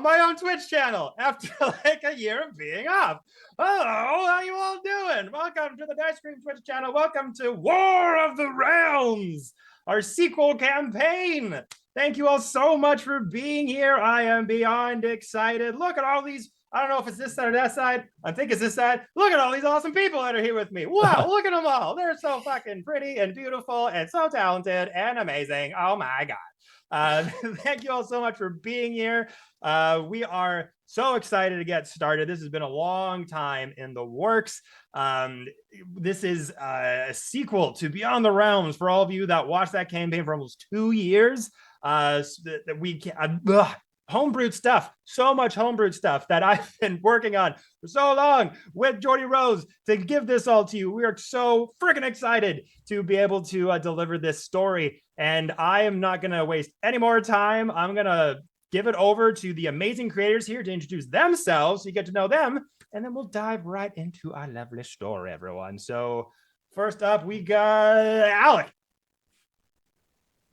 on my own Twitch channel after like a year of being off. Hello, how you all doing? Welcome to the Dicecream Twitch channel. Welcome to War of the Realms, our sequel campaign. Thank you all so much for being here. I am beyond excited. Look at all these. I don't know if it's this side or that side. I think it's this side. Look at all these awesome people that are here with me. Wow, look at them all. They're so fucking pretty and beautiful and so talented and amazing. Oh my God. Thank you all so much for being here. We are so excited to get started. This has been a long time in the works. This is a sequel to Beyond the Realms for all of you that watched that campaign for almost 2 years. That we can homebrewed stuff, so much homebrewed stuff that I've been working on for so long with Jordy Rose to give this all to you. We are so freaking excited to be able to deliver this story. And I am not going to waste any more time. I'm going to give it over to the amazing creators here to introduce themselves so you get to know them. And then we'll dive right into our lovely story, everyone. So first up, we got Alec.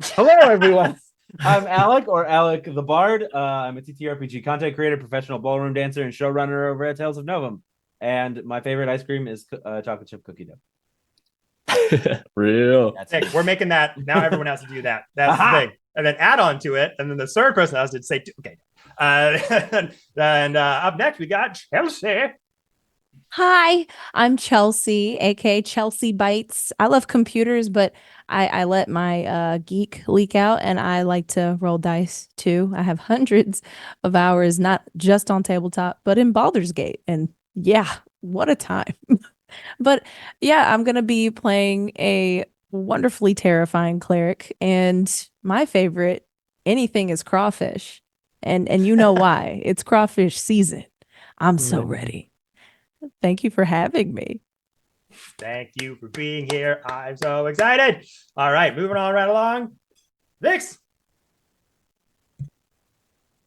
Hello, everyone. I'm Alec, or Alec the Bard. I'm a TTRPG content creator, professional ballroom dancer, and showrunner over at Tales of Novum. And my favorite ice cream is chocolate chip cookie dough. Real. That's it. We're making that. Now everyone has to do that. That's the thing. And then add on to it. And then the third person has to say, okay. And up next, we got Chelsea. Hi, I'm Chelsea, aka Chelsea Bites. I love computers, but I let my geek leak out, and I like to roll dice too. I have hundreds of hours, not just on tabletop, but in Baldur's Gate. And yeah, what a time. But yeah, I'm gonna be playing a wonderfully terrifying cleric, and my favorite anything is crawfish. And you know why. It's crawfish season. I'm so ready. Thank you for having me. Thank you for being here. I'm so excited. All right, moving on right along. Vix.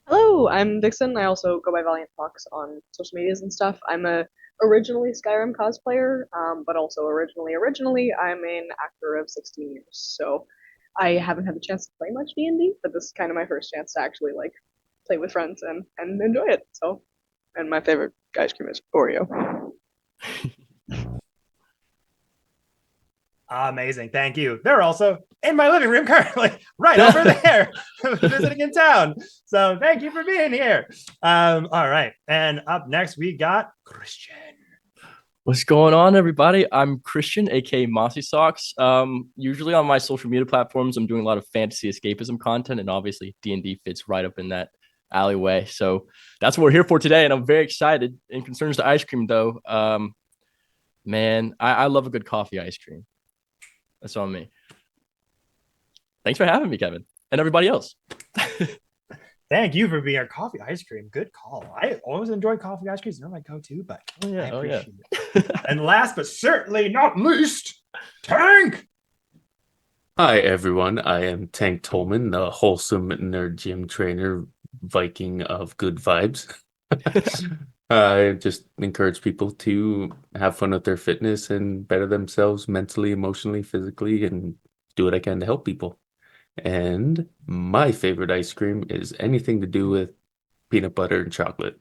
Hello, I'm Vixen. I also go by Valiant Fox on social medias and stuff. I'm a originally Skyrim cosplayer, but also originally I'm an actor of 16 years. So I haven't had the chance to play much D&D, but this is kind of my first chance to actually like play with friends and enjoy it. So, and my favorite ice cream is Oreo. Amazing. Thank you. They're also in my living room currently, right over there, visiting in town. So thank you for being here. All right. And up next, we got Christian. What's going on, everybody? I'm Christian, aka Mossy Socks. Usually on my social media platforms, I'm doing a lot of fantasy escapism content, and obviously D&D fits right up in that alleyway. So that's what we're here for today, and I'm very excited. In concerns to ice cream, though, man, I love a good coffee ice cream. That's on me. Thanks for having me, Kevin, and everybody else. Thank you for being our coffee ice cream. Good call. I always enjoy coffee ice cream. It's not my go-to, but I appreciate it. And last but certainly not least, Tank. Hi, everyone. I am Tank Tolman, the wholesome nerd gym trainer Viking of good vibes. I just encourage people to have fun with their fitness and better themselves mentally, emotionally, physically, and do what I can to help people. And my favorite ice cream is anything to do with peanut butter and chocolate.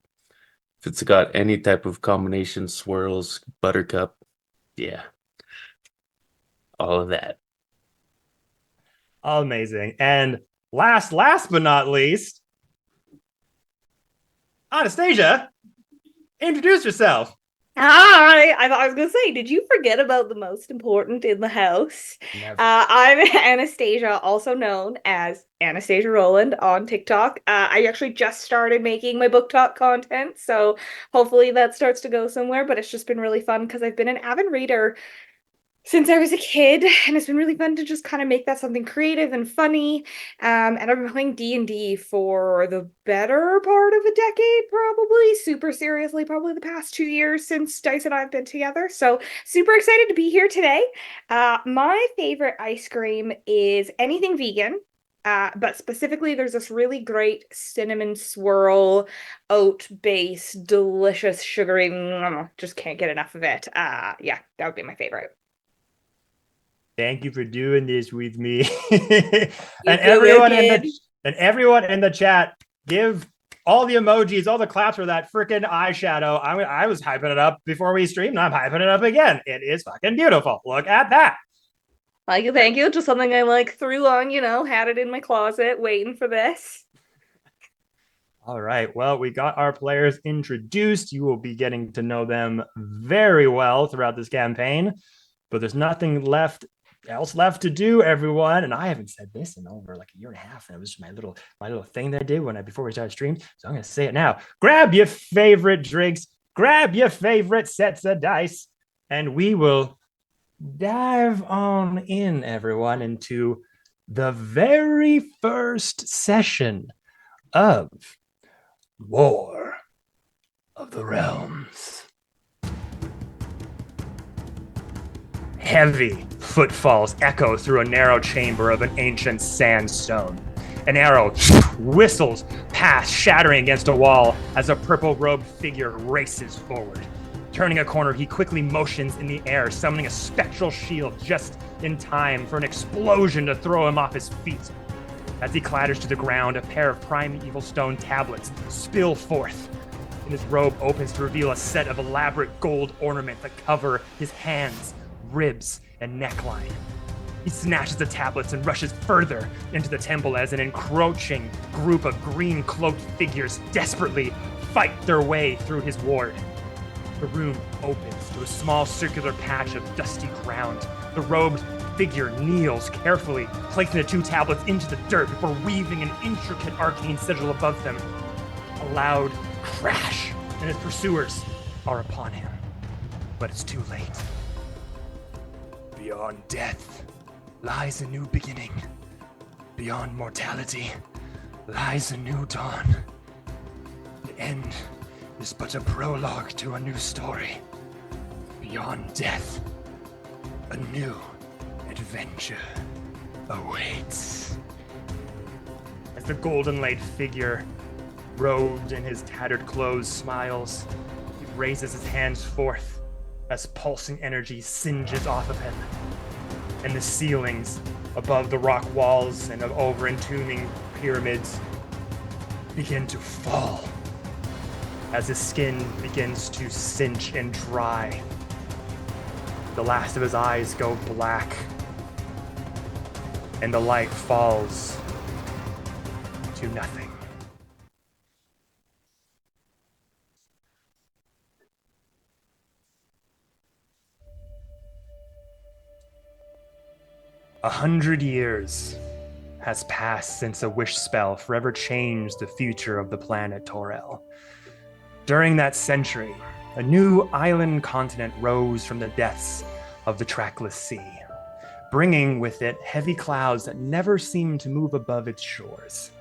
If it's got any type of combination, swirls, buttercup, yeah, all of that. Amazing. And last but not least, Anastasia, introduce yourself. Hi, I thought I was going to say, did you forget about the most important in the house? I'm Anastasia, also known as Anastasia Rowland on TikTok. I actually just started making my book talk content, so hopefully that starts to go somewhere, but it's just been really fun because I've been an avid reader since I was a kid, and it's been really fun to just kind of make that something creative and funny. And I've been playing D&D for the better part of a decade, probably, super seriously, probably the past 2 years since Dice and I have been together. So super excited to be here today. My favorite ice cream is anything vegan. But specifically, there's this really great cinnamon swirl, oat-based, delicious, sugary, just can't get enough of it. Yeah, that would be my favorite. Thank you for doing this with me. And everyone in the chat, give all the emojis, all the claps for that freaking eyeshadow. I was hyping it up before we streamed. I'm hyping it up again. It is fucking beautiful. Look at that. Thank you. Just something I like threw on, had it in my closet waiting for this. All right. Well, we got our players introduced. You will be getting to know them very well throughout this campaign, but there's nothing else left to do, everyone. And I haven't said this in over like a year and a half. And it was my little thing that I did before we started stream. So I'm going to say it now. Grab your favorite drinks, grab your favorite sets of dice, and we will dive on in, everyone, into the very first session of War of the Realms. Heavy footfalls echo through a narrow chamber of an ancient sandstone. An arrow whistles past, shattering against a wall as a purple-robed figure races forward. Turning a corner, he quickly motions in the air, summoning a spectral shield just in time for an explosion to throw him off his feet. As he clatters to the ground, a pair of primeval stone tablets spill forth, and his robe opens to reveal a set of elaborate gold ornament that cover his hands, ribs, and neckline. He snatches the tablets and rushes further into the temple as an encroaching group of green-cloaked figures desperately fight their way through his ward. The room opens to a small circular patch of dusty ground. The robed figure kneels carefully, placing the two tablets into the dirt before weaving an intricate arcane sigil above them. A loud crash, and his pursuers are upon him. But it's too late. Beyond death lies a new beginning. Beyond mortality lies a new dawn. The end is but a prologue to a new story. Beyond death, a new adventure awaits. As the golden-laid figure, robed in his tattered clothes, smiles, he raises his hands forth as pulsing energy singes off of him, and the ceilings above the rock walls and of over-entombing pyramids begin to fall as his skin begins to cinch and dry. The last of his eyes go black, and the light falls to nothing. A 100 years has passed since a wish spell forever changed the future of the planet Torel. During that century, a new island continent rose from the depths of the trackless sea, bringing with it heavy clouds that never seemed to move above its shores.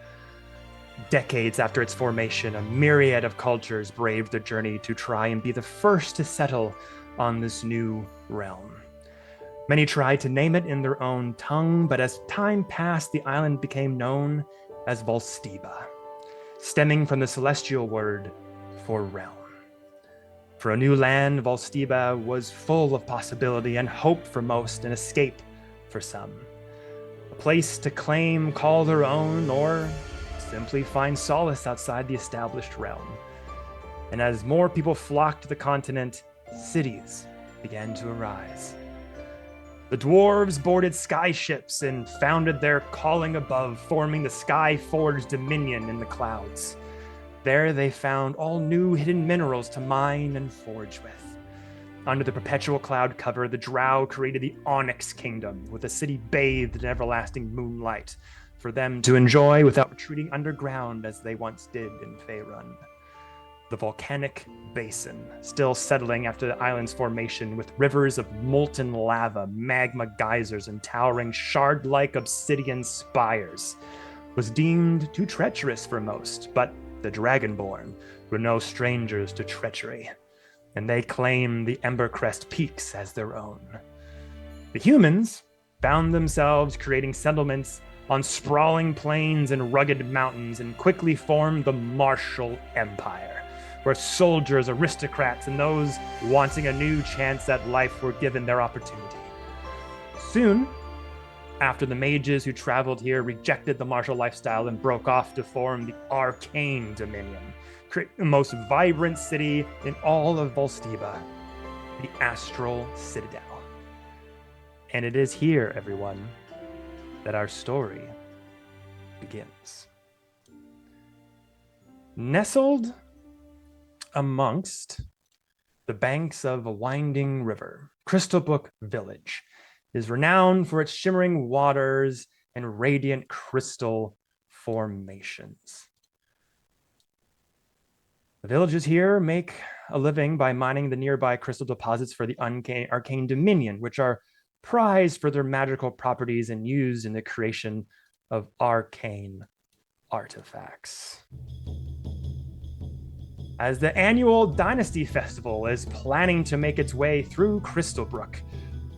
Decades after its formation, a myriad of cultures braved the journey to try and be the first to settle on this new realm. Many tried to name it in their own tongue, but as time passed, the island became known as Volstiba, stemming from the celestial word for realm. For a new land, Volstiba was full of possibility and hope for most, and escape for some. A place to claim, call their own, or simply find solace outside the established realm. And as more people flocked to the continent, cities began to arise. The dwarves boarded sky ships and founded their calling above, forming the Sky-forged dominion in the clouds. There they found all new hidden minerals to mine and forge with. Under the perpetual cloud cover, the Drow created the Onyx Kingdom, with a city bathed in everlasting moonlight, for them to enjoy without retreating underground as they once did in Faerun. The volcanic basin, still settling after the island's formation with rivers of molten lava, magma geysers, and towering shard-like obsidian spires, was deemed too treacherous for most, but the Dragonborn were no strangers to treachery, and they claimed the Embercrest Peaks as their own. The humans found themselves creating settlements on sprawling plains and rugged mountains and quickly formed the Martial Empire, where soldiers, aristocrats, and those wanting a new chance at life were given their opportunity. Soon, after the mages who traveled here rejected the martial lifestyle and broke off to form the Arcane Dominion, create the most vibrant city in all of Volstiba, the Astral Citadel. And it is here, everyone, that our story begins. Nestled amongst the banks of a winding river, Crystalbrook Village is renowned for its shimmering waters and radiant crystal formations. The villagers here make a living by mining the nearby crystal deposits for the Arcane Dominion, which are prized for their magical properties and used in the creation of arcane artifacts. As the annual Dynasty Festival is planning to make its way through Crystalbrook,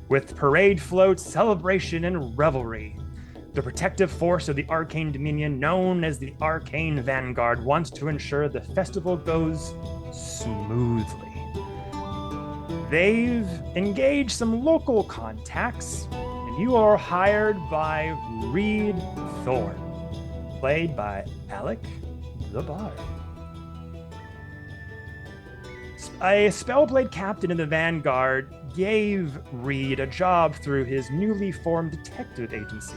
with parade floats, celebration, and revelry, the protective force of the Arcane Dominion, known as the Arcane Vanguard, wants to ensure the festival goes smoothly. They've engaged some local contacts, and you are hired by Reed Thorne, played by Alec the Bard. A Spellblade captain in the Vanguard gave Reed a job through his newly formed detective agency,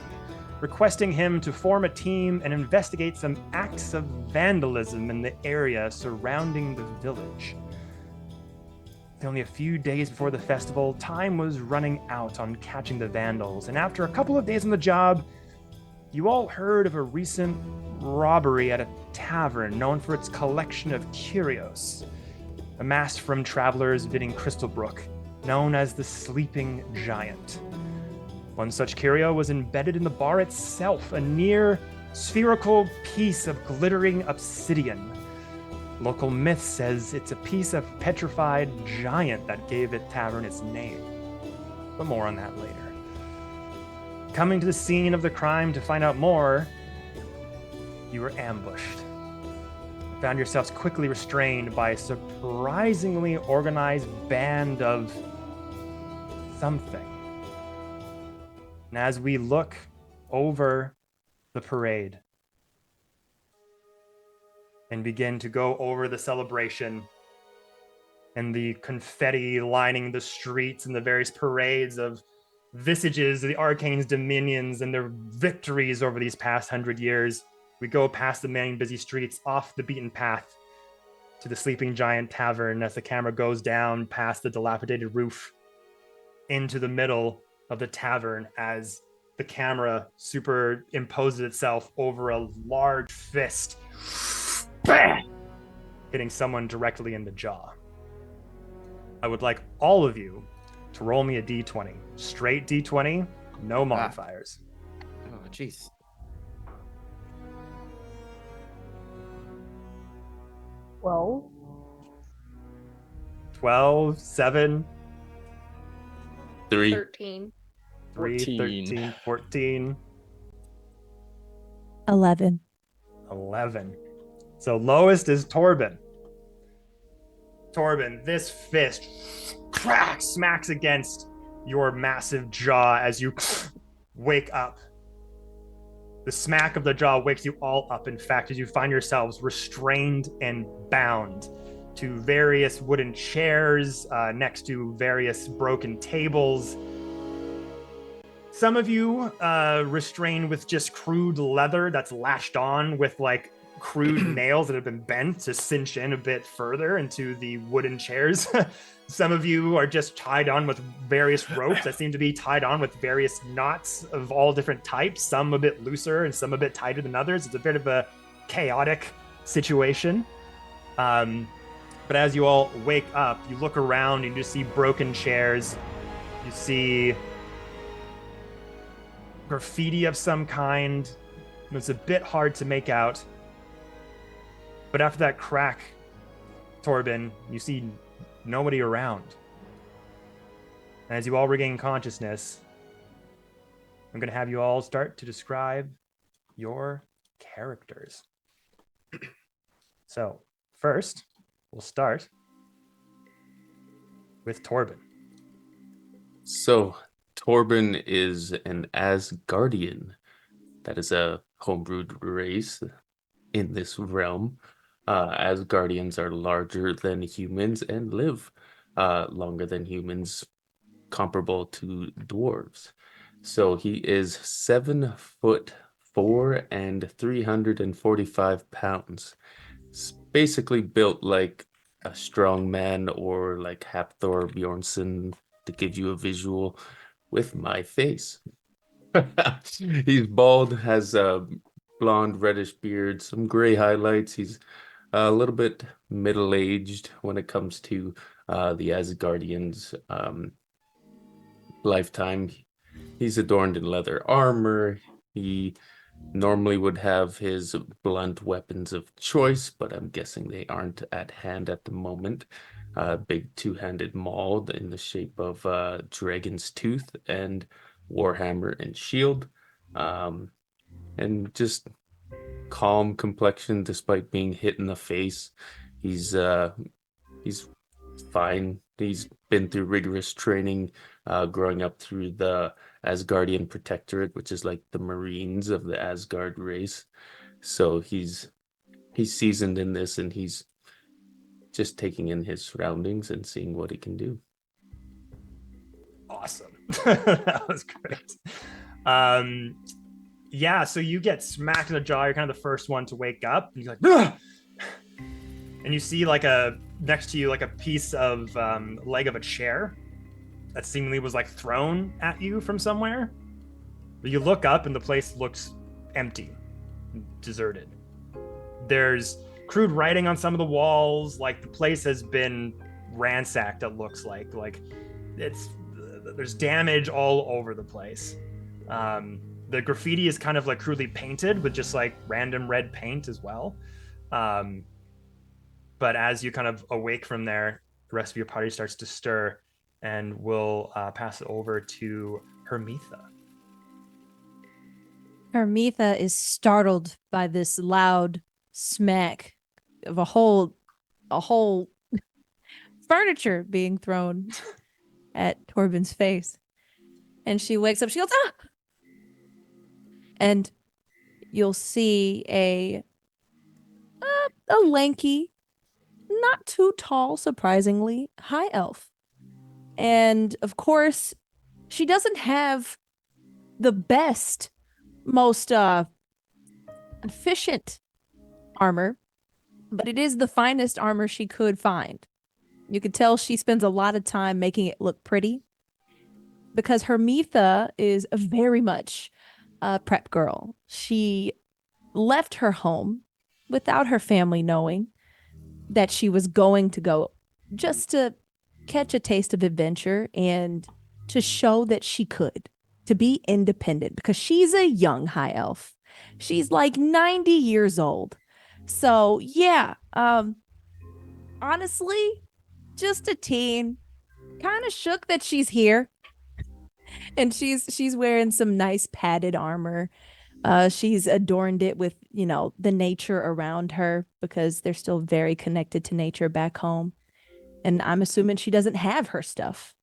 requesting him to form a team and investigate some acts of vandalism in the area surrounding the village. Only a few days before the festival, time was running out on catching the vandals, and after a couple of days on the job, you all heard of a recent robbery at a tavern known for its collection of curios, amassed from travelers visiting Crystalbrook, known as the Sleeping Giant. One such curio was embedded in the bar itself, a near spherical piece of glittering obsidian. Local myth says it's a piece of petrified giant that gave the tavern its name. But more on that later. Coming to the scene of the crime to find out more, you were ambushed. You found yourselves quickly restrained by a surprisingly organized band of something. And as we look over the parade and begin to go over the celebration and the confetti lining the streets and the various parades of visages of the Arcane's dominions and their victories over these past 100 years, we go past the main busy streets, off the beaten path to the Sleeping Giant Tavern as the camera goes down past the dilapidated roof into the middle of the tavern as the camera superimposes itself over a large fist, hitting someone directly in the jaw. I would like all of you to roll me a d20. Straight d20, no modifiers. Oh, jeez. 12, 7, 3. 13. 3, 14. 13, 14, 11. 11. So lowest is Torben. Torben, this fist smacks against your massive jaw as you wake up. The smack of the jaw wakes you all up, in fact, as you find yourselves restrained and bound to various wooden chairs next to various broken tables. Some of you restrained with just crude leather that's lashed on with like crude nails that have been bent to cinch in a bit further into the wooden chairs. Some of you are just tied on with various ropes that seem to be tied on with various knots of all different types, some a bit looser and some a bit tighter than others. It's a bit of a chaotic situation. But as you all wake up, you look around and you see broken chairs. You see graffiti of some kind. It's a bit hard to make out. But after that crack, Torben, you see nobody around. And as you all regain consciousness, I'm going to have you all start to describe your characters. So, first, we'll start with Torben. So, Torben is an Asgardian. That is a homebrewed race in this realm. Asgardians are larger than humans and live longer than humans, comparable to dwarves. So he is 7'4" and 345 pounds. It's basically built like a strong man, or like Hafthor Bjornsson, to give you a visual, with my face. He's bald, has a blonde reddish beard, some gray highlights. He's a little bit middle-aged when it comes to the Asgardians' lifetime. He's adorned in leather armor. He normally would have his blunt weapons of choice, but I'm guessing they aren't at hand at the moment. Big two-handed maul in the shape of Dragon's Tooth and Warhammer and Shield. And just calm complexion despite being hit in the face. He's fine. He's been through rigorous training, growing up through the Asgardian Protectorate, which is like the Marines of the Asgard race. So he's seasoned in this, and he's just taking in his surroundings and seeing what he can do. Awesome. That was great. Yeah, so you get smacked in the jaw. You're kind of the first one to wake up. And you're like, ugh! And you see like next to you, like a piece of leg of a chair that seemingly was like thrown at you from somewhere. But you look up and the place looks empty, deserted. There's crude writing on some of the walls. Like the place has been ransacked. It looks like there's damage all over the place. The graffiti is kind of like crudely painted with just like random red paint as well. But as you kind of awake from there, the rest of your party starts to stir, and we'll pass it over to Hermitha. Hermitha is startled by this loud smack of a whole furniture being thrown at Torben's face. And she wakes up, she goes, ah! And you'll see a lanky, not too tall, surprisingly, high elf. And of course, she doesn't have the best, most efficient armor, but it is the finest armor she could find. You could tell she spends a lot of time making it look pretty, because Hermitha is a very much a prep girl. She left her home without her family knowing that she was going to go, just to catch a taste of adventure and to show that she could, to be independent, because she's a young high elf. She's like 90 years old. So yeah, honestly, just a teen. Kind of shook that she's here. And she's wearing some nice padded armor. She's adorned it with, the nature around her, because they're still very connected to nature back home. And I'm assuming she doesn't have her stuff.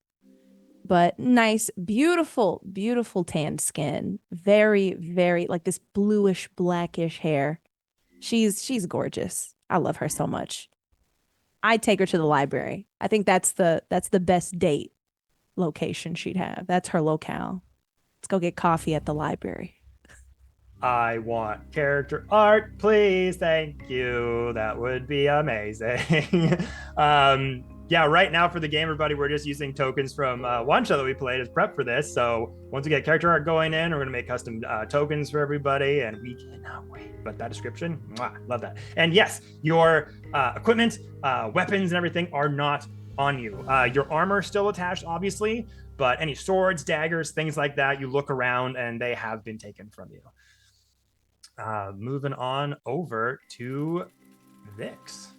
But nice, beautiful, beautiful tanned skin. Very, very like this bluish, blackish hair. She's gorgeous. I love her so much. I'd take her to the library. I think that's the best date location she'd have. That's her locale. Let's go get coffee at the library. I want character art, please. Thank you. That would be amazing. Yeah, right now for the game, everybody, we're just using tokens from one show that we played as prep for this. So once we get character art going in, we're going to make custom tokens for everybody, and we cannot wait. But that description, mwah, love that. And yes, your equipment, weapons, and everything are not on you. Your armor still attached, obviously, but any swords, daggers, things like that, you look around and they have been taken from you. Moving on over to Vix.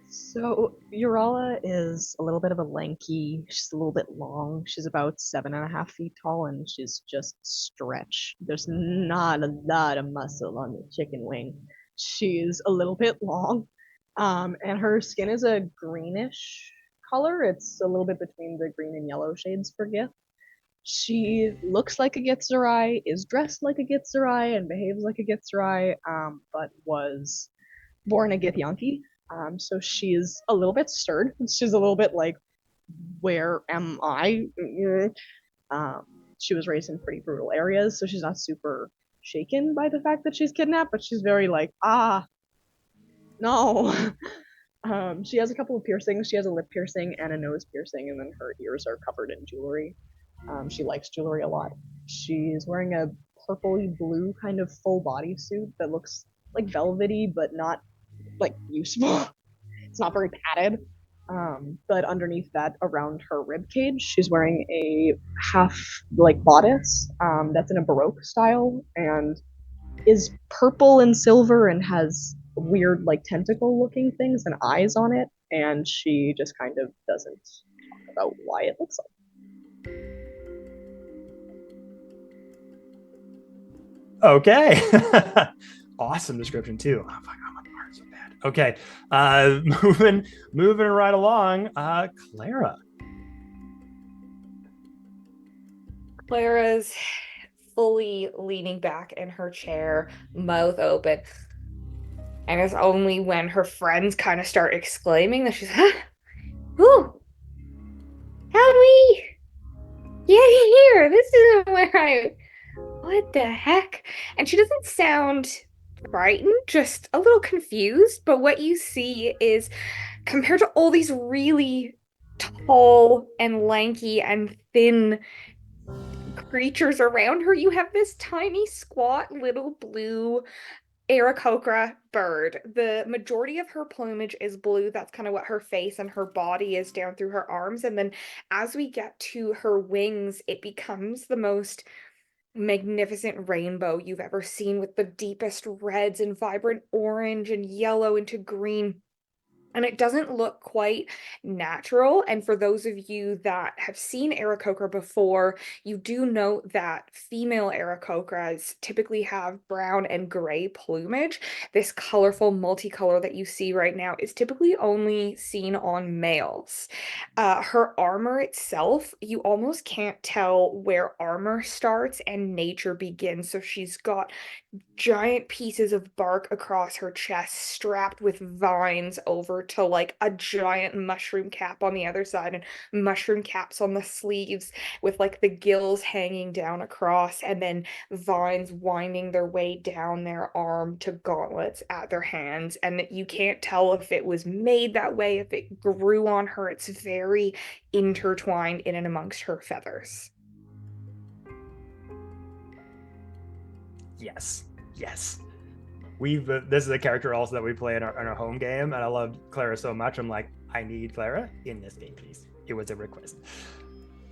So Urala is a little bit of a lanky, she's a little bit long. She's about 7.5 feet tall, and she's just stretched. There's not a lot of muscle on the chicken wing. She's a little bit long. And her skin is a greenish color. It's a little bit between the green and yellow shades for Gith. She looks like a Githzerai, is dressed like a Githzerai, and behaves like a Githzerai, but was born a Githyanki. So she's a little bit stirred. She's a little bit like, where am I? She was raised in pretty brutal areas, so she's not super shaken by the fact that she's kidnapped, but she's very like, no. She has a couple of piercings. She has a lip piercing and a nose piercing, and then her ears are covered in jewelry. She likes jewelry a lot. She's wearing a purpley blue kind of full body suit that looks like velvety, but not like useful. It's not very padded. But underneath that, around her rib cage, she's wearing a half like bodice that's in a Baroque style and is purple and silver and has weird like tentacle looking things and eyes on it. And she just kind of doesn't talk about why it looks like. Okay. Awesome description too. Oh, fuck, I'm so bad. Okay. Moving right along. Clara. Clara's fully leaning back in her chair, mouth open. And it's only when her friends kind of start exclaiming that she's, ooh, help me! Get here! This isn't where what the heck? And she doesn't sound frightened, just a little confused. But what you see is, compared to all these really tall and lanky and thin creatures around her, you have this tiny, squat, little blue Aarakocra bird. The majority of her plumage is blue. That's kind of what her face and her body is down through her arms. And then as we get to her wings, it becomes the most magnificent rainbow you've ever seen, with the deepest reds and vibrant orange and yellow into green. And it doesn't look quite natural. And for those of you that have seen Aarakocra before, you do note that female Aarakocras typically have brown and gray plumage. This colorful multicolor that you see right now is typically only seen on males. Her armor itself, you almost can't tell where armor starts and nature begins. So she's got giant pieces of bark across her chest, strapped with vines over to like a giant mushroom cap on the other side, and mushroom caps on the sleeves with like the gills hanging down across, and then vines winding their way down their arm to gauntlets at their hands. And you can't tell if it was made that way, if it grew on her. It's very intertwined in and amongst her feathers. Yes. This is a character also that we play in our home game, and I loved Clara so much. I'm like, I need Clara in this game, please. It was a request.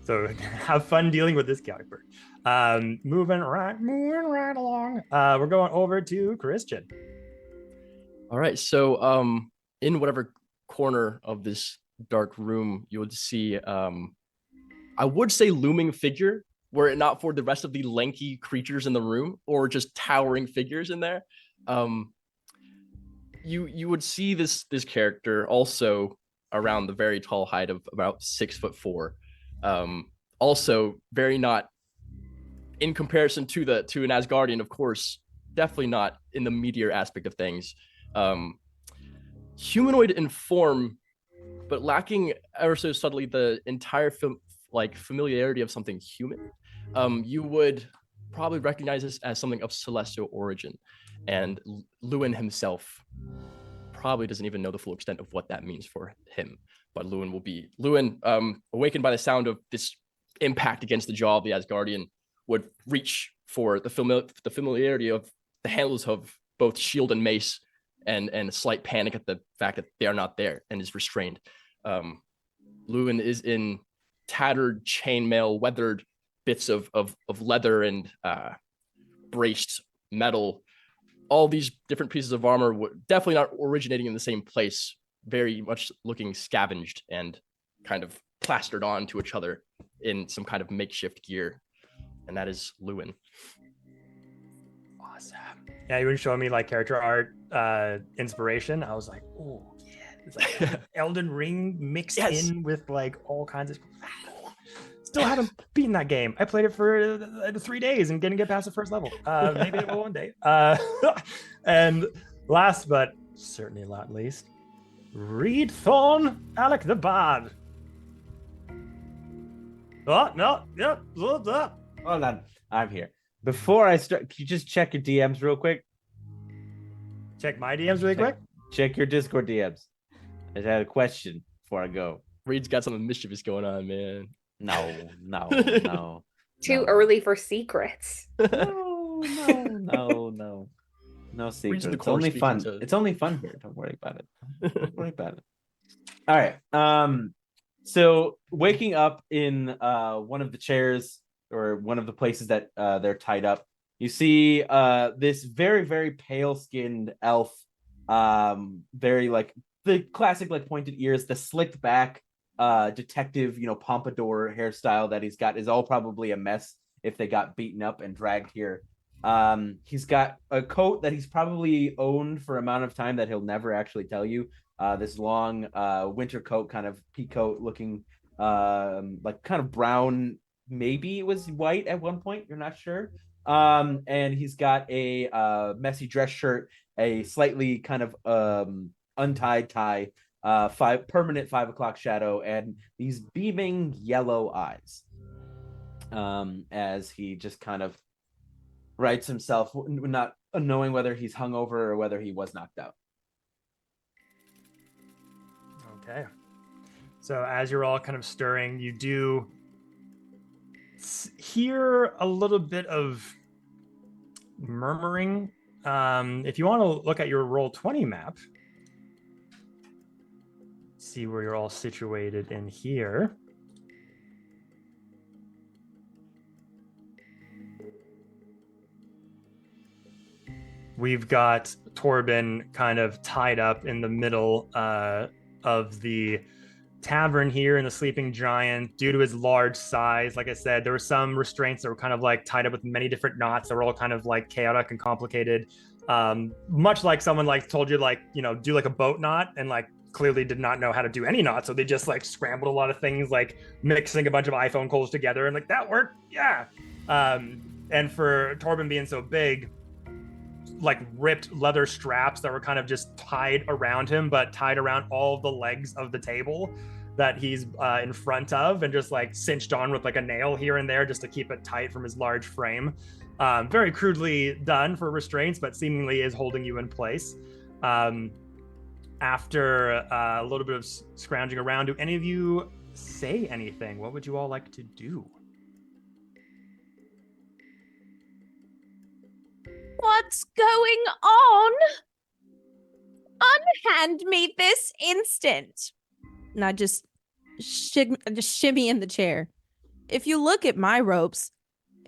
So have fun dealing with this character. Moving right along. We're going over to Christian. All right, so in whatever corner of this dark room, you would see I would say looming figure, were it not for the rest of the lanky creatures in the room, or just towering figures in there. You would see this character also around the very tall height of about 6'4". Also very not, in comparison to an Asgardian, of course, definitely not in the meteor aspect of things. Humanoid in form, but lacking ever so subtly the entire familiarity of something human. You would probably recognize this as something of celestial origin, and Lewin himself probably doesn't even know the full extent of what that means for him. But Lewin, awakened by the sound of this impact against the jaw of the Asgardian, would reach for the familiarity of the handles of both shield and mace, and a slight panic at the fact that they are not there, and is restrained. Lewin is in tattered chainmail, weathered bits of leather and braced metal. All these different pieces of armor were definitely not originating in the same place, very much looking scavenged and kind of plastered onto each other in some kind of makeshift gear. And that is Lewin. Awesome. Yeah, you were showing me like character art inspiration. I was like, oh yeah, It's like Elden Ring mixed Yes. in with like all kinds of. Still haven't beaten that game. I played it for 3 days and didn't get past the first level. Maybe it will one day. And last but certainly not least, Reed Thorn, Alec the Bard. Oh no, yep, hold up. Hold on, I'm here. Before I start, can you just check your DMs real quick? Check my DMs really quick. Check your Discord DMs. I had a question before I go. Reed's got something mischievous going on, man. No. Too early for secrets. No secrets. the It's corner only speaking fun. to- It's only fun here. Don't worry about it. Don't worry about it. All right. So waking up in one of the chairs or one of the places that they're tied up, you see this very, very pale-skinned elf, very like the classic like pointed ears, the slicked back detective, pompadour hairstyle that he's got is all probably a mess if they got beaten up and dragged here. He's got a coat that he's probably owned for amount of time that he'll never actually tell you. This long winter coat, kind of pea coat looking, like kind of brown, maybe it was white at one point, you're not sure. And he's got a messy dress shirt, a slightly kind of untied tie, permanent 5 o'clock shadow, and these beaming yellow eyes. As he just kind of rights himself, not knowing whether he's hungover or whether he was knocked out. Okay. So as you're all kind of stirring, you do hear a little bit of murmuring. If you want to look at your Roll20 map, see where you're all situated in here. We've got Torben kind of tied up in the middle of the tavern here in the Sleeping Giant due to his large size. Like I said, there were some restraints that were kind of like tied up with many different knots that were all kind of like chaotic and complicated. Much like someone like told you like, do like a boat knot and like clearly did not know how to do any knot. So they just like scrambled a lot of things, like mixing a bunch of iPhone calls together and like that worked. Yeah. And for Torben being so big, like ripped leather straps that were kind of just tied around him, but tied around all the legs of the table that he's in front of, and just like cinched on with like a nail here and there just to keep it tight from his large frame. Very crudely done for restraints, but seemingly is holding you in place. After a little bit of scrounging around, do any of you say anything? What would you all like to do? What's going on? Unhand me this instant. And I just shimmy in the chair. If you look at my ropes,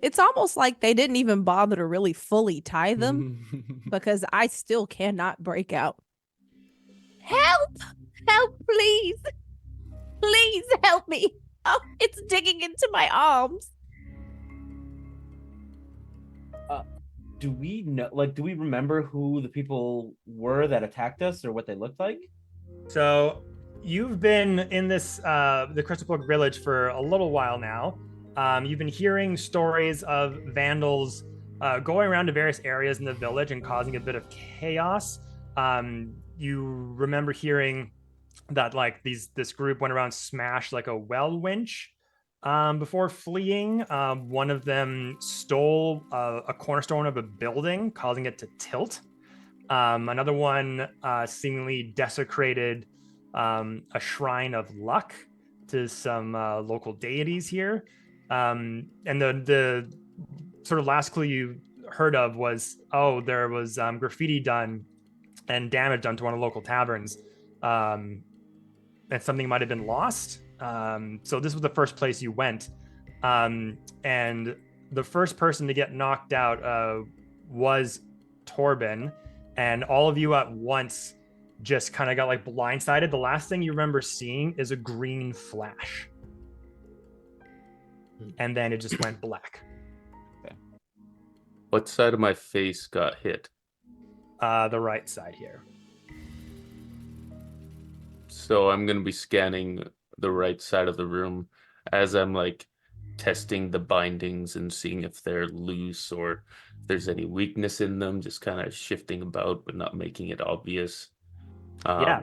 it's almost like they didn't even bother to really fully tie them because I still cannot break out. Help! Help, please! Please help me! Oh, it's digging into my arms. Do we know, do we remember who the people were that attacked us or what they looked like? So you've been in this the Crystal Cloak Village for a little while now. You've been hearing stories of vandals going around to various areas in the village and causing a bit of chaos. You remember hearing that like this group went around, smashed like a well winch before fleeing. One of them stole a cornerstone of a building, causing it to tilt. Another one seemingly desecrated a shrine of luck to some local deities here. And the sort of last clue you heard of was, there was graffiti done and damage done to one of the local taverns. And something might have been lost. So this was the first place you went. And the first person to get knocked out was Torben. And all of you at once just kind of got like blindsided. The last thing you remember seeing is a green flash. And then it just went black. Okay. What side of my face got hit? The right side here. So I'm gonna be scanning the right side of the room as I'm like testing the bindings and seeing if they're loose or if there's any weakness in them, just kind of shifting about but not making it obvious. Yeah.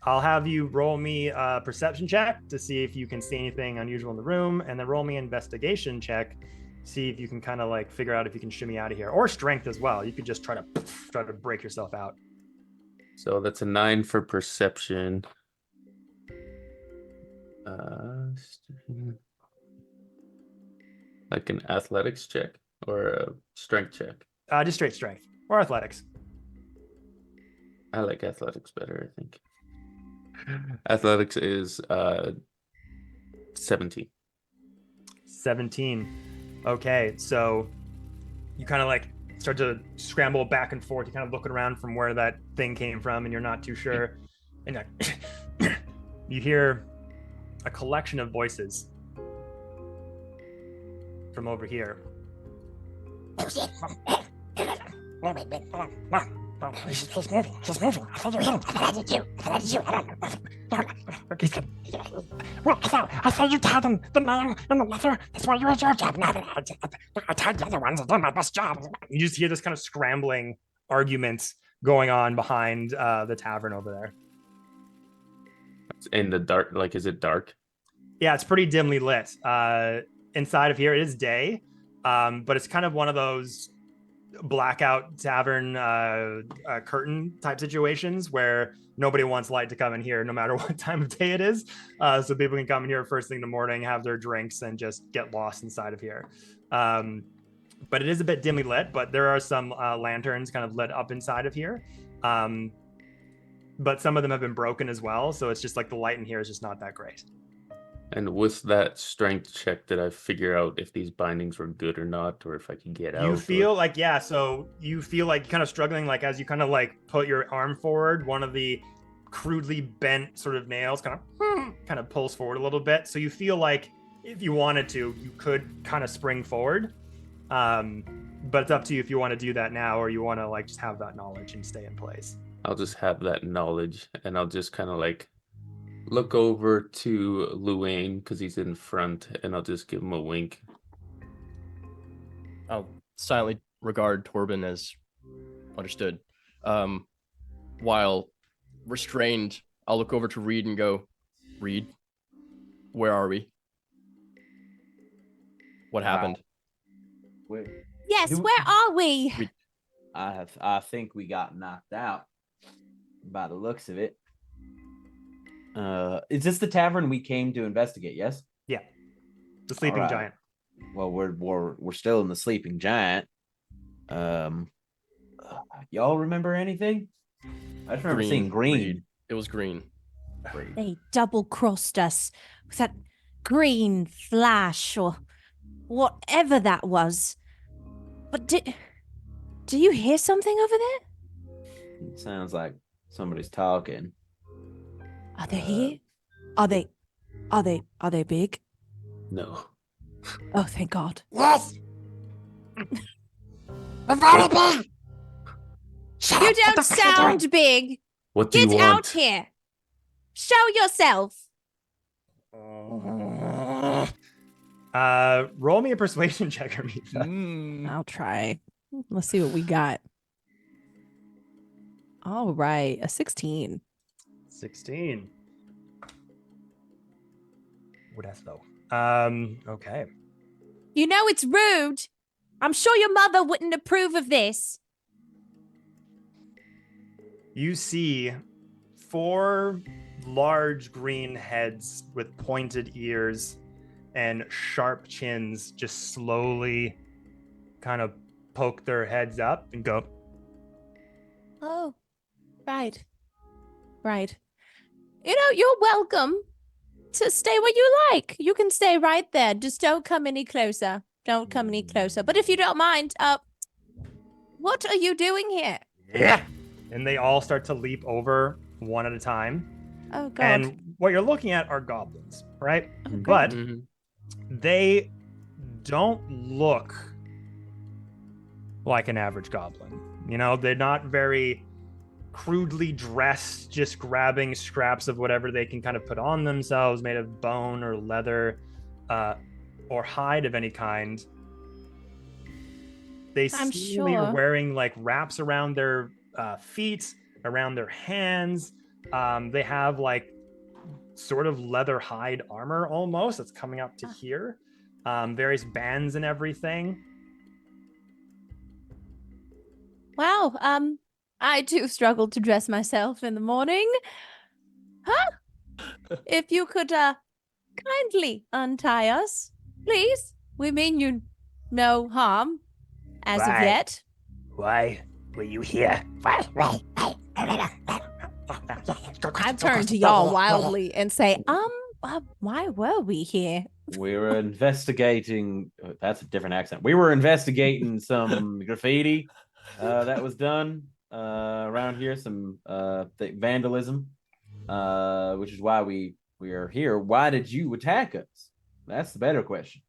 I'll have you roll me a perception check to see if you can see anything unusual in the room, and then roll me an investigation check, see if you can kind of like figure out if you can shimmy out of here, or strength as well. You could just try to break yourself out. So that's a 9 for perception. Like an athletics check or a strength check. Just straight strength or athletics. I like athletics better, I think. Athletics is 17. 17. Okay, so you kind of like start to scramble back and forth. You're kind of looking around from where that thing came from, and you're not too sure. And you hear a collection of voices from over here. He's moving. I thought you hit him. I thought you. I thought you tied him. The nail and the leather. That's why you were your job. Now I tied the other ones. I did my best job. You just hear this kind of scrambling arguments going on behind the tavern over there. It's in the dark. Like, is it dark? Yeah, it's pretty dimly lit. Inside of here, it is day, but it's kind of one of those blackout tavern curtain type situations where nobody wants light to come in here no matter what time of day it is, so people can come in here first thing in the morning, have their drinks, and just get lost inside of here. But it is a bit dimly lit, but there are some lanterns kind of lit up inside of here, but some of them have been broken as well, so it's just like the light in here is just not that great. And with that strength check, did I figure out if these bindings were good or not, or if I could get out? You feel like, yeah, so you feel like kind of struggling, like as you kind of like put your arm forward, one of the crudely bent sort of nails kind of pulls forward a little bit. So you feel like if you wanted to, you could kind of spring forward. But it's up to you if you want to do that now or you want to like just have that knowledge and stay in place. I'll just have that knowledge, and I'll just kind of like look over to Luane because he's in front, and I'll just give him a wink. I'll silently regard Torben as understood. While restrained, I'll look over to Reed and go, Reed, where are we? What happened? Yes, where are we? I think we got knocked out by the looks of it. Is this the tavern we came to investigate? Yes. Yeah, the sleeping giant. Well, we're still in the sleeping giant. Y'all remember anything? I just remember seeing green. Reed. It was green. They double-crossed us with that green flash or whatever that was. But do you hear something over there? It sounds like somebody's talking. Are they here? Are they big? No. Oh, thank God. Yes. They're very big. Shut You up. What don't the fuck are you sound doing? big. What do you Get want? out here. Show yourself. Roll me a persuasion check, Armita. I'll try. Let's see what we got. All right, a 16. 16. What else though? Okay. You know it's rude. I'm sure your mother wouldn't approve of this. You see 4 large green heads with pointed ears and sharp chins just slowly kind of poke their heads up and go. Oh, right. Right. You know, you're welcome to stay where you like. You can stay right there. Just don't come any closer. Don't come any closer. But if you don't mind, what are you doing here? Yeah. And they all start to leap over one at a time. Oh, God. And what you're looking at are goblins, right? Okay. But they don't look like an average goblin. You know, they're not very crudely dressed, just grabbing scraps of whatever they can kind of put on themselves, made of bone or leather or hide of any kind. They I'm seemingly are sure. wearing like wraps around their feet, around their hands. They have like sort of leather hide armor almost that's coming up to here. Various bands and everything. Wow. I too struggle to dress myself in the morning. Huh? If you could kindly untie us, please. We mean you no harm as of Why? yet. Why were you here? I turn to y'all wildly and say, why were we here? We were investigating. That's a different accent. We were investigating some graffiti that was done around here, some vandalism, which is why we are here. Why did you attack us? That's the better question.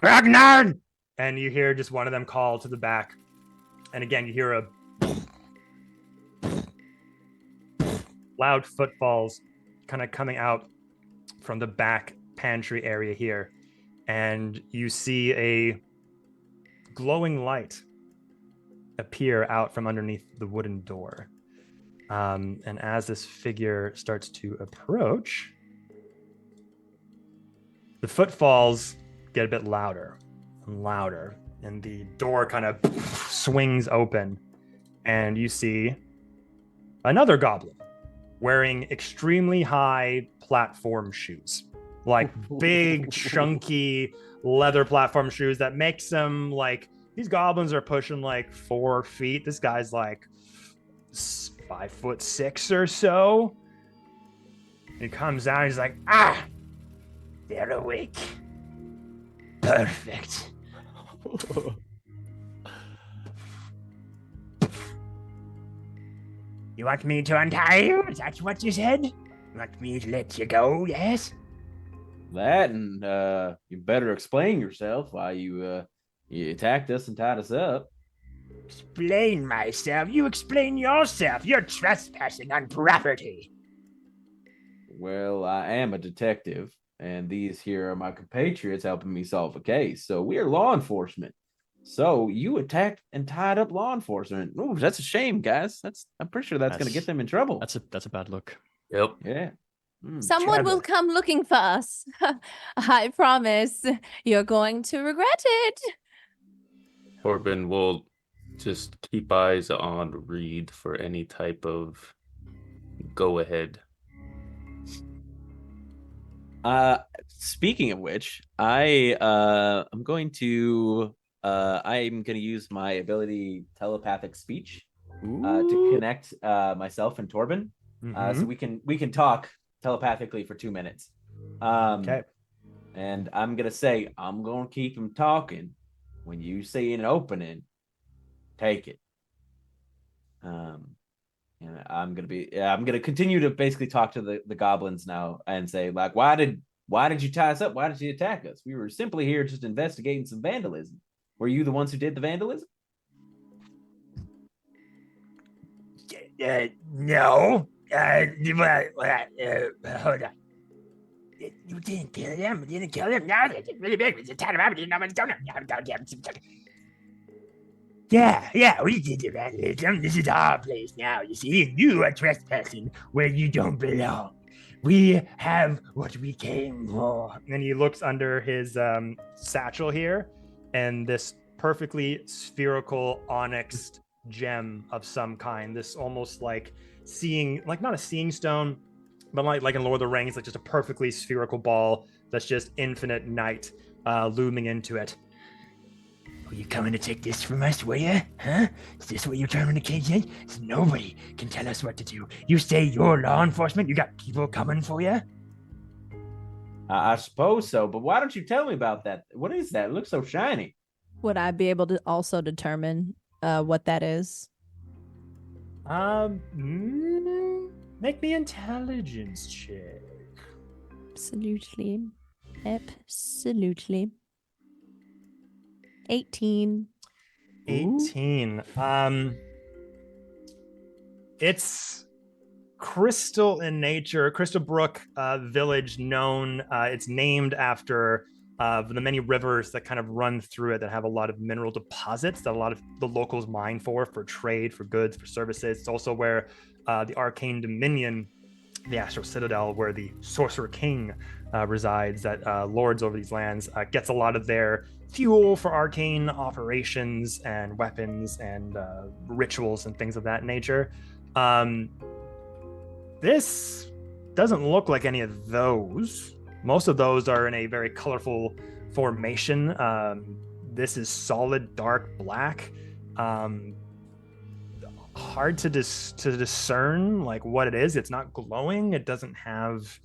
Ragnar! And you hear just one of them call to the back. And again, you hear a loud footfalls kind of coming out from the back pantry area here. And you see a glowing light appear out from underneath the wooden door. And as this figure starts to approach, the footfalls get a bit louder and louder, and the door kind of swings open, and you see another goblin wearing extremely high platform shoes, like big, chunky leather platform shoes that makes them like these goblins are pushing like 4 feet. This guy's like 5'6" or so. He comes out and he's like, They're awake. Perfect. You want me to untie you? Is that what you said? You want me to let you go, yes? That and you better explain yourself why you attacked us and tied us up. Explain myself. You explain yourself. You're trespassing on property. Well, I am a detective, and these here are my compatriots helping me solve a case. So we are law enforcement. So you attacked and tied up law enforcement. Ooh, that's a shame, guys. I'm pretty sure that's going to get them in trouble. That's a bad look. Yep. Yeah. Someone will come looking for us. I promise. You're going to regret it. Corbin will just keep eyes on Reed for any type of go ahead. Speaking of which, I'm going to use my ability telepathic speech to connect myself and Torben. So we can talk telepathically for 2 minutes. okay. And I'm gonna say I'm gonna keep him talking. When you see an opening, take it. And I'm gonna continue to basically talk to the goblins now and say, like, why did you tie us up? Why did you attack us? We were simply here just investigating some vandalism. Were you the ones who did the vandalism? No. Hold on. You didn't kill him. You didn't kill him. No, it's really big. It's a ton of evidence. No one's done it. Yeah, we did the vandalism. This is our place now, you see. You are trespassing where you don't belong. We have what we came for. And he looks under his satchel here, and this perfectly spherical onyx gem of some kind. This almost like not a seeing stone, but like in Lord of the Rings, like just a perfectly spherical ball that's just infinite night looming into it. Were you coming to take this from us, were you? Huh? Is this what you're trying to cage in? Nobody can tell us what to do. You say you're law enforcement? You got people coming for you? I suppose so, but why don't you tell me about that? What is that? It looks so shiny. Would I be able to also determine what that is? Make me intelligence check. Absolutely. 18. 18. It's crystal in nature. Crystal Brook village known. It's named after the many rivers that kind of run through it that have a lot of mineral deposits that a lot of the locals mine for trade, for goods, for services. It's also where the Arcane Dominion, the Astral Citadel, where the Sorcerer King resides, that lords over these lands, gets a lot of their fuel for arcane operations and weapons and rituals and things of that nature. This doesn't look like any of those. Most of those are in a very colorful formation. This is solid dark black. Hard to discern like what it is. It's not glowing. It doesn't have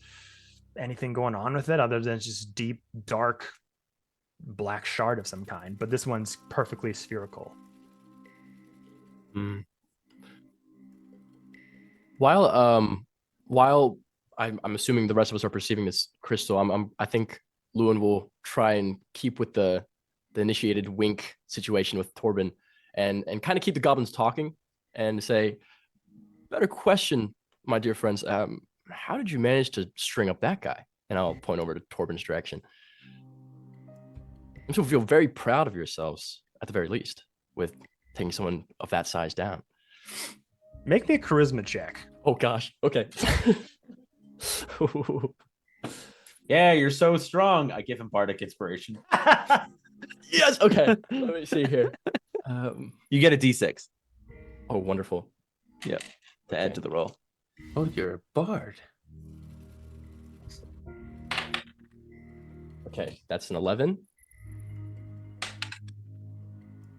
anything going on with it other than just deep dark black shard of some kind. But this one's perfectly spherical. While I'm assuming the rest of us are perceiving this crystal, I think Lewin will try and keep with the initiated wink situation with Torben and kind of keep the goblins talking and say, better question, my dear friends. How did you manage to string up that guy? And I'll point over to Torben's direction. You should feel very proud of yourselves, at the very least, with taking someone of that size down. Make me a charisma check. Oh gosh. Okay. Yeah, you're so strong. I give him bardic inspiration. Yes. Okay. Let me see here. You get a D6. Oh, wonderful. Yep. To add to the roll. Oh, you're a bard. Okay, that's an 11.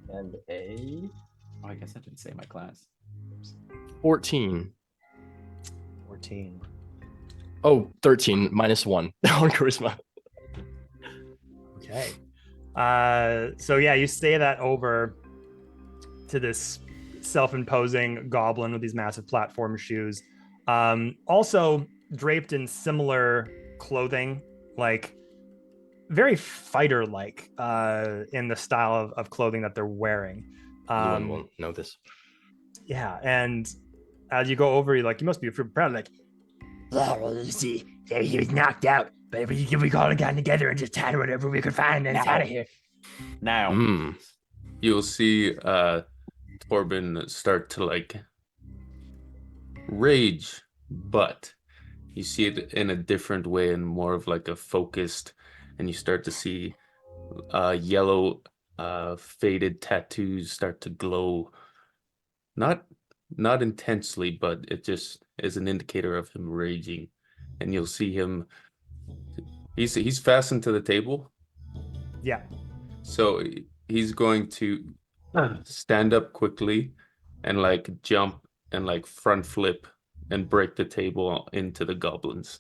And Oh, I guess I didn't say my class. 14. 14. Oh, 13 minus 1 on charisma. Okay. So yeah, you say that over to this self-imposing goblin with these massive platform shoes. Also draped in similar clothing, like very fighter-like in the style of clothing that they're wearing. Lewin won't know this. Yeah, and as you go over, you must be proud, like, Yeah, well, you see, yeah, he was knocked out, but we all got together and just had whatever we could find and it's out of here. Now. You'll see Torben start to like rage, but you see it in a different way and more of like a focused, and you start to see yellow faded tattoos start to glow. Not intensely, but it just is an indicator of him raging. And you'll see him, he's fastened to the table. yeah. So he's going to stand up quickly and like jump and like front flip and break the table into the goblins.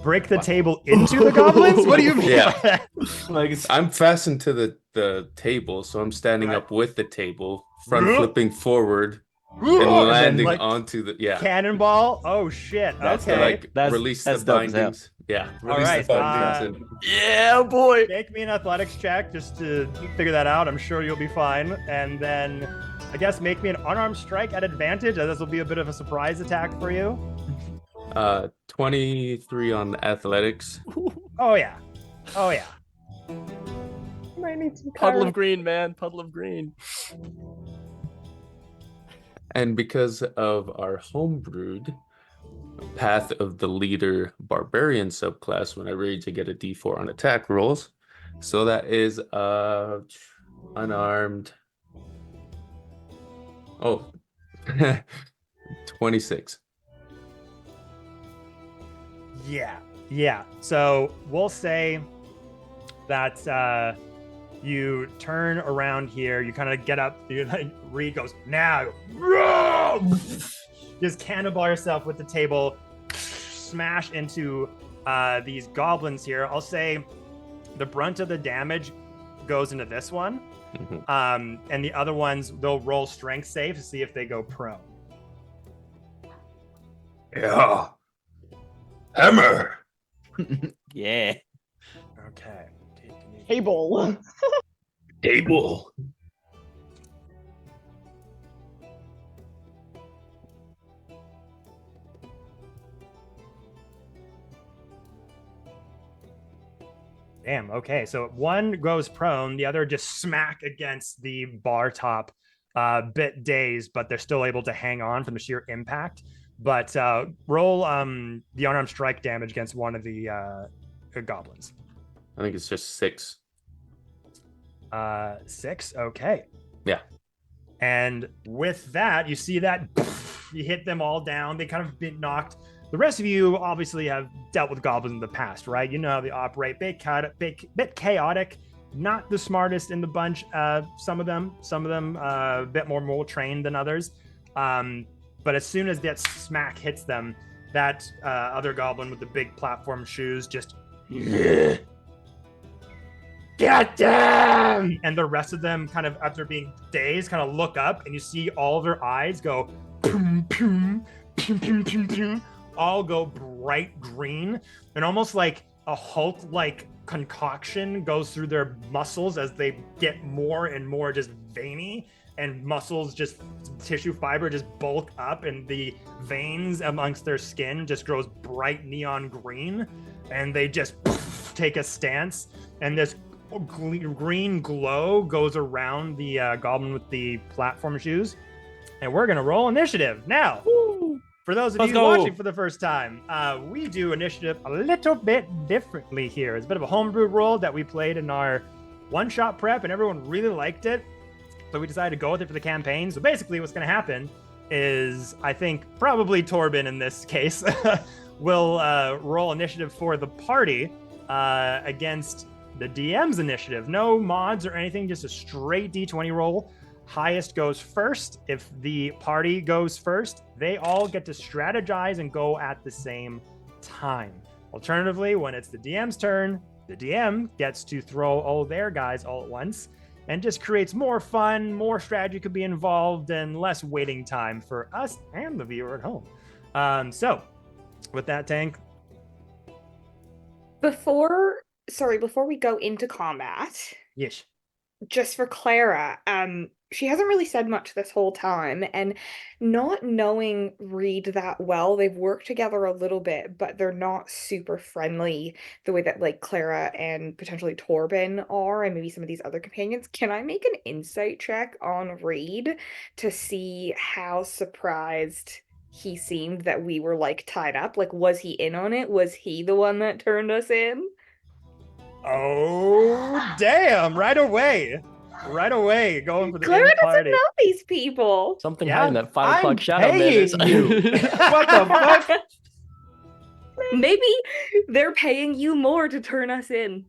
Break the table into the goblins? What do you mean? Yeah. by that? Like, I'm fastened to the table, so I'm standing up with the table, front flipping forward and landing like, onto the cannonball. Oh shit. That's Okay. like That's- release that's the dope as hell. bindings. Yeah, release right, the bindings. And Yeah, boy. Make me an athletics check just to figure that out. I'm sure you'll be fine. And then I guess make me an unarmed strike at advantage. This will be a bit of a surprise attack for you. 23 on athletics. Oh yeah. Oh yeah. Might need some Puddle Kyra. of green, man. Puddle of green. And because of our homebrewed Path of the Leader Barbarian subclass, when I rage, I get a D4 on attack rolls. So that is unarmed. Oh, 26. Yeah. So we'll say that you turn around here, you kind of get up, you like Reed goes, now just cannonball yourself with the table, smash into these goblins here. I'll say the brunt of the damage goes into this one. And the other ones, they'll roll strength save to see if they go prone. Yeah. Hammer. yeah. Okay. Table. Table. Damn. Okay. So one goes prone, the other just smack against the bar top, bit dazed, but they're still able to hang on from the sheer impact. But roll the unarmed strike damage against one of the goblins. I think it's just 6. 6. Okay. Yeah. And with that, you see that you hit them all down. They kind of been knocked. The rest of you obviously have dealt with goblins in the past, right? You know how they operate. Bit chaotic, not the smartest in the bunch. Some of them a bit more trained than others. But as soon as that smack hits them, that other goblin with the big platform shoes just get them! And the rest of them kind of, after being dazed, kind of look up and you see all of their eyes go boom, boom, boom, boom, boom, boom, all go bright green, and almost like a Hulk-like concoction goes through their muscles as they get more and more just veiny, and muscles, just tissue fiber just bulk up, and the veins amongst their skin just grows bright neon green, and they just take a stance, and this green glow goes around the goblin with the platform shoes. And we're gonna roll initiative now. Woo! For those of you watching for the first time, we do initiative a little bit differently here. It's a bit of a homebrew roll that we played in our one-shot prep, and everyone really liked it. So we decided to go with it for the campaign. So basically what's going to happen is, I think probably Torben in this case will roll initiative for the party against the DM's initiative. No mods or anything, just a straight D20 roll. Highest goes first. If the party goes first, they all get to strategize and go at the same time. Alternatively, when it's the DM's turn, the DM gets to throw all their guys all at once, and just creates more fun, more strategy could be involved, and less waiting time for us and the viewer at home. So, with that, Tank. Before we go into combat, Yes. just for Clara, she hasn't really said much this whole time, and not knowing Reed that well, they've worked together a little bit, but they're not super friendly the way that like Clara and potentially Torben are, and maybe some of these other companions. Can I make an insight check on Reed to see how surprised he seemed that we were like tied up? Like, was he in on it? Was he the one that turned us in? Oh, damn. Right away, going for the Clara doesn't party. know these people. Something Yeah, hiding that 5 o'clock I'm shadow minutes. paying you. What the fuck? Maybe they're paying you more to turn us in.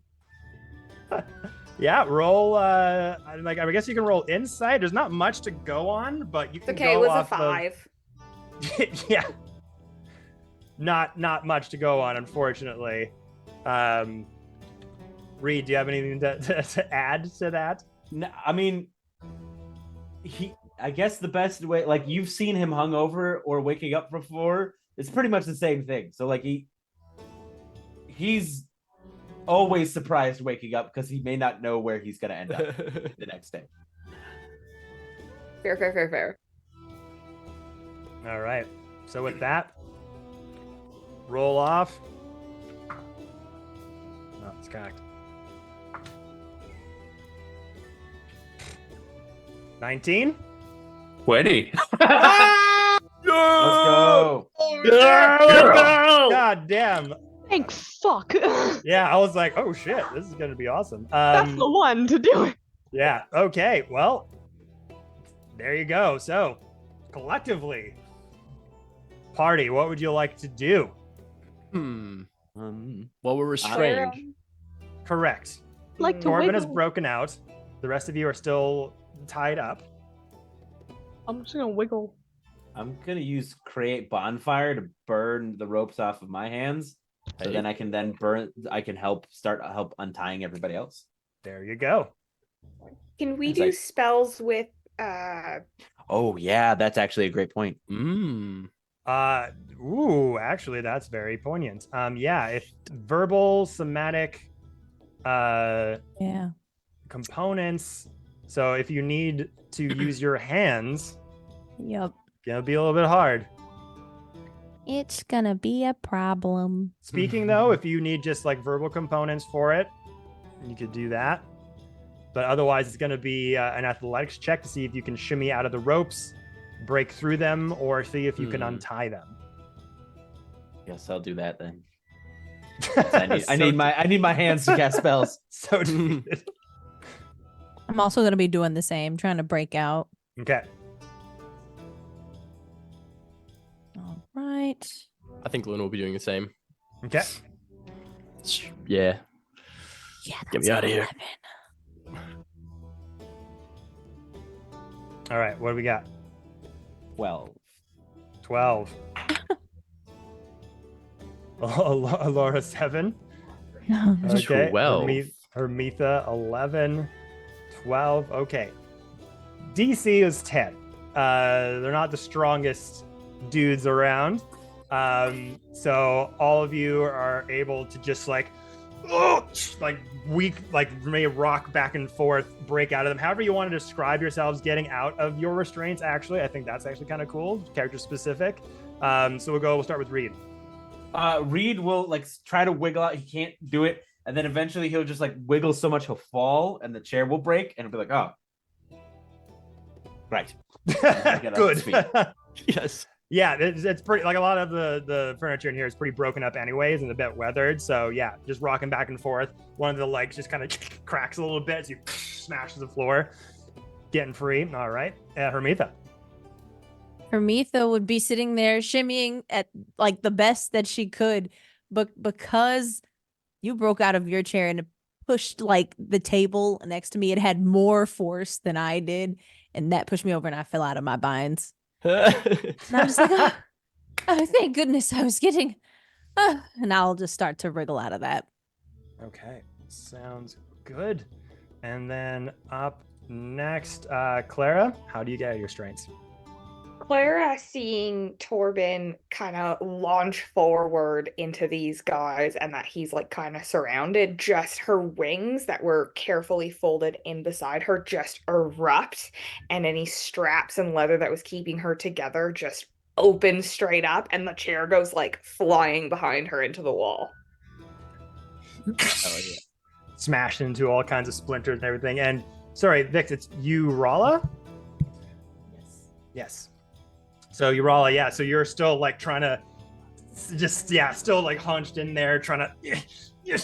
Yeah, roll. I guess you can roll insight. There's not much to go on, but you can Okay, it go was a off 5. Yeah, not much to go on, unfortunately. Reed, do you have anything to add to that? No, I mean, I guess the best way, like, you've seen him hungover or waking up before, it's pretty much the same thing. So like he's always surprised waking up because he may not know where he's gonna end up the next day. Fair. All right. So with that, roll off. No, it's cocked. 19. 20. Let's go. God damn. Thank fuck. Yeah, I was like, oh shit, this is gonna be awesome. That's the one to do it. Yeah. Okay. Well, there you go. So, collectively, party, what would you like to do? Well, we're restrained. Correct. Like to Torben wiggle. has broken out. The rest of you are still tied up. I'm just gonna wiggle. I'm gonna use create bonfire to burn the ropes off of my hands, and then I can help untying everybody else. There you go. Can we It's do like- spells with Oh yeah, that's actually a great point. Actually, that's very poignant. Yeah, if verbal, somatic, Yeah. components. So if you need to use your hands, Yep. gonna be a little bit hard. It's gonna be a problem. Speaking though, if you need just like verbal components for it, You could do that. But otherwise, it's going to be an athletics check to see if you can shimmy out of the ropes, break through them, or see if you can untie them. Guess I'll do that then. I need my hands to cast spells. So defeated. I'm also going to be doing the same, trying to break out. Okay. All right. I think Luna will be doing the same. Okay. Yeah. Yeah. Get me out of here. 11. All right. What do we got? 12. 12. Laura 7. Okay. 12. Hermitha 11. 12. Okay. DC is 10. They're not the strongest dudes around. So all of you are able to just may rock back and forth, break out of them. However you want to describe yourselves getting out of your restraints, actually. I think that's actually kind of cool, character specific. So we'll start with Reed. Reed will try to wiggle out. He can't do it. And then eventually he'll just wiggle so much he'll fall and the chair will break and it'll be oh. Right. Good. Yes. Yeah, it's pretty, a lot of the furniture in here is pretty broken up anyways and a bit weathered. So yeah, just rocking back and forth. One of the legs just kind of cracks a little bit, so you smash the floor. Getting free. All right. Hermitha. Hermitha would be sitting there shimmying at the best that she could, but because you broke out of your chair and pushed the table next to me, it had more force than I did, and that pushed me over and I fell out of my binds. And I'm just oh, thank goodness I was getting, and I'll just start to wriggle out of that. Okay, sounds good. And then up next, Clara, how do you get out of your strengths? Clara, seeing Torben kind of launch forward into these guys and that he's kind of surrounded, just her wings that were carefully folded in beside her just erupt, and any straps and leather that was keeping her together just open straight up, and the chair goes flying behind her into the wall. Oh yeah. Smashed into all kinds of splinters and everything. And sorry, Vix, it's you, Rala? Yes. So Urala, yeah. So you're still trying to still hunched in there, trying to you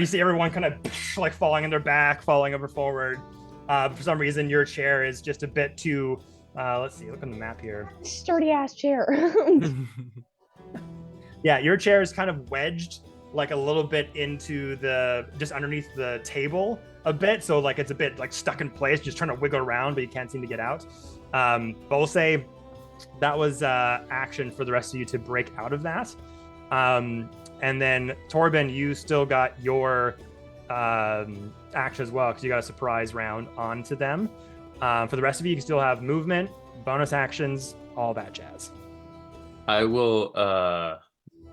see everyone kind of falling on their back, falling over forward. For some reason, your chair is just a bit too. Let's see. Look on the map here. Sturdy ass chair. Yeah, your chair is kind of wedged a little bit into just underneath the table a bit, so it's a bit stuck in place, just trying to wiggle around, but you can't seem to get out. But we'll say that was action for the rest of you to break out of that. And then Torben, you still got your action as well, because you got a surprise round onto them. For the rest of you, you can still have movement, bonus actions, all that jazz. I will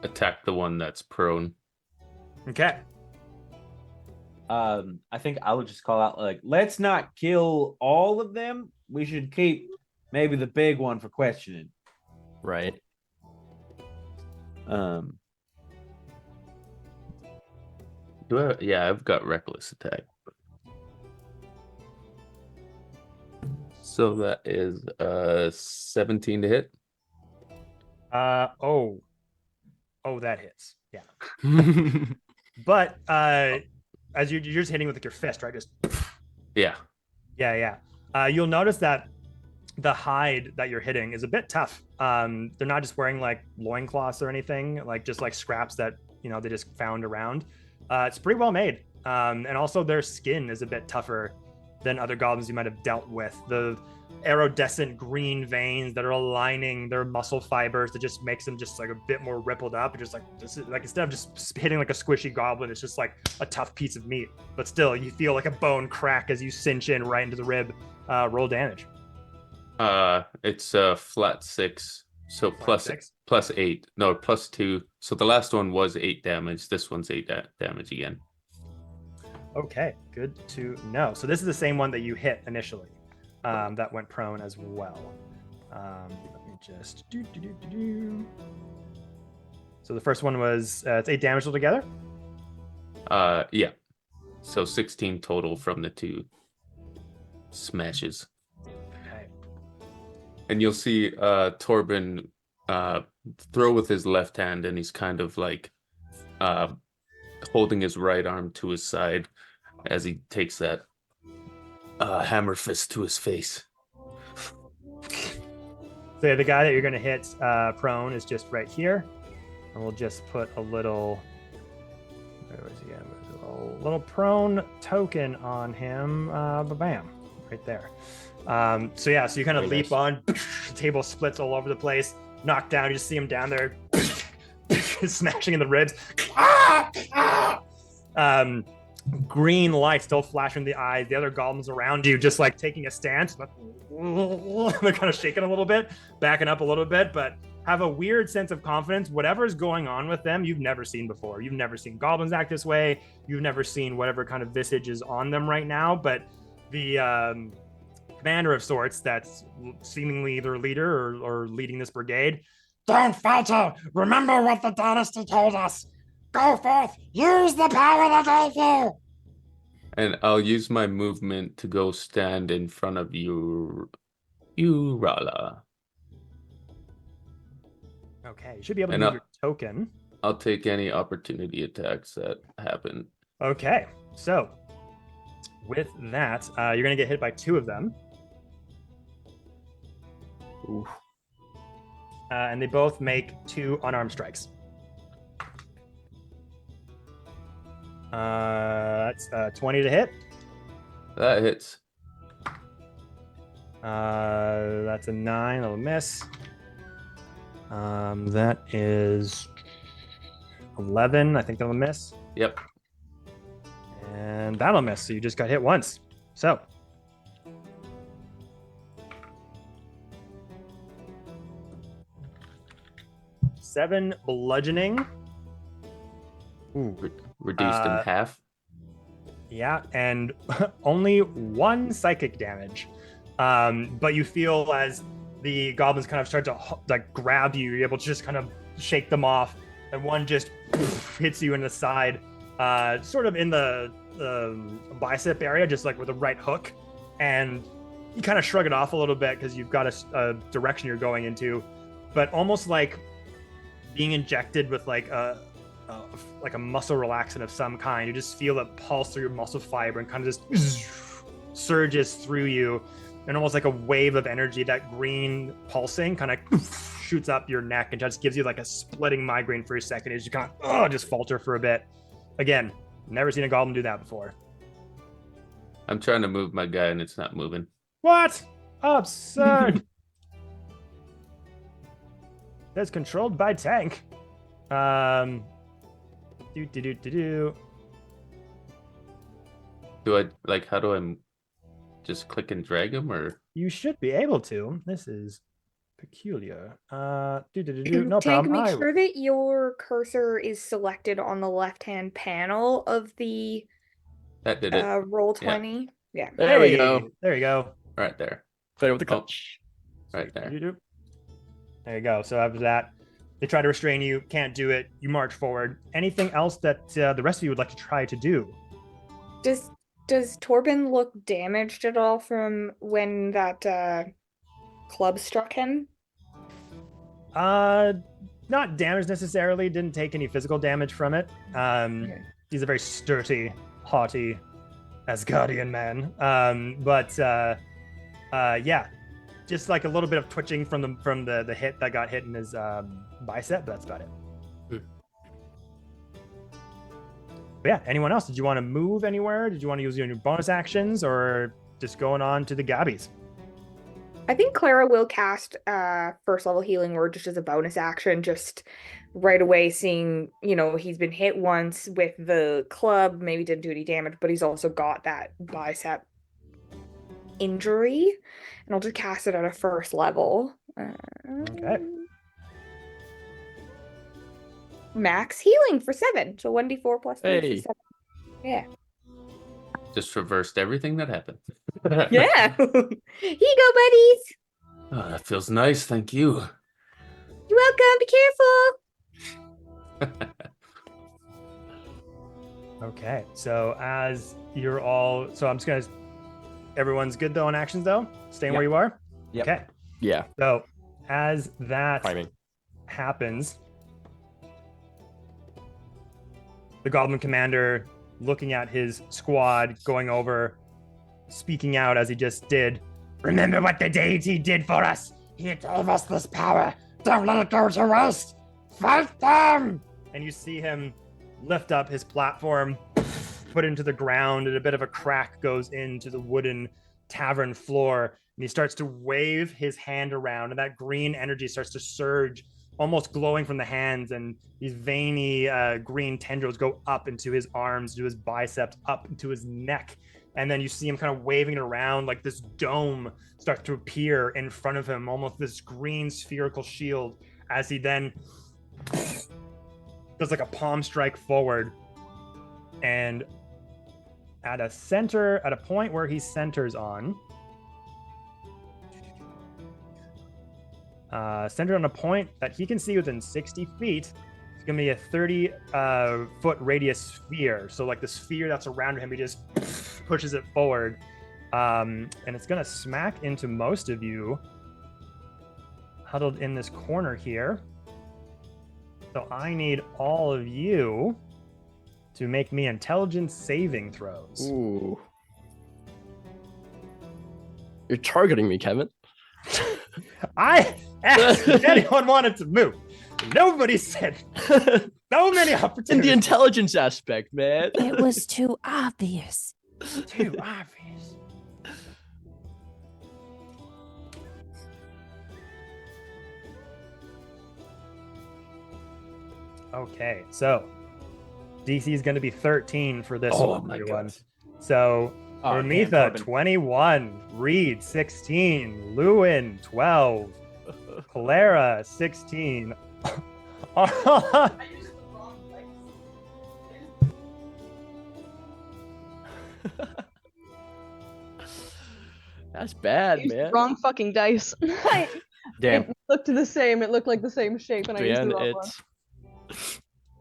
attack the one that's prone. Okay. I think I would just call out let's not kill all of them. We should keep maybe the big one for questioning. Right. Yeah, I've got reckless attack. So that is 17 to hit. Oh, that hits. Yeah. But as you're just hitting with your fist, right? Just Yeah. Yeah. You'll notice that the hide that you're hitting is a bit tough. They're not just wearing loincloths or anything, just scraps that they just found around. It's pretty well made. And also their skin is a bit tougher than other goblins you might have dealt with. The iridescent green veins that are aligning their muscle fibers that just makes them just a bit more rippled up. Just this is instead of just hitting a squishy goblin, it's just a tough piece of meat. But still, you feel a bone crack as you cinch in right into the rib. Roll damage. It's flat 6, so Six? plus 8. No, plus 2. So the last one was 8 damage. This one's 8 damage again. Okay, good to know. So this is the same one that you hit initially. That went prone as well. Let me just So the first one was it's 8 damage altogether. Yeah. So 16 total from the 2 smashes. Okay. And you'll see Torben throw with his left hand, and he's kind of like holding his right arm to his side as he takes that hammer fist to his face. So the guy that you're going to hit prone is just right here. And we'll just put a little, where was he at? A little prone token on him. Bam, right there. So you kind of Very leap nice. on. The table splits all over the place. Knocked down. You just see him down there, smashing in the ribs. Green light still flashing in the eyes. The other golems around you just like taking a stance. They're kind of shaking a little bit, backing up a little bit, but have a weird sense of confidence. Whatever's going on with them, you've never seen before. You've never seen goblins act this way. You've never seen whatever kind of visage is on them right now. But the commander of sorts, that's seemingly their leader or leading this brigade. Don't falter. Remember what the dynasty told us. Go forth. Use the power that gave you. And I'll use my movement to go stand in front of you, Rala. Okay, you should be able to And move your token. I'll take any opportunity attacks that happen. Okay, so with that, you're going to get hit by 2 of them. Oof. And they both make 2 unarmed strikes. That's 20 to hit. That hits. That's a 9. That'll miss. That is 11. I think that'll miss. Yep. And that'll miss. So you just got hit once. So. Seven bludgeoning. Ooh. Reduced in half. Yeah, and only 1 psychic damage. But you feel as the goblins kind of start to like grab you, you're able to just kind of shake them off, and one just hits you in the side, sort of in the bicep area, just like with a right hook, and you kind of shrug it off a little bit because you've got a direction you're going into, but almost like being injected with like a muscle relaxant of some kind. You just feel it pulse through your muscle fiber and kind of just surges through you, and almost like a wave of energy. That green pulsing kind of shoots up your neck and just gives you like a splitting migraine for a second as you kind of just falter for a bit. Again, never seen a goblin do that before. I'm trying to move my guy and it's not moving. What? Absurd. That's controlled by tank. Do. Do I like? How do I just click and drag him, or You should be able to. This is peculiar. No Tank, problem. make sure that your cursor is selected on the left-hand panel of the that did it? roll 20. Yeah. There we go. There you go. Right there, Play with the Oh. coach. right there. There you go. So after that, they try to restrain you. Can't do it. You march forward. Anything else that the rest of you would like to try to do? Does Torben look damaged at all from when that club struck him? Not damaged necessarily. Didn't take any physical damage from it. He's a very sturdy, haughty Asgardian man. Yeah, just like a little bit of twitching from the hit that got hit in his bicep, but that's about it. But yeah, anyone else? Did you want to move anywhere? Did you want to use your new bonus actions, or just going on to the Gabbies? I think Clara will cast first level healing word just as a bonus action, just right away, seeing, he's been hit once with the club, maybe didn't do any damage, but he's also got that bicep injury, and I'll just cast it at a first level. Okay. Max healing for 7, so 1d4 plus 3 Hey. for 7. Yeah. Just reversed everything that happened. Yeah. Here you go, buddies. Oh, that feels nice. Thank you. You're welcome. Be careful. Okay, so as you're all, so I'm just gonna. Everyone's good though on actions though. Staying where you are. Yep. Okay. Yeah. So as that Priming. happens, the Goblin Commander, looking at his squad, going over, speaking out as he just did. Remember what the deity did for us. He gave us this power. Don't let it go to waste. Fight them! And you see him lift up his platform, put it into the ground, and a bit of a crack goes into the wooden tavern floor. And he starts to wave his hand around, and that green energy starts to surge, almost glowing from the hands. And these veiny green tendrils go up into his arms, to his biceps, up into his neck. And then you see him kind of waving it around, like this dome starts to appear in front of him, almost this green spherical shield, as he then does like a palm strike forward. And at a point where he centers on, centered on a point that he can see within 60 feet, it's gonna be a 30-foot radius sphere. So like the sphere that's around him, he just pushes it forward, and it's gonna smack into most of you huddled in this corner here. So I need all of you to make me intelligence saving throws. Ooh. You're targeting me, Kevin. I asked if anyone wanted to move. Nobody said. So many opportunities. In the intelligence aspect, man. It was too obvious. Too obvious. Okay, so DC is going to be 13 for this one, my everyone. God. So Ormitha, 21, Reed, 16, Lewin, 12, Clara, 16. That's bad, I used the man. wrong fucking dice. Damn. It looked the same. It looked like the same shape, and I used the Dan, wrong one. it's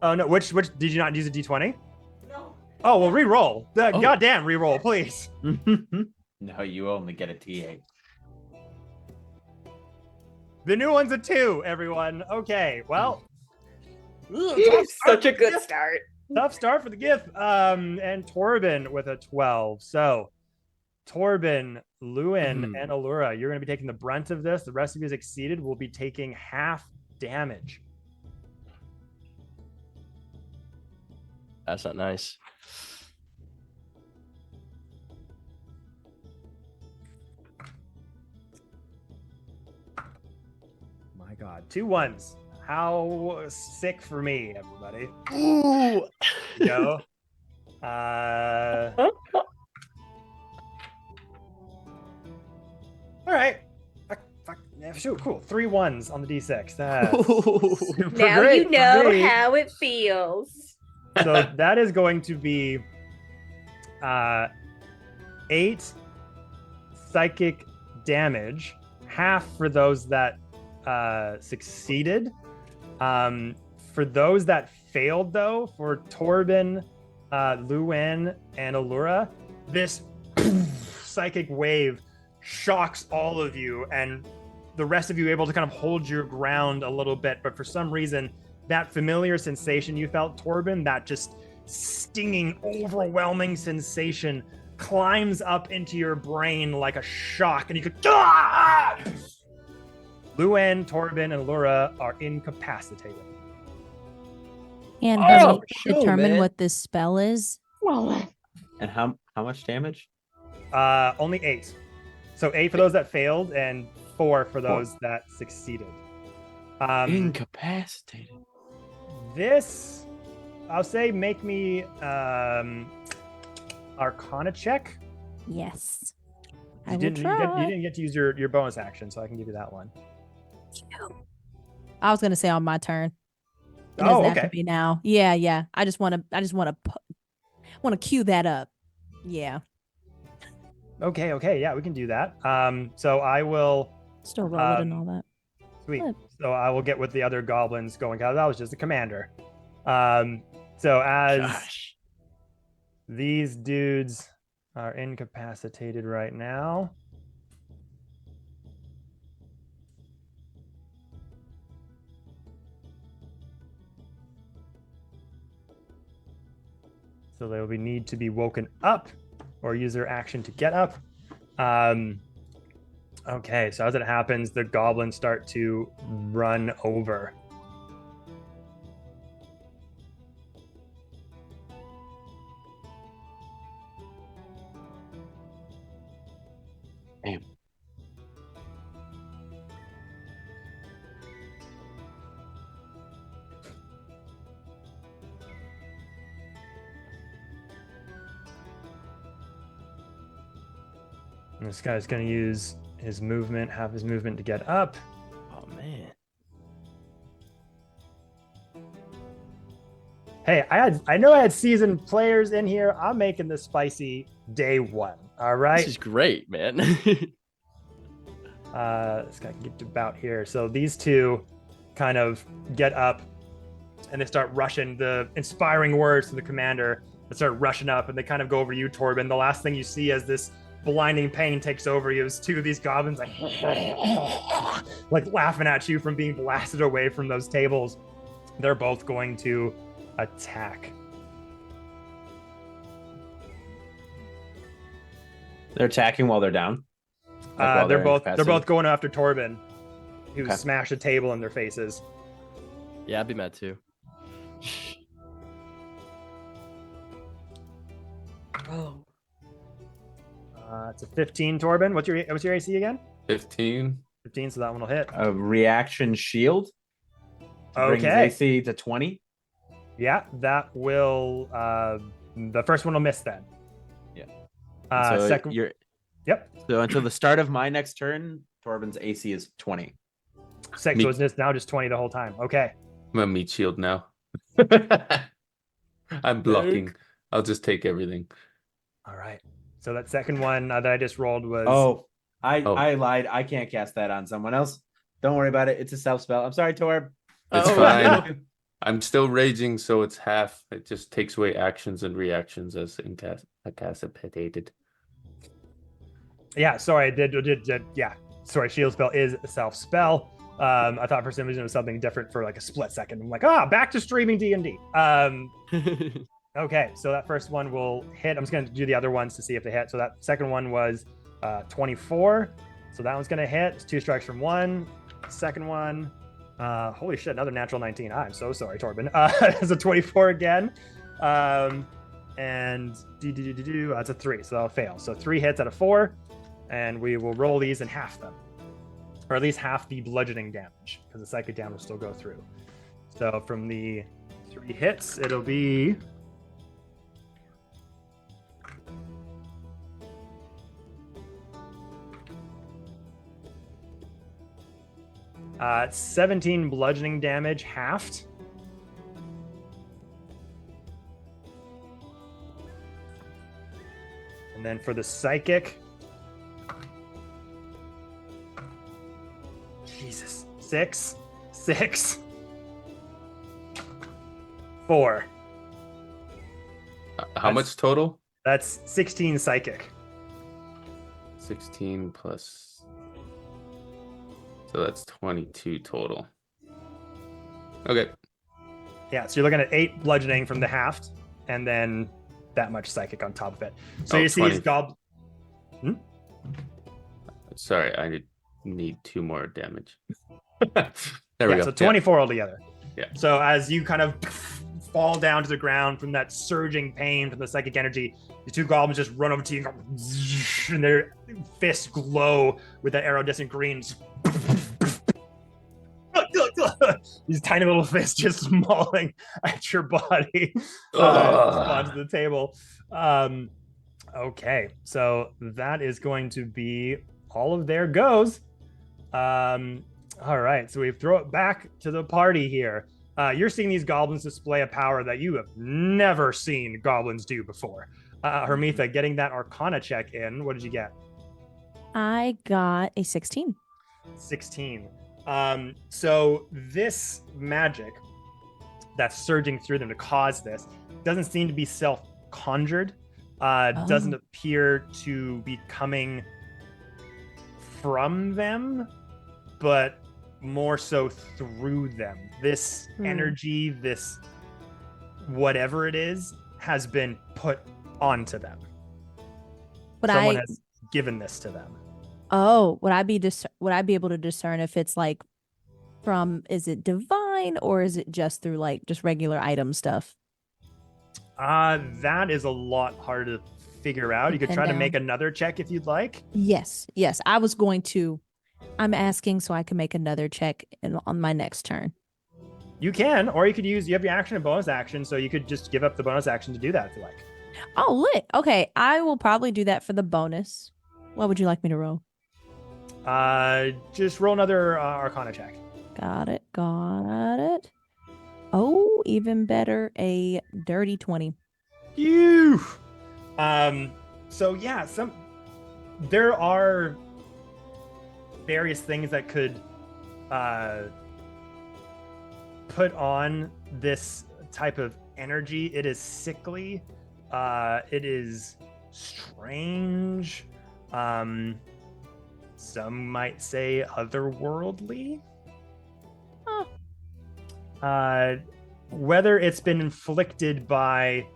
Oh no, which did you not use a D20? No. Oh well, re-roll. Goddamn, re-roll, please. No, you only get a T8. The new one's a 2, everyone. Okay, well. Such a good start. Tough start for the GIF. And Torben with a 12. So Torben, Lewin, and Allura, you're going to be taking the brunt of this. The rest of you exceeded will be taking half damage. that's not nice. My God, 2 1s. How sick for me, everybody. Ooh. Go. All right. Yeah, sure, cool. 3 1s on the D6. That's super Now great you for know me. how it feels. So that is going to be 8 psychic damage, half for those that succeeded. For those that failed, though, for Torben, Lewin, and Allura, this psychic wave shocks all of you, and the rest of you able to kind of hold your ground a little bit. But for some reason, that familiar sensation you felt, Torben, that just stinging, overwhelming sensation climbs up into your brain like a shock, and you could. Lewin, Torben, and Allura are incapacitated. And help me show, determine man. what this spell is. Well, And how much damage? Only 8. So 8 for those that failed, and 4 for those that succeeded. Incapacitated. This, I'll say, make me Arcana check. Yes. I You will didn't, you, try. you didn't get to use your bonus action, so I can give you that one. I was gonna say on my turn. It Oh, doesn't have okay. to be now. Yeah. I just want to cue that up. Yeah. Okay, yeah, we can do that. So I will. Still roll it and all that. Sweet. Good. So I will get with the other goblins going. Cause I was just a commander. So as Gosh. These dudes are incapacitated right now. So they will need to be woken up or use their action to get up. Okay, so as it happens, the goblins start to run over. Damn. And this guy's going to use his movement, half his movement to get up. Oh man. Hey, I know I had seasoned players in here. I'm making this spicy day one. All right. This is great, man. This guy can get to about here. So these two kind of get up and they start rushing. The inspiring words to the commander that start rushing up, and they kind of go over you, Torben. The last thing you see as this blinding pain takes over you is two of these goblins like laughing at you from being blasted away from those tables. They're both going to attack. They're attacking while they're down. While They're both incapacitated? going after Torben, who Okay. smashed a table in their faces. Yeah, I'd be mad too. Oh. It's a 15, Torben. What's your AC again? 15. 15, so that one will hit. A reaction shield. Brings Okay. AC to 20. Yeah, that will. The first one will miss then. Yeah. Uh, So second. you're Yep. so until the start of my next turn, Torben's AC is 20. Second. Me- So it's just now just 20 the whole time. Okay. I'm a meat shield now. I'm blocking. I'll just take everything. All right. So that second one that I just rolled was. Oh, I Oh. lied. I can't cast that on someone else. Don't worry about it. It's a self spell. I'm sorry, Torb. It's Oh, fine. I'm still raging, so it's half. It just takes away actions and reactions as incapacitated. Yeah. Sorry. I did. Yeah. Sorry. Shield spell is a self spell. I thought for some reason it was something different for like a split second. I'm like, back to streaming D&D. Okay, so that first one will hit. I'm just going to do the other ones to see if they hit. So that second one was 24. So that one's going to hit. It's 2 strikes from 1. Second one, holy shit, another natural 19. I'm so sorry, Torben. It's a 24 again. And that's a 3, so that'll fail. So 3 hits out of 4, and we will roll these and half them. Or at least half the bludgeoning damage, because the psychic damage will still go through. So from the 3 hits, it'll be... 17 bludgeoning damage halved. And then for the psychic, Jesus, 6, 4. How much total? That's 16 psychic. 16 plus. So that's 22 total. Okay. Yeah, so you're looking at 8 bludgeoning from the haft, and then that much psychic on top of it. So Oh, you see 20. these goblins. Sorry, I need 2 more damage. There we go. So 24 altogether. Yeah. So as you kind of fall down to the ground from that surging pain from the psychic energy, the 2 goblins just run over to you and their fists glow with that iridescent green. These tiny little fists just mauling at your body onto the table. Okay, so that is going to be all of their goes. All right, so we throw it back to the party here. You're seeing these goblins display a power that you have never seen goblins do before. Hermitha, getting that Arcana check in. What did you get? I got a 16. 16. So this magic that's surging through them to cause this doesn't seem to be self-conjured. doesn't appear to be coming from them, but more so through them. This energy, this whatever it is, has been put onto them. Someone has given this to them. Oh, would I be able to discern if it's like from, is it divine or is it just through like just regular item stuff? That is a lot harder to figure out. You could try to make another check if you'd like. Yes. I was going to. I'm asking so I can make another check on my next turn. You can, or you could you have your action and bonus action, so you could just give up the bonus action to do that if you like. Oh, lit. Okay, I will probably do that for the bonus. What would you like me to roll? Just roll another Arcana check. Got it. Oh, even better, a dirty 20. You. So yeah, there are various things that could put on this type of energy. It is sickly. It is strange. Some might say otherworldly. Whether it's been inflicted by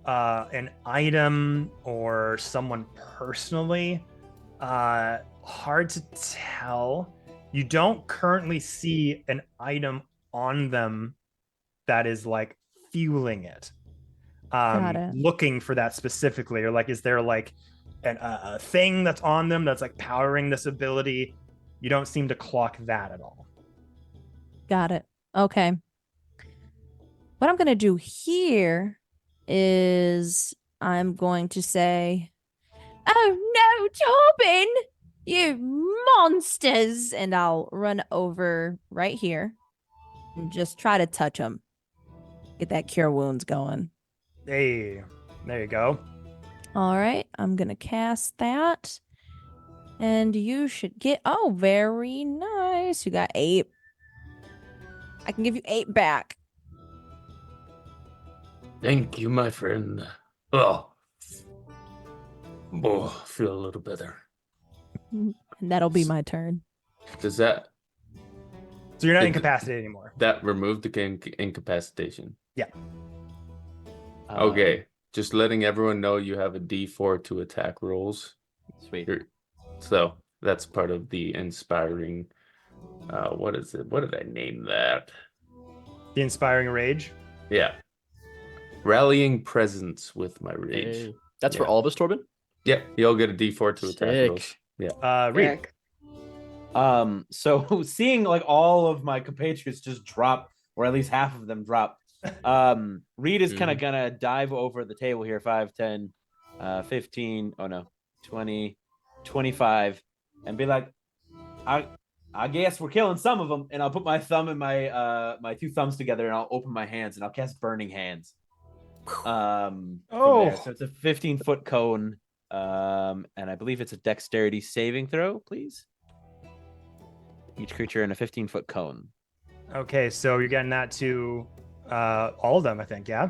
an item or someone personally, hard to tell. You don't currently see an item on them that is like fueling it. Looking for that specifically, or like, is there like a thing that's on them that's like powering this ability? You don't seem to clock that at all. Got it. Okay. What I'm going to do here is I'm going to say, "Oh no, Tobin, you monsters!" And I'll run over right here and just try to touch them. Get that cure wounds going. Hey, there you go. All right, I'm going to cast that. And you should get, oh, very nice. You got 8. I can give you 8 back. Thank you, my friend. Oh, feel a little better. And that'll be my turn. Does that... So you're not incapacitated anymore. That removed the incapacitation? Yeah. Okay, just letting everyone know you have a D4 to attack rolls. Sweet. So that's part of the inspiring... what is it? What did I name that? The inspiring rage? Yeah. Rallying presence with my rage. Hey. That's for all of us, Torben? Yeah, you'll get a D4 to attack rolls. Yeah. Reed. So seeing like all of my compatriots just drop, or at least half of them drop, Reed is kind of gonna dive over the table here, 5, 10, 15, 20, 25, and be like, I guess we're killing some of them. And I'll put my thumb and my 2 thumbs together, and I'll open my hands, and I'll cast Burning Hands. So it's a 15-foot cone, and I believe it's a dexterity saving throw, please. Each creature in a 15-foot cone. Okay, so you're getting that to all of them, I think, yeah?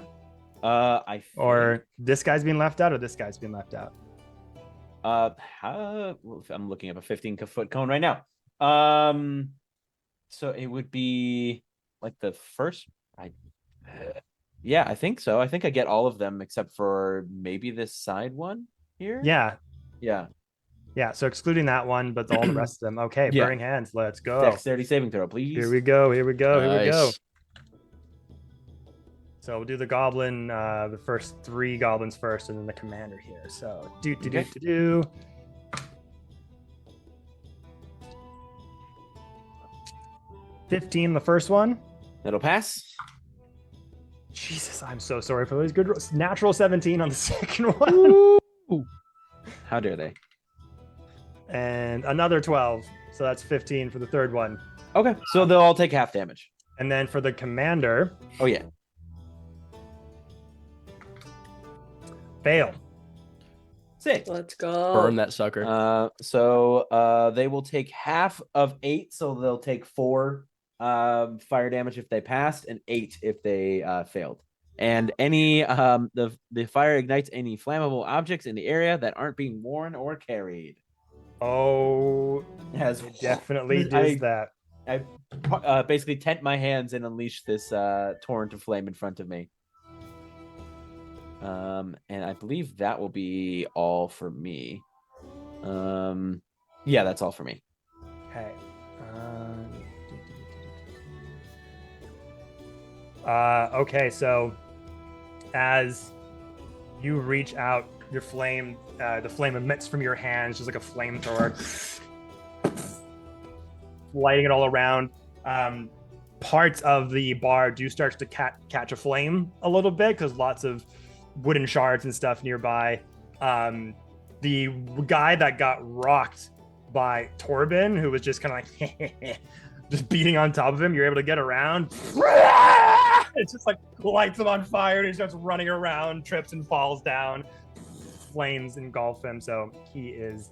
Or this guy's being left out, or this guy's being left out? I'm looking up a 15-foot cone right now. So it would be like the first. Yeah, I think so. I think I get all of them except for maybe this side one here. Yeah. So excluding that one, but all the rest of them. Okay, Yeah. Burning Hands. Let's go. Dexterity saving throw, please. Here we go. Nice. So we'll do the goblin, the first 3 goblins first, and then the commander here. So do. 15, the first one. That'll pass. Jesus, I'm so sorry for those good rolls. Natural 17 on the second one. Ooh. How dare they? And another 12. So that's 15 for the third one. Okay, so they'll all take half damage. And then for the commander. Oh, yeah. Fail. 6. Let's go. Burn that sucker. So they will take half of 8, so they'll take 4 fire damage if they passed, and 8 if they failed. and any the fire ignites any flammable objects in the area that aren't being worn or carried. Oh, It it definitely does that. I basically tent my hands and unleash this torrent of flame in front of me. And I believe that will be all for me. Yeah, that's all for me. Okay. Okay, so as you reach out, your flame, the flame emits from your hands, just like a flamethrower, lighting it all around. Parts of the bar do start to catch a flame a little bit because lots of wooden shards and stuff nearby. The guy that got rocked by Torben, who was just kind of like just beating on top of him, you're able to get around. It's just like lights him on fire and he starts running around, trips and falls down. Flames engulf him, so he is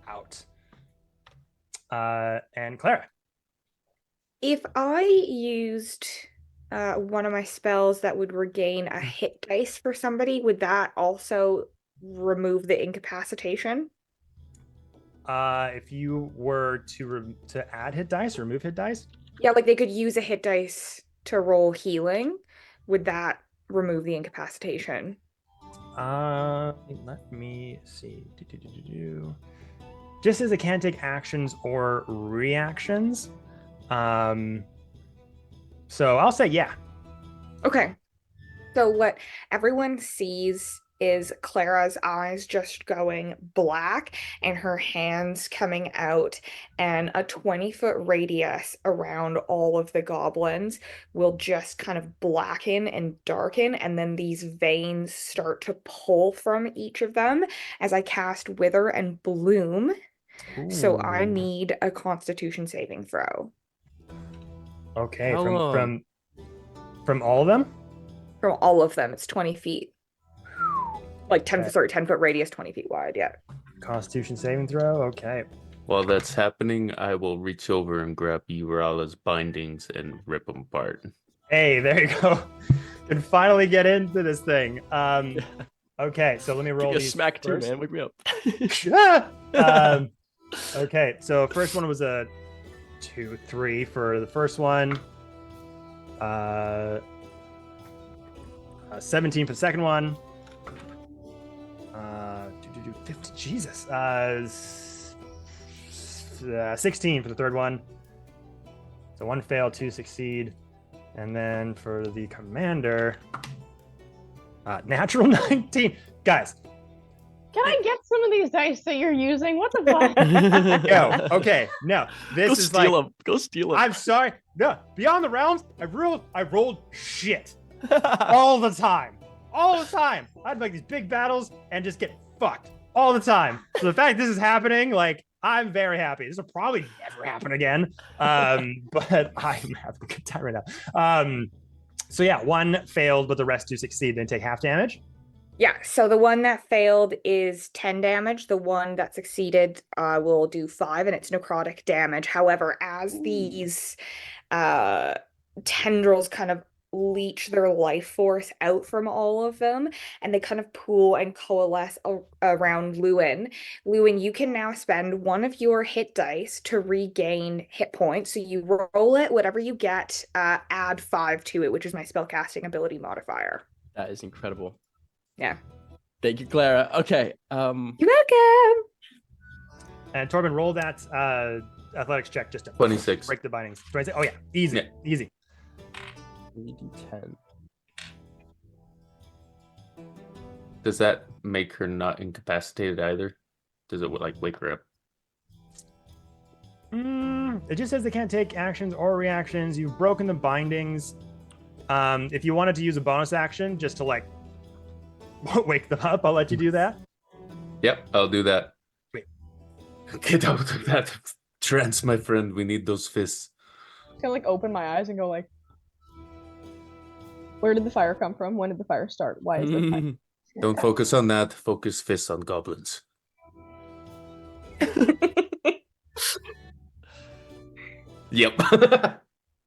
out. And Clara. If I used one of my spells that would regain a hit dice for somebody, would that also remove the incapacitation? If you were to add hit dice, remove hit dice? Yeah, like they could use a hit dice to roll healing. Would that remove the incapacitation? Let me see. Just as it can't take actions or reactions. So I'll say yeah. Okay. So what everyone sees is Clara's eyes just going black and her hands coming out, and a 20-foot radius around all of the goblins will just kind of blacken and darken, and then these veins start to pull from each of them as I cast Wither and Bloom. Ooh. So I need a Constitution saving throw. Okay, from all of them? From all of them, it's 20 feet. Like 10-foot radius, 20 feet wide, yeah. Constitution saving throw, okay. While that's happening, I will reach over and grab Urala's bindings and rip them apart. Hey, there you go. Can finally get into this thing. Okay, so let me roll these smack first. too, man. Wake me up. Okay, so first one was a 2-3 for the first one. 17 for the second one. 50, Jesus. 16 for the third one. So 1 fail, 2 succeed. And then for the commander, natural 19. Guys. Can I get some of these dice that you're using? What the fuck? Yo, okay, no. This is like Go steal them. I'm sorry. No, Beyond the Realms, I rolled shit. All the time. I'd make these big battles and just get fucked all the time. So the fact this is happening, like, I'm very happy. This will probably never happen again. But I'm having a good time right now. So yeah, 1 failed, but the rest do succeed. Then take half damage. Yeah, so the one that failed is 10 damage. The one that succeeded will do 5, and it's necrotic damage. However, as these tendrils kind of leech their life force out from all of them, and they kind of pool and coalesce around Lewin. Lewin, you can now spend 1 of your hit dice to regain hit points. So you roll it, whatever you get, add 5 to it, which is my spellcasting ability modifier. That is incredible. Yeah. Thank you, Clara. Okay. You're welcome. And Torben, roll that athletics check just to 26. break the bindings. 26. Oh yeah, easy, Yeah. easy. 3d10. Does that make her not incapacitated either? Does it like wake her up? It just says they can't take actions or reactions. You've broken the bindings. If you wanted to use a bonus action just to like wake them up, I'll let you do that. Yep, I'll do that. Wait. Get out of that trance, my friend. We need those fists. Can I like open my eyes and go like, where did the fire come from? When did the fire start? Why is there fire? Don't focus on that. Focus fists on goblins. Yep.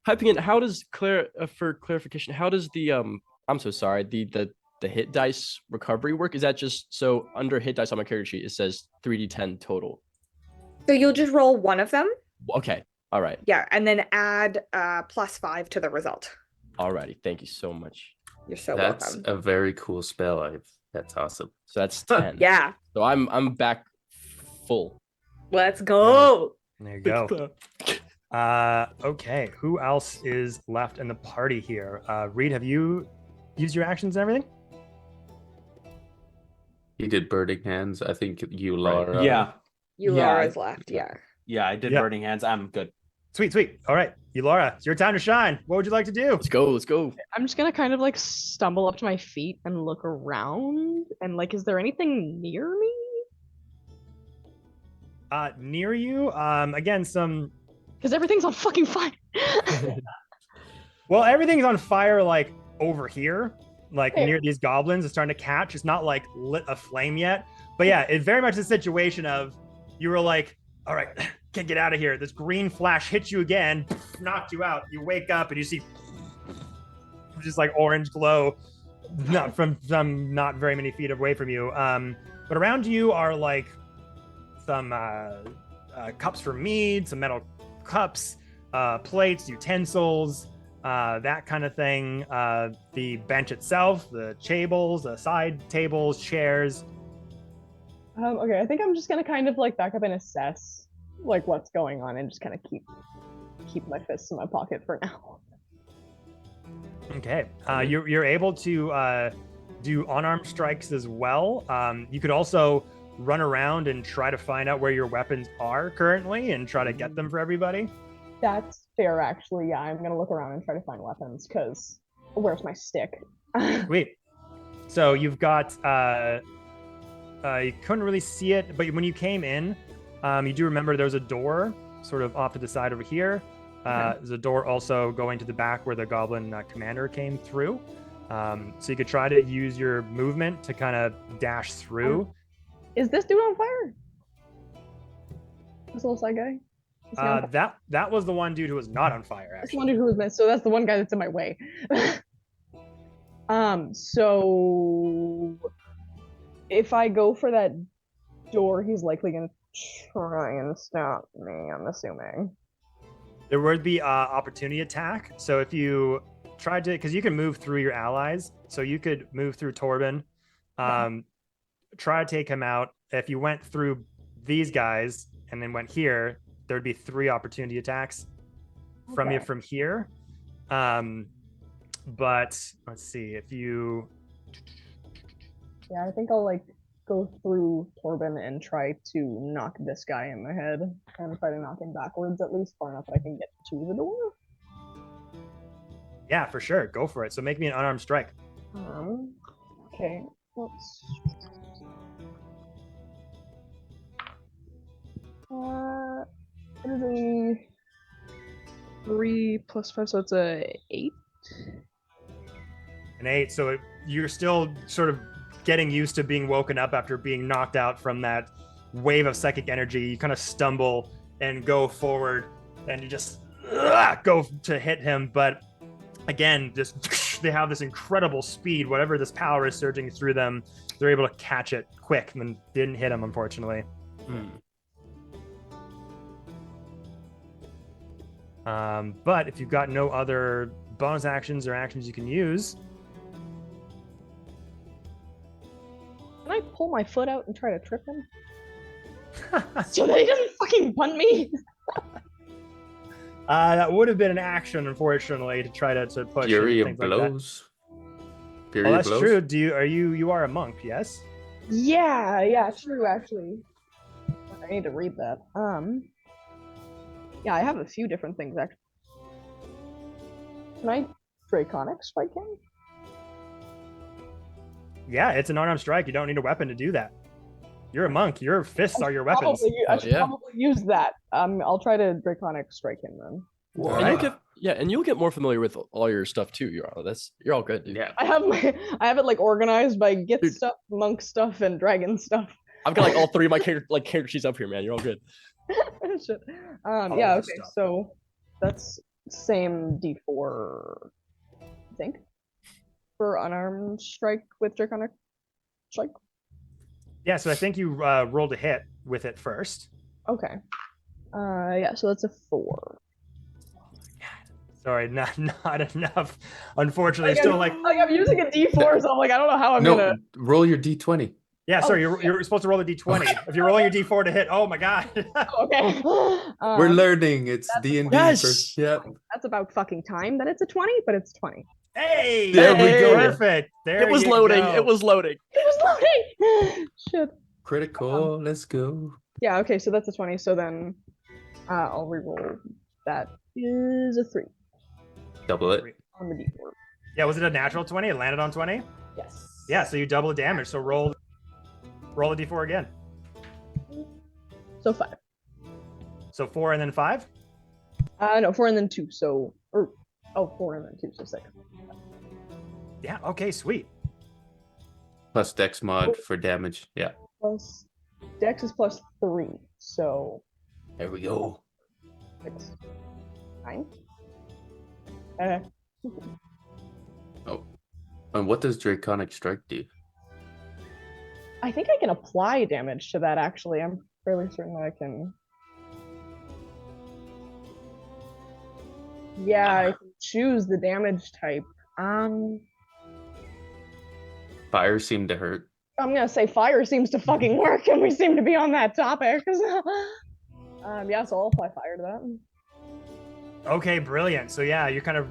Hyping in, how does for clarification, how does the I'm so sorry. The hit dice recovery work, is that just so under hit dice on my character sheet it says 3d10 total? So you'll just roll one of them. Okay. All right. Yeah, and then add +5 to the result. Alrighty. Thank you so much. You're so That's welcome. a very cool spell. That's awesome. So that's 10. Yeah. So I'm back full. Let's go. There you go. Okay, who else is left in the party here? Reed, have you used your actions and everything? You did Burning Hands. I think you, Right. Laura. Yeah. Laura's left. Yeah. Yeah, I did Yeah. Burning Hands. I'm good. Sweet. All right, Laura, it's your time to shine. What would you like to do? Let's go. I'm just gonna kind of like stumble up to my feet and look around and like, is there anything near me? Near you, again, some. Because everything's on fucking fire. Well, everything's on fire, like over here, like Okay. near these goblins. It's starting to catch. It's not like lit a flame yet, but yeah, it's very much a situation of you were like, all right, can't get out of here. This green flash hits you again, knocked you out. You wake up and you see just like orange glow, not from some not very many feet away from you. But around you are like some cups for mead, some metal cups, plates, utensils, that kind of thing. The bench itself, the tables, the side tables, chairs. Okay, I think I'm just gonna kind of like back up and assess like what's going on and just kind of keep my fists in my pocket for now. Okay. You're able to do unarmed strikes as well. You could also run around and try to find out where your weapons are currently and try to get them for everybody. That's fair, actually. Yeah, I'm gonna look around and try to find weapons. Cause where's my stick? Sweet. So you've got you couldn't really see it, but when you came in, you do remember there was a door sort of off to the side over here. There's a door also going to the back where the goblin commander came through. So you could try to use your movement to kind of dash through. Is this dude on fire? This little side guy? Is he on fire? That was the one dude who was not on fire, That's actually. the one dude who was missed. So that's the one guy that's in my way. So if I go for that door, he's likely gonna try and stop me, I'm assuming. There would be opportunity attack. So if you tried to, because you can move through your allies, so you could move through Torben, try to take him out. If you went through these guys and then went here, there would be 3 opportunity attacks from you Okay. from here. But let's see if you. Yeah, I think I'll like go through Torben and try to knock this guy in the head and try to knock him backwards at least far enough that I can get to the door. Yeah, for sure. Go for it. So make me an unarmed strike. Okay. Let's... It is a 3 plus 5, so it's a 8. An 8. So you're still sort of getting used to being woken up after being knocked out from that wave of psychic energy. You kind of stumble and go forward and you just go to hit him. But again, just they have this incredible speed. Whatever this power is surging through them, they're able to catch it quick and didn't hit him, unfortunately. But if you've got no other bonus actions or actions you can use, Can I pull my foot out and try to trip him? So that he doesn't fucking punt me? that would have been an action, unfortunately, to try to push. Fury and of things like that. blows. Fury Oh, of that's blows. true. You are a monk? Yes. Yeah, true, actually. I need to read that. Yeah, I have a few different things, actually. Can I Draconic strike him? Yeah, it's an unarmed strike. You don't need a weapon to do that. You're a monk. Your fists are your weapons. I should probably use that. I'll try to Draconic strike him then. And you'll get more familiar with all your stuff too. You're all good, dude. Yeah. I have it like organized by Gith stuff, monk stuff, and dragon stuff. I've got like all 3 of my character sheets up here, man. You're all good. Shit. All Yeah. that Okay. stuff. So that's same D4. I think. for unarmed strike with Draconic Strike? Yeah, so I think you rolled a hit with it first. Okay. Yeah, so that's a 4. Sorry, not enough. Unfortunately, still like I'm using a D4, so I'm like, I don't know how I'm gonna. Roll your D20. yeah. Sorry, you're supposed to roll a D20. If you're rolling your D4 to hit, oh my god. Okay. We're learning. It's that's D&D. Yes! Yeah. That's about fucking time that it's a 20, but it's 20. Hey, There we go. Perfect. There It was you loading. go. It was loading. It was loading. Shit. Critical. Let's go. Yeah. Okay. So that's a 20. So then, I'll reroll. That is a 3 Double it. on the D4. Yeah, was it a natural 20? It landed on 20? Yes. Yeah, so you double the damage. So roll a D4 again. So 5. So 4 and then 5? No, 4 and then 2. So 4 and then 2. So 6. Yeah, okay, sweet. Plus Dex mod for damage. Yeah. Plus Dex is plus 3. So There we go. 6. 9. Okay. Oh. And what does Draconic Strike do? I think I can apply damage to that, actually. I'm fairly certain that I can. Yeah, I can choose the damage type. Fire seemed to hurt. I'm gonna say fire seems to fucking work, and we seem to be on that topic. Yeah, so I'll apply fire to that. Okay, brilliant. So yeah, you're kind of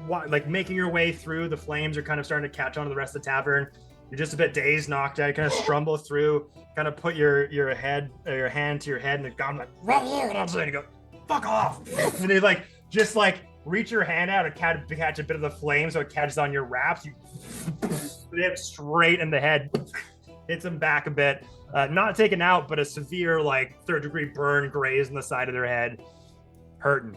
like making your way through. The flames are kind of starting to catch on to the rest of the tavern. You're just a bit dazed, knocked out. You kind of stumble through, kind of put your hand to your head, and the goblin like, and you go, fuck off. And they like just like reach your hand out and catch a bit of the flame, so it catches on your wraps. You hit straight in the head, hits him back a bit. Not taken out, but a severe like 3rd-degree burn grazed in the side of their head, hurting.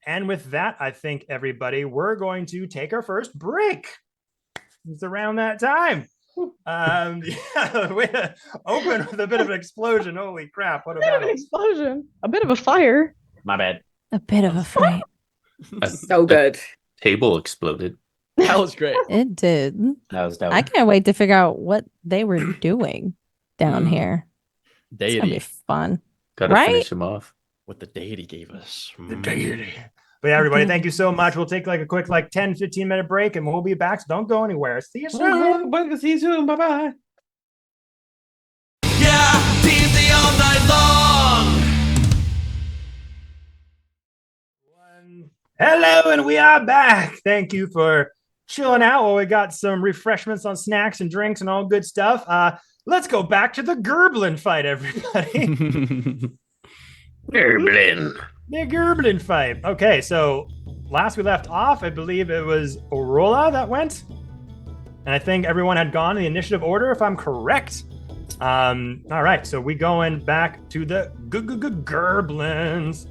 And with that, I think, everybody, we're going to take our first break. It's around that time. Yeah, way to open with a bit of an explosion. Holy crap, what a A bit of an battle. explosion. A bit of a fire. My bad. A bit of a fight. So good. Table exploded. That was great. It did. That was dope. I can't wait to figure out what they were doing down here. It's gonna be Deity. fun. Gotta Right? finish him off. What the deity gave us. The deity. But yeah, everybody, thank you so much. We'll take like a quick 10-15 minute break and we'll be back. So don't go anywhere. See you soon. See you soon. Bye-bye. Yeah, D&D all night long. Hello, and we are back. Thank you for chilling out while we got some refreshments on snacks and drinks and all good stuff. Let's go back to the Gerblin fight, everybody. Gerblin. The Gerblin fight. Okay, so last we left off, I believe it was Aurora that went. And I think everyone had gone in the initiative order, if I'm correct. All right, so we going back to the Gerblins.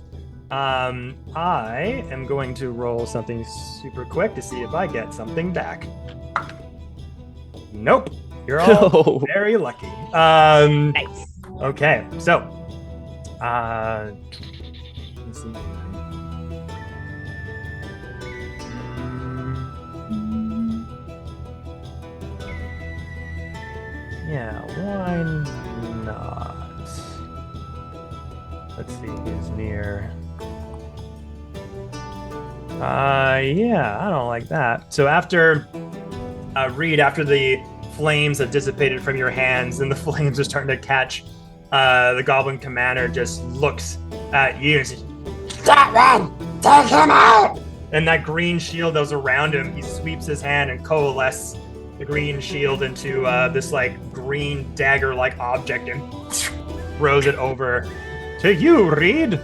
I am going to roll something super quick to see if I get something back. Nope. You're all very lucky. Nice. Okay, so let's see. Yeah, why not? Let's see who's near. Yeah, I don't like that. So after Reed, after the flames have dissipated from your hands and the flames are starting to catch, the goblin commander just looks at you and says, "That one! Take him out!" And that green shield that was around him, he sweeps his hand and coalesces the green shield into this like green dagger-like object and throws it over to you, Reed.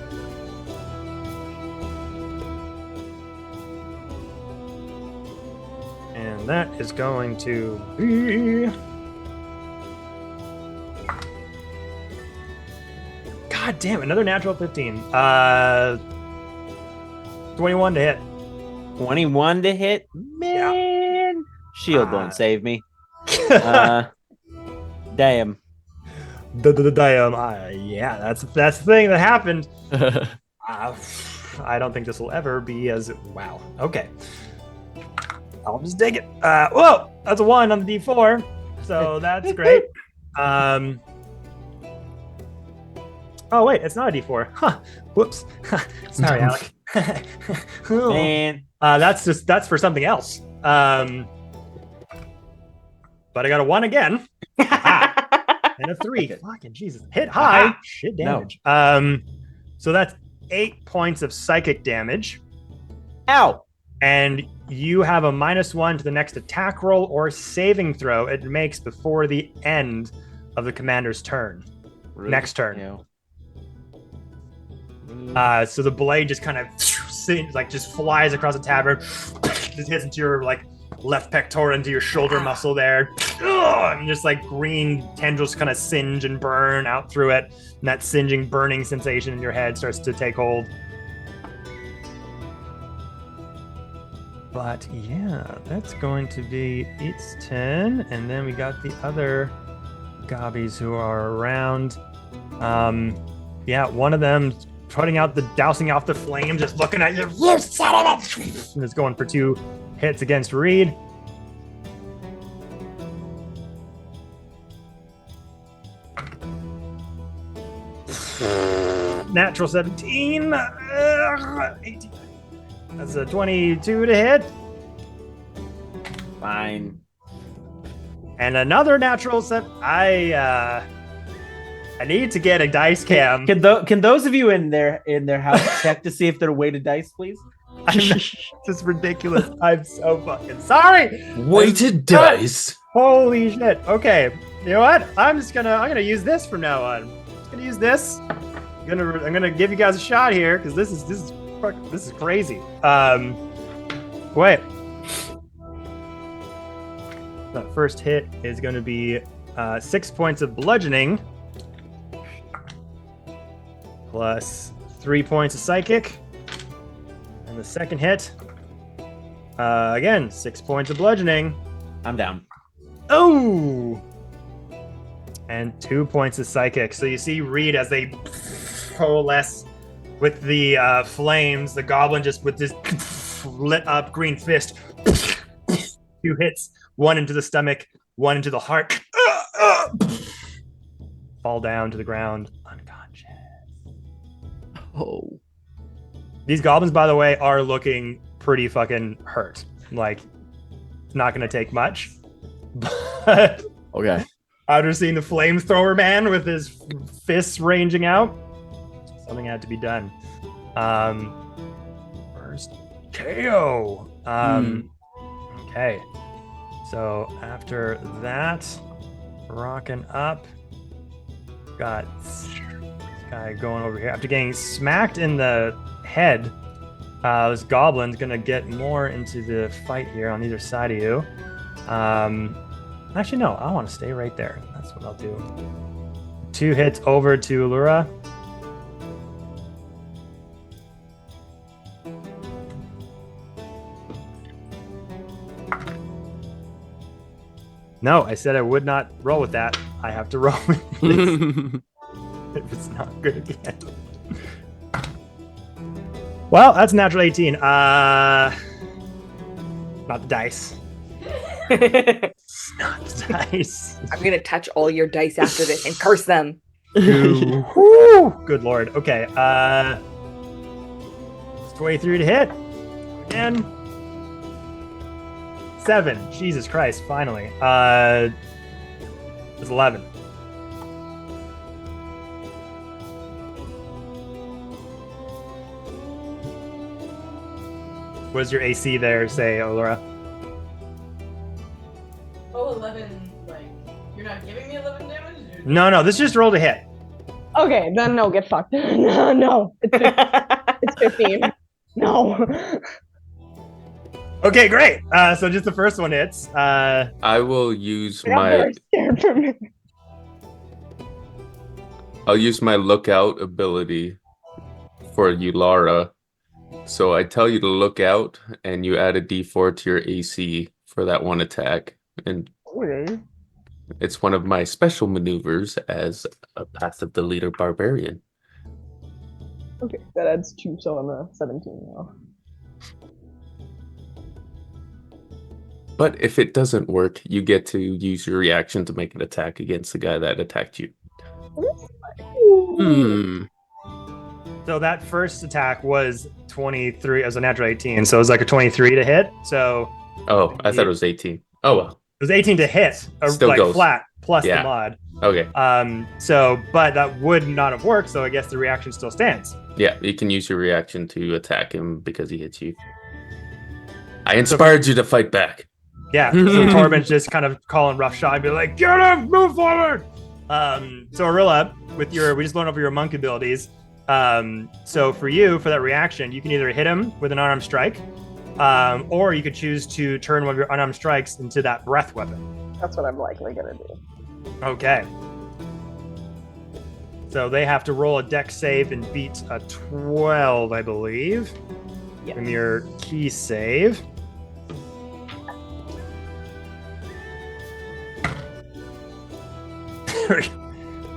And that is going to be... God damn, another natural 15. 21 to hit. 21 to hit? Man. Shield won't save me. Damn. Damn. Yeah, that's the thing that happened. I don't think this will ever be as wow. Okay. I'll just dig it. Whoa, that's a 1 on the D4. So that's great. Oh wait, it's not a D4. Huh. Whoops. Sorry, Alec. Man. That's for something else. But I got a 1 again. And a 3. Okay. Fucking Jesus. Hit high. Ah, shit no. damage. So that's 8 points of psychic damage. Ow. And you have a -1 to the next attack roll or saving throw it makes before the end of the commander's turn. Rude. Next turn. Ew. So the blade just kind of just flies across the tabard, just hits into your like left pectoral, into your shoulder muscle there. Ugh, and just like green tendrils kind of singe and burn out through it. And that singeing, burning sensation in your head starts to take hold. But yeah, that's going to be its 10. And then we got the other gobbies who are around. Yeah, one of them dousing off the flame, just looking at you. You son of a... And it's going for 2 hits against Reed. Natural 17. 18. That's a 22 to hit. Fine. And another natural 7. I need to get a dice cam. Can those of you in their house check to see if they're weighted dice, please? This is ridiculous. I'm so fucking sorry. Weighted dice. Holy shit. Okay. You know what? I'm gonna use this from now on. I'm just gonna use this. I'm gonna give you guys a shot here because this is crazy. Wait. The first hit is gonna be 6 points of bludgeoning plus 3 points of psychic. And the second hit, again, 6 points of bludgeoning. I'm down. Oh! And 2 points of psychic. So you see Reed as they coalesce with the flames, the goblin just with this lit up green fist. 2 hits, 1 into the stomach, 1 into the heart. Fall down to the ground, unconscious. Oh. These goblins, by the way, are looking pretty fucking hurt. Like, it's not going to take much. But Okay. after seeing the flamethrower man with his fists ranging out, something had to be done. First KO. Okay. So after that, rocking up, got Skye going over here. After getting smacked in the head, this goblin's gonna get more into the fight here on either side of you. Actually, no, I want to stay right there. That's what I'll do. 2 hits over to Allura. No, I said I would not roll with that. I have to roll with this if it's not good again. Well, that's a natural 18. Not the dice. Not the dice. I'm gonna touch all your dice after this and curse them. Whew, good lord. Okay. It's 23 to hit. Again. 7. Jesus Christ, finally. It's 11. What does your AC there say, Allura? Oh, 11, like, you're not giving me 11 damage? No, this just rolled a hit. Okay, then no, get fucked. No, it's 15. No. Okay, great. So just the first one hits. I will use I'm very scared for me. I'll use my lookout ability for you, Lara. So I tell you to look out, and you add a D4 to your AC for that one attack. And Okay. it's one of my special maneuvers as a passive deleter barbarian. Okay, that adds 2, so I'm a 17 now. But if it doesn't work, you get to use your reaction to make an attack against the guy that attacked you. So that first attack was 23 as a natural 18, so it was like a 23 to hit. So Oh, I thought it was 18. Oh well. It was 18 to hit, Still like goes. flat plus Yeah. the mod. Okay. So but that would not have worked, so I guess the reaction still stands. Yeah, you can use your reaction to attack him because he hits you. I inspired you to fight back. Yeah, so Torben's just kind of calling roughshod and be like, get him, move forward. So Arilla, we just learned over your monk abilities. So for you, for that reaction, you can either hit him with an unarmed strike, or you could choose to turn one of your unarmed strikes into that breath weapon. That's what I'm likely gonna do. Okay. So they have to roll a dex save and beat a 12, I believe. Yeah. From your key save.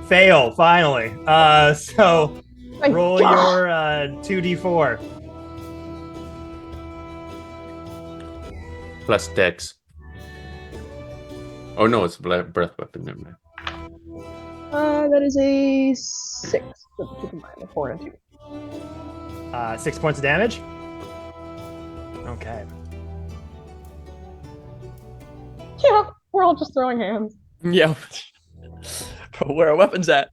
Fail, finally. So Thank roll God. your 2d4. Plus dex. Oh no, it's a breath weapon. Never mind. That is a 6. So keep in mind, a 4 and a 2. 6 points of damage. Okay. Yeah, we're all just throwing hands. Yeah. Bro, where are weapons at?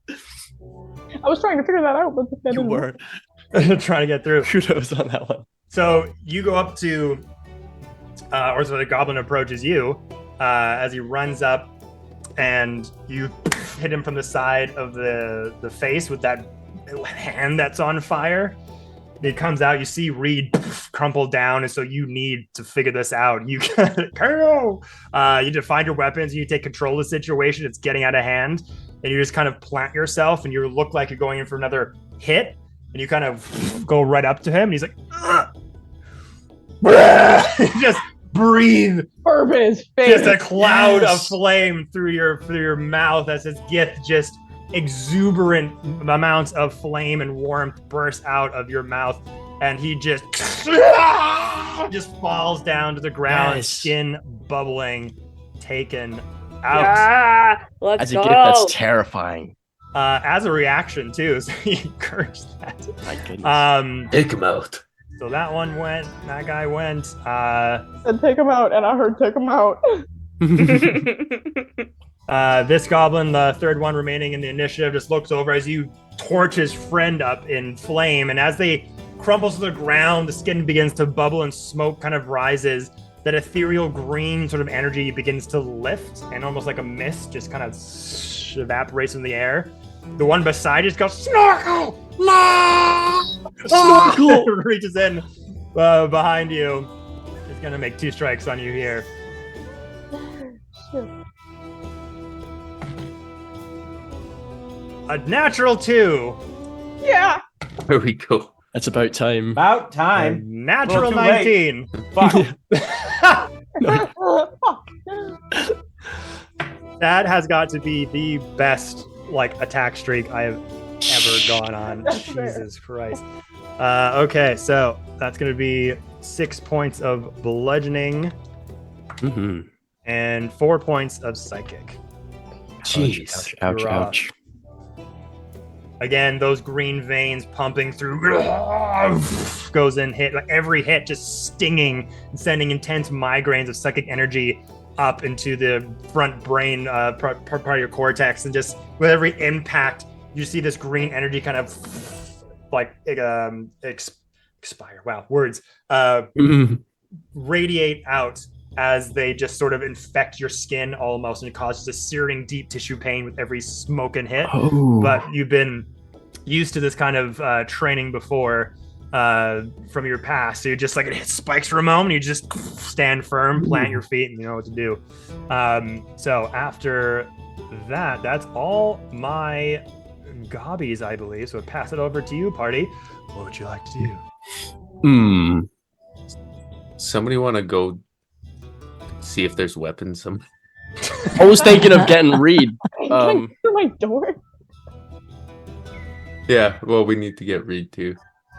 I was trying to figure that out, but that You didn't work. were. Trying to get through. Kudos on that one. So you go up to, or so the goblin approaches you as he runs up, and you hit him from the side of the face with that hand that's on fire. He comes out. You see Reed crumple down, and so you need to figure this out. You KO. You need to find your weapons. You need to take control of the situation. It's getting out of hand, and you just kind of plant yourself, and you look like you're going in for another hit, and you kind of go right up to him, and he's like, just breathe. Burp his face. Just a cloud of flame through your mouth as his gift just exuberant amounts of flame and warmth burst out of your mouth, and he just falls down to the ground, Yes. skin bubbling, taken out. Yeah, let's As a go. gift, that's terrifying. As a reaction too, so he encouraged that. My goodness. Take him out. So that one went. That guy went. Said take him out, and I heard take him out. This goblin, the third one remaining in the initiative, just looks over as you torch his friend up in flame, and as they crumble to the ground, the skin begins to bubble and smoke kind of rises. That ethereal green sort of energy begins to lift, and almost like a mist just kind of evaporates in the air. The one beside just goes, snorkel! No! Snorkel! Reaches in behind you. He's gonna make 2 strikes on you here. Shit. A natural 2. Yeah. There we go. That's about time. About A time. natural Well, too late. 19. Fuck. Fuck. That has got to be the best attack streak I have ever gone on. That's fair. Jesus Christ. Okay, so that's going to be 6 points of bludgeoning Mm-hmm. and 4 points of psychic. Jeez. Ouch, You're up. ouch. Again, those green veins pumping through goes in, hit every hit just stinging and sending intense migraines of psychic energy up into the front brain part of your cortex, and just with every impact you see this green energy kind of expire. Wow, words. Radiate out as they just sort of infect your skin almost, and it causes a searing deep tissue pain with every smoking hit. Oh. But you've been used to this kind of training before from your past, so you're just it hits spikes for a moment, you just stand firm, plant your feet, and you know what to do. So after that, that's all my gobbies, I believe. So I pass it over to you, party. What would you like to do? Somebody want to go see if there's weapons? I was thinking of getting Reed. Can I go through my door? Yeah, well, we need to get Reed too.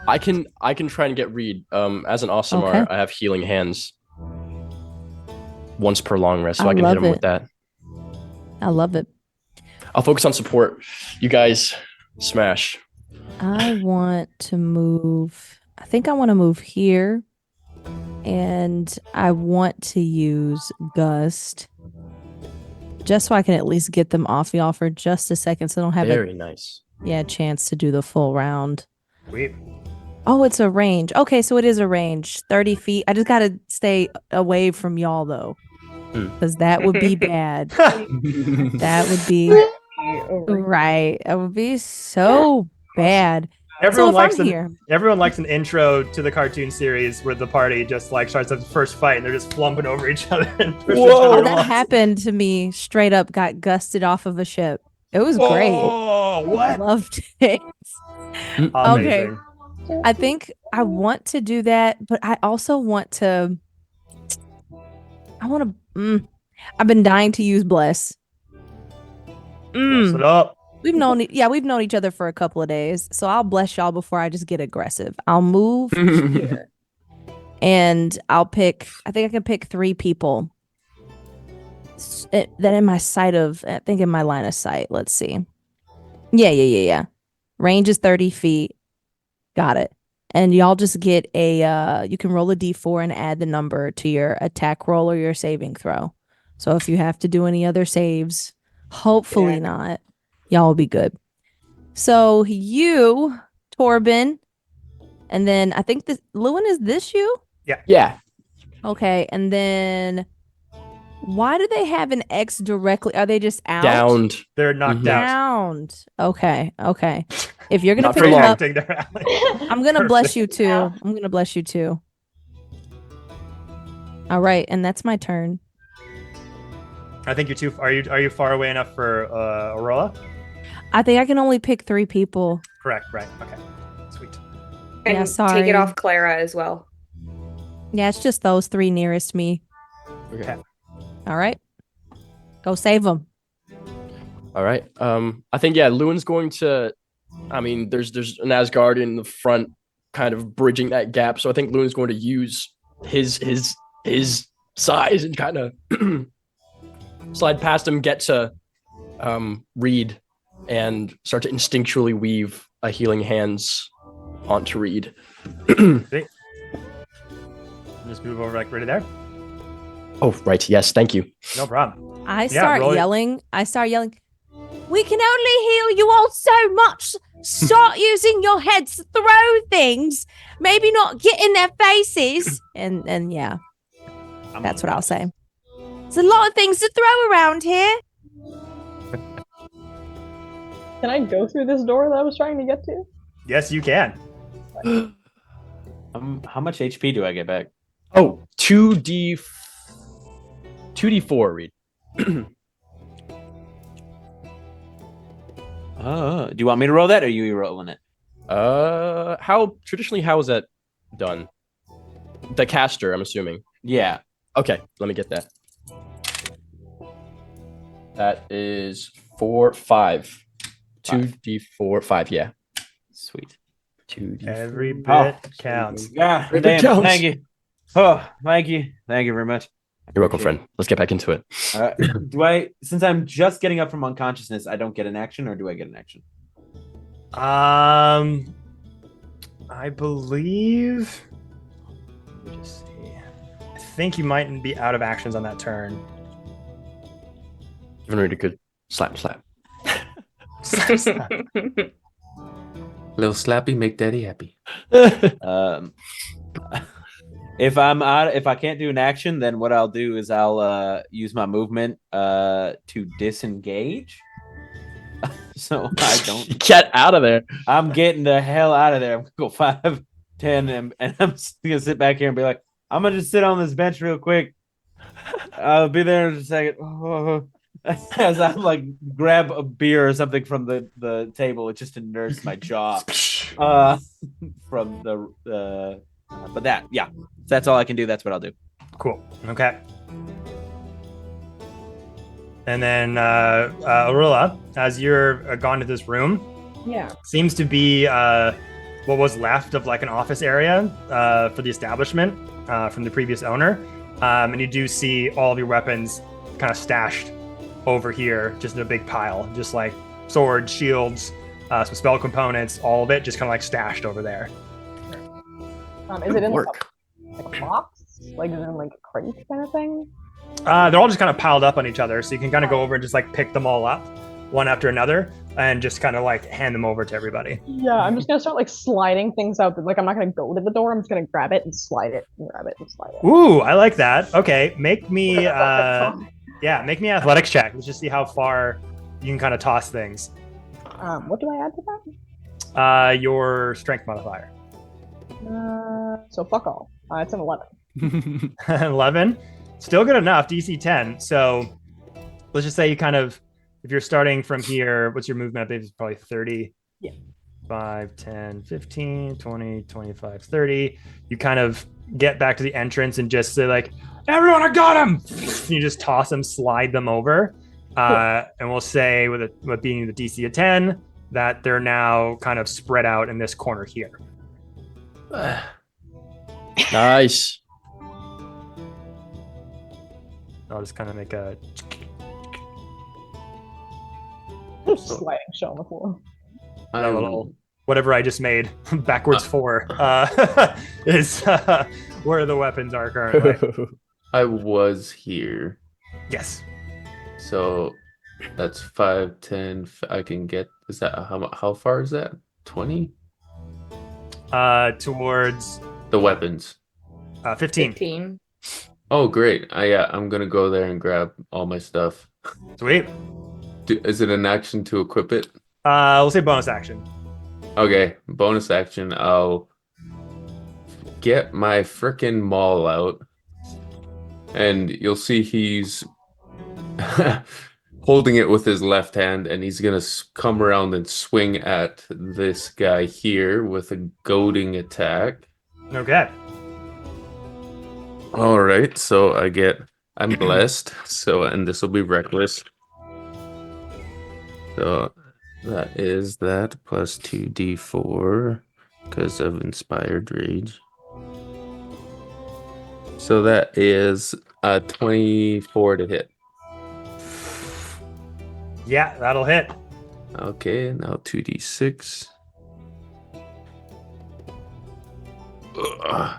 I can try and get Reed. As an Awesome Okay. I have healing hands. Once per long rest, so I I can hit love him with it. that. I love it. I'll focus on support. You guys smash. I want to move. I think I want to move here. And I want to use Gust. Just so I can at least get them off y'all for just a second so I don't have Very nice. a chance to do the full round. Sweet. Oh, it's a range. Okay, so it is a range. 30 feet. I just got to stay away from y'all, though. Because that would be bad. That would be... Right. It would be so bad. Everyone so if likes I'm here... Everyone likes an intro to the cartoon series where the party just like starts the first fight and they're just flumping over each other. And pushing each Whoa, other that along. happened to me. Straight up got gusted off of a ship. It was great. Oh, what? Loved it. Amazing. Okay. I think I want to do that, but I also want to... I've been dying to use Bless. Bless it up. We've known each other for a couple of days, so I'll bless y'all before I just get aggressive. I'll move here, and I think I can pick 3 people that in my sight of, I think in my line of sight. Let's see. Yeah. Range is 30 feet. Got it. And y'all just get you can roll a d4 and add the number to your attack roll or your saving throw. So if you have to do any other saves, hopefully not, y'all will be good. So you, Torben, and then I think Lewin, is this you? Yeah. Okay, and then why do they have an X directly? Are they just out? Downed. They're knocked out. Downed. Okay. If you're gonna Not pick for them long. up, Their alley. I'm gonna bless you too. All right, and that's my turn. I think you're too. Are you far away enough for Aurora? I think I can only pick 3 people. Correct. Right. Okay. Sweet. And Yeah, sorry. take it off Clara as well. Yeah, it's just those 3 nearest me. Okay. All right, go save them. All right. I think Lewin's going to. I mean, there's an Asgard in the front, kind of bridging that gap. So I think Lewin's going to use his size and kind of slide past him, get to Reed, and start to instinctually weave a healing hands onto Reed. Just move over like right there. Oh, right. Yes. Thank you. No problem. I start roll it. yelling. We can only heal you all so much. Start using your heads to throw things. Maybe not get in their faces. And yeah, that's what I'll say. There's a lot of things to throw around here. Can I go through this door that I was trying to get to? Yes, you can. How much HP do I get back? Oh, 2d4, Reed. Do you want me to roll that, or are you rolling it? How is that done? The caster, I'm assuming. Yeah. Okay, let me get that. That is 5. 2d4, 5. Yeah. Sweet. 2d4. Every bit counts. Yeah. Every bit Damn, counts. thank you. Oh, thank you very much. You're welcome, friend. Let's get back into it. Do I, since I'm just getting up from unconsciousness, I don't get an action, or do I get an action? I believe. Let me just see. I think you might be out of actions on that turn. Giving Reed a good slap. Little slappy, make daddy happy. If I can't do an action, then what I'll do is I'll use my movement to disengage. So I don't get out of there. I'm getting the hell out of there. I'm gonna go 5, 10, and I'm just gonna sit back here and be like, I'm gonna just sit on this bench real quick. I'll be there in a second. As I like grab a beer or something from the table, just to nurse my jaw. From the but that's all I can do. That's what I'll do. Cool. Okay. And then Aurora, as you're gone to this room, Yeah. Seems to be what was left of like an office area for the establishment from the previous owner. And you do see all of your weapons kind of stashed over here, just in a big pile, just like swords, shields, some spell components, all of it just kind of like stashed over there. Is it in like a box? Like is it in like a crate kind of thing? They're all just kind of piled up on each other, so you can kind of go over and just like pick them all up one after another and just kind of like hand them over to everybody. Yeah, I'm just gonna start like sliding things out. Like I'm not gonna go to the door. I'm just gonna grab it and slide it and grab it and slide it. Ooh, I like that. Okay, make me make me an athletics check. Let's just see how far you can kind of toss things. What do I add to that? Your strength modifier. So fuck all. It's an 11. 11, still good enough. DC 10. So let's just say you kind of, if you're starting from here, what's your movement? I think it's probably 30. Yeah. 5, 10, 15, 20, 25, 30. You kind of get back to the entrance and just say like, everyone, I got him! You just toss them, slide them over. And we'll say with being the DC of 10, that they're now kind of spread out in this corner here. Nice. I'll just kind of make a... Sliding shit on the floor. A little whatever I just made backwards 4 is where the weapons are currently. I was here. Yes. So that's 5, 10. I can get. Is that how far is that? 20? Towards the weapons. 15. 15. Oh, great. I'm gonna go there and grab all my stuff. Sweet. Is it an action to equip it? We'll say bonus action. Okay, bonus action. I'll get my frickin' maul out, and you'll see he's holding it with his left hand, and he's gonna come around and swing at this guy here with a goading attack. Okay. All right, so I'm blessed. So, and this will be reckless. So that is that plus 2d4 because of inspired rage. So that is 24 to hit. Yeah, that'll hit. Okay, now 2d6. Ugh.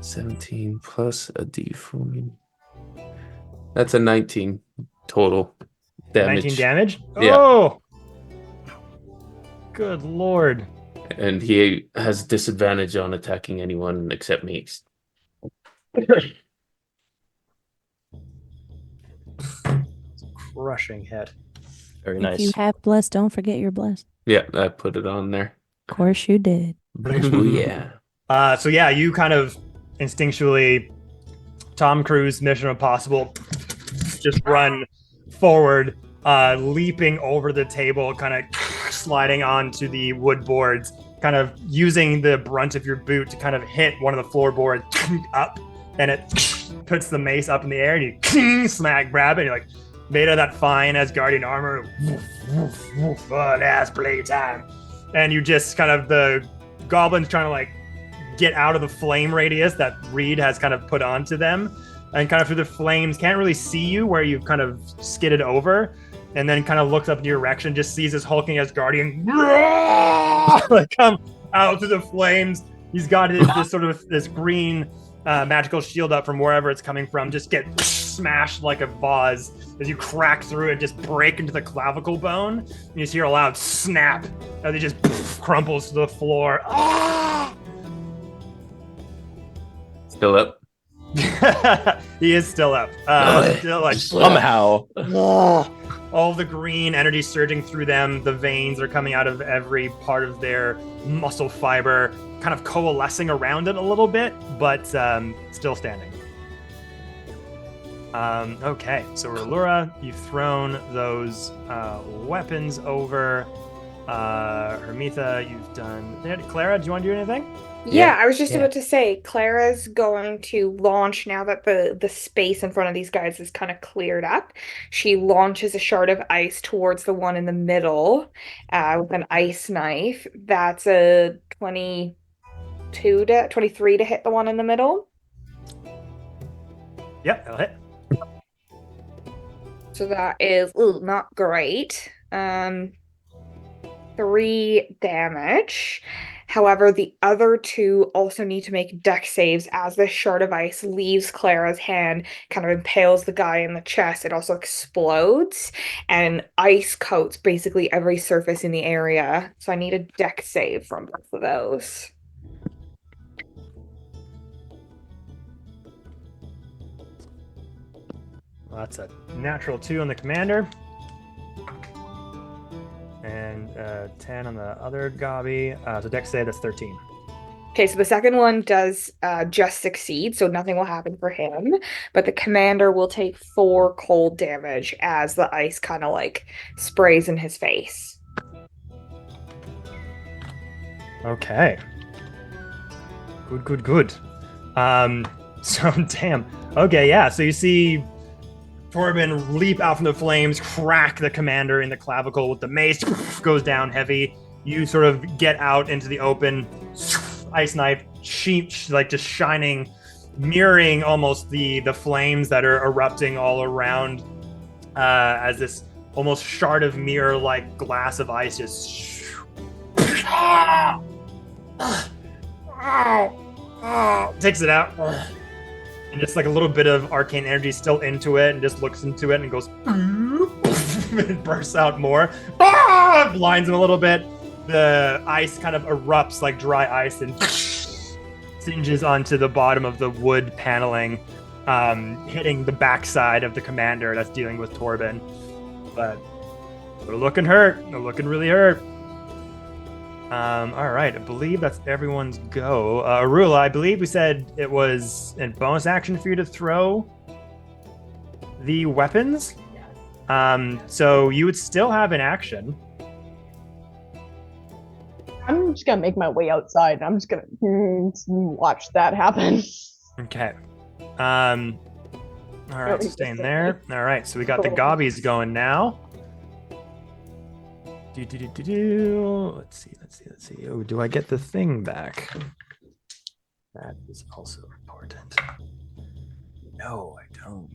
17 plus a d4. That's a 19 total damage. 19 damage? Yeah. Oh! Good lord. And he has disadvantage on attacking anyone except me. Crushing hit. Very If nice. you have blessed, don't forget you're blessed. Yeah, I put it on there. Of course you did. Oh, yeah. So yeah, you kind of instinctually, Tom Cruise, Mission Impossible, just run forward, leaping over the table, kind of sliding onto the wood boards, kind of using the brunt of your boot to kind of hit one of the floorboards up, and it puts the mace up in the air, and you smack grab it, and you're like, made of that fine Asgardian armor, that's playtime. And you just kind of, the goblins trying to like get out of the flame radius that Reed has kind of put onto them, and kind of through the flames can't really see you where you've kind of skidded over, and then kind of looks up in your direction, just sees this hulking Asgardian like come out through the flames. He's got this sort of this green magical shield up from wherever it's coming from, just get smashed like a vase as you crack through and just break into the clavicle bone, and you see a loud snap as he just crumples to the floor. Still up? He is still up. Still like Somehow. all the green energy surging through them. The veins are coming out of every part of their muscle fiber, kind of coalescing around it a little bit, but still standing. Okay, so Relura, you've thrown those weapons over. Hermitha, you've done. Clara, do you want to do anything? Yeah, I was just yeah. about to say, Clara's going to launch now that the space in front of these guys is kind of cleared up. She launches a shard of ice towards the one in the middle, with an ice knife. That's a 23 to hit the one in the middle. Yep, that'll hit. So that is not great. 3 damage. However, the other 2 also need to make dex saves as this shard of ice leaves Clara's hand, kind of impales the guy in the chest. It also explodes and ice coats basically every surface in the area. So I need a dex save from both of those. Well, that's a natural 2 on the commander. And 10 on the other gobby. So dex save, that's 13. Okay, so the second one does just succeed, so nothing will happen for him. But the commander will take 4 cold damage as the ice kind of like sprays in his face. Okay. Good. So damn. Okay, yeah. So you see Torben leap out from the flames, crack the commander in the clavicle with the mace, goes down heavy. You sort of get out into the open, ice knife, like just shining, mirroring almost the flames that are erupting all around, as this almost shard of mirror like glass of ice just takes it out. And just like a little bit of arcane energy still into it, and just looks into it and goes, and bursts out more. Blinds him a little bit. The ice kind of erupts like dry ice and singes onto the bottom of the wood paneling, hitting the backside of the commander that's dealing with Torben. But they're looking hurt. They're looking really hurt. All right, I believe that's everyone's go. Arula, I believe we said it was a bonus action for you to throw the weapons. So you would still have an action. I'm just gonna make my way outside. I'm just gonna watch that happen. Okay. All right, so staying there. All right, so we got the gobbies going now. Let's see. Oh, do I get the thing back? That is also important. No, I don't.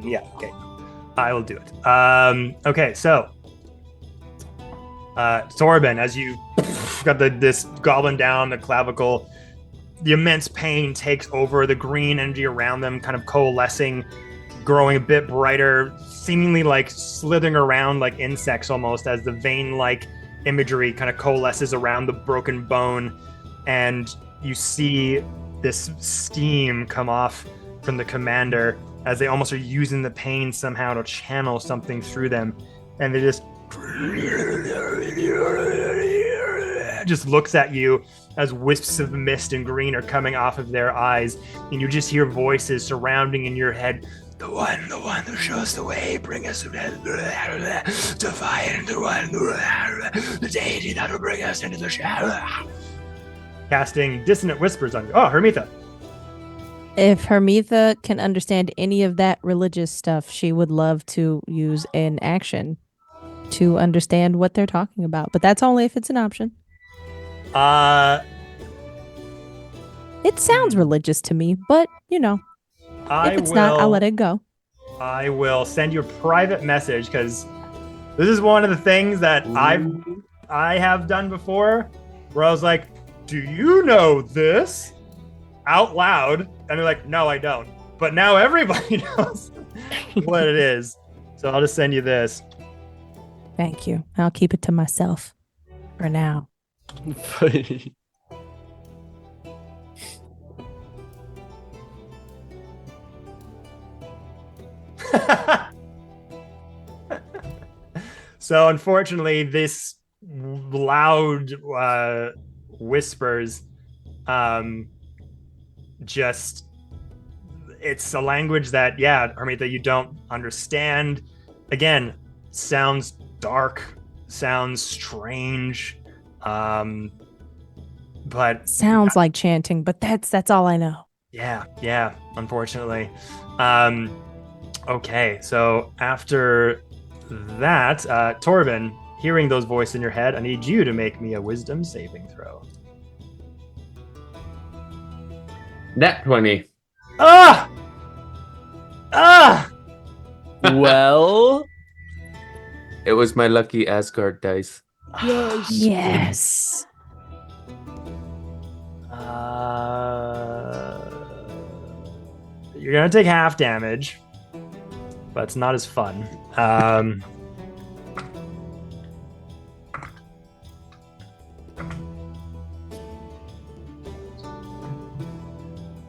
Yeah, okay. I will do it. Okay, so Torben, as you got this goblin down the clavicle, the immense pain takes over. The green energy around them kind of coalescing, growing a bit brighter, seemingly like slithering around like insects almost, as the vein-like imagery kind of coalesces around the broken bone, and you see this steam come off from the commander as they almost are using the pain somehow to channel something through them, and they just looks at you as wisps of mist and green are coming off of their eyes, and you just hear voices surrounding in your head. The one who shows the way, bring us to find the deity that will bring us into the shadow. Casting dissonant whispers on you. Oh, Hermitha. If Hermitha can understand any of that religious stuff, she would love to use an action to understand what they're talking about. But that's only if it's an option. It sounds religious to me, but if it's not, I'll let it go. I will send you a private message, because this is one of the things that I have done before, where I was like, do you know this? Out loud. And they're like, no, I don't. But now everybody knows what it is. So I'll just send you this. Thank you. I'll keep it to myself for now. So unfortunately, this loud whispers just it's a language that that you don't understand. Again, sounds dark, sounds strange, but Sounds like chanting, but that's all I know. yeah, unfortunately. Okay, so after that, Torben, hearing those voices in your head, I need you to make me a wisdom saving throw. Nat 20. Ah! Well, It was my lucky Asgard dice. Yes. You're gonna take half damage, but it's not as fun.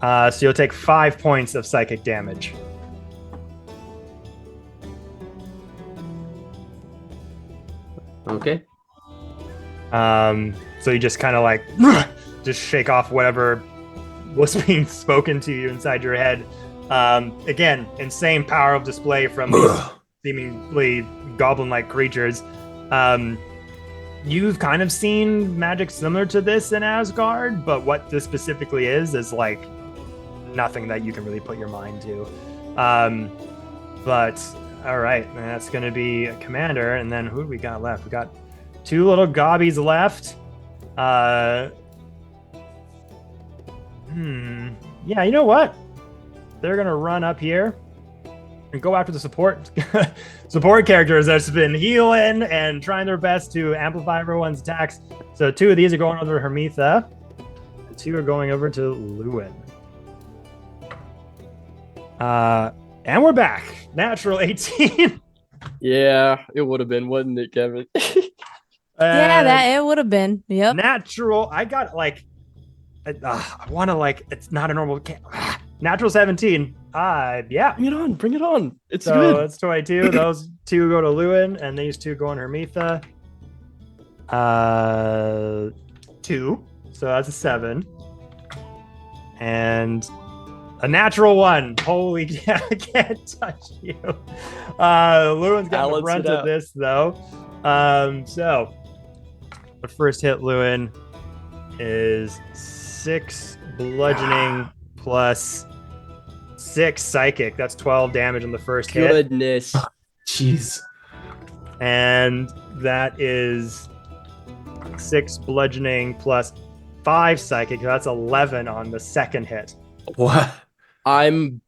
So you'll take 5 points of psychic damage. Okay. So you just kind of like just shake off whatever was being spoken to you inside your head. Again, insane power of display from these seemingly goblin-like creatures. You've kind of seen magic similar to this in Asgard, but what this specifically is like nothing that you can really put your mind to. But all right, that's going to be a commander, and then who do we got left? We got 2 little gobbies left. Yeah, you know what? They're gonna run up here and go after the support characters that's been healing and trying their best to amplify everyone's attacks. So 2 of these are going over to Hermitha, and 2 are going over to Lewin. And we're back. Natural 18. yeah, it would have been, wouldn't it, Kevin? Yeah, that it would have been. Yep. Natural. I got like, I want to like. It's not a normal. Natural 17. Yeah. Bring it on. It's so good. It's 22. Those 2 go to Lewin, and these 2 go on Hermitha. 2. So that's a 7. And a natural 1. Holy cow, I can't touch you. Lewin's got the brunt of this though. So the first hit, Lewin, is 6 bludgeoning plus 6 psychic. That's 12 damage on the first hit. Goodness. Jeez. And that is 6 bludgeoning plus 5 psychic. That's 11 on the second hit. What? I'm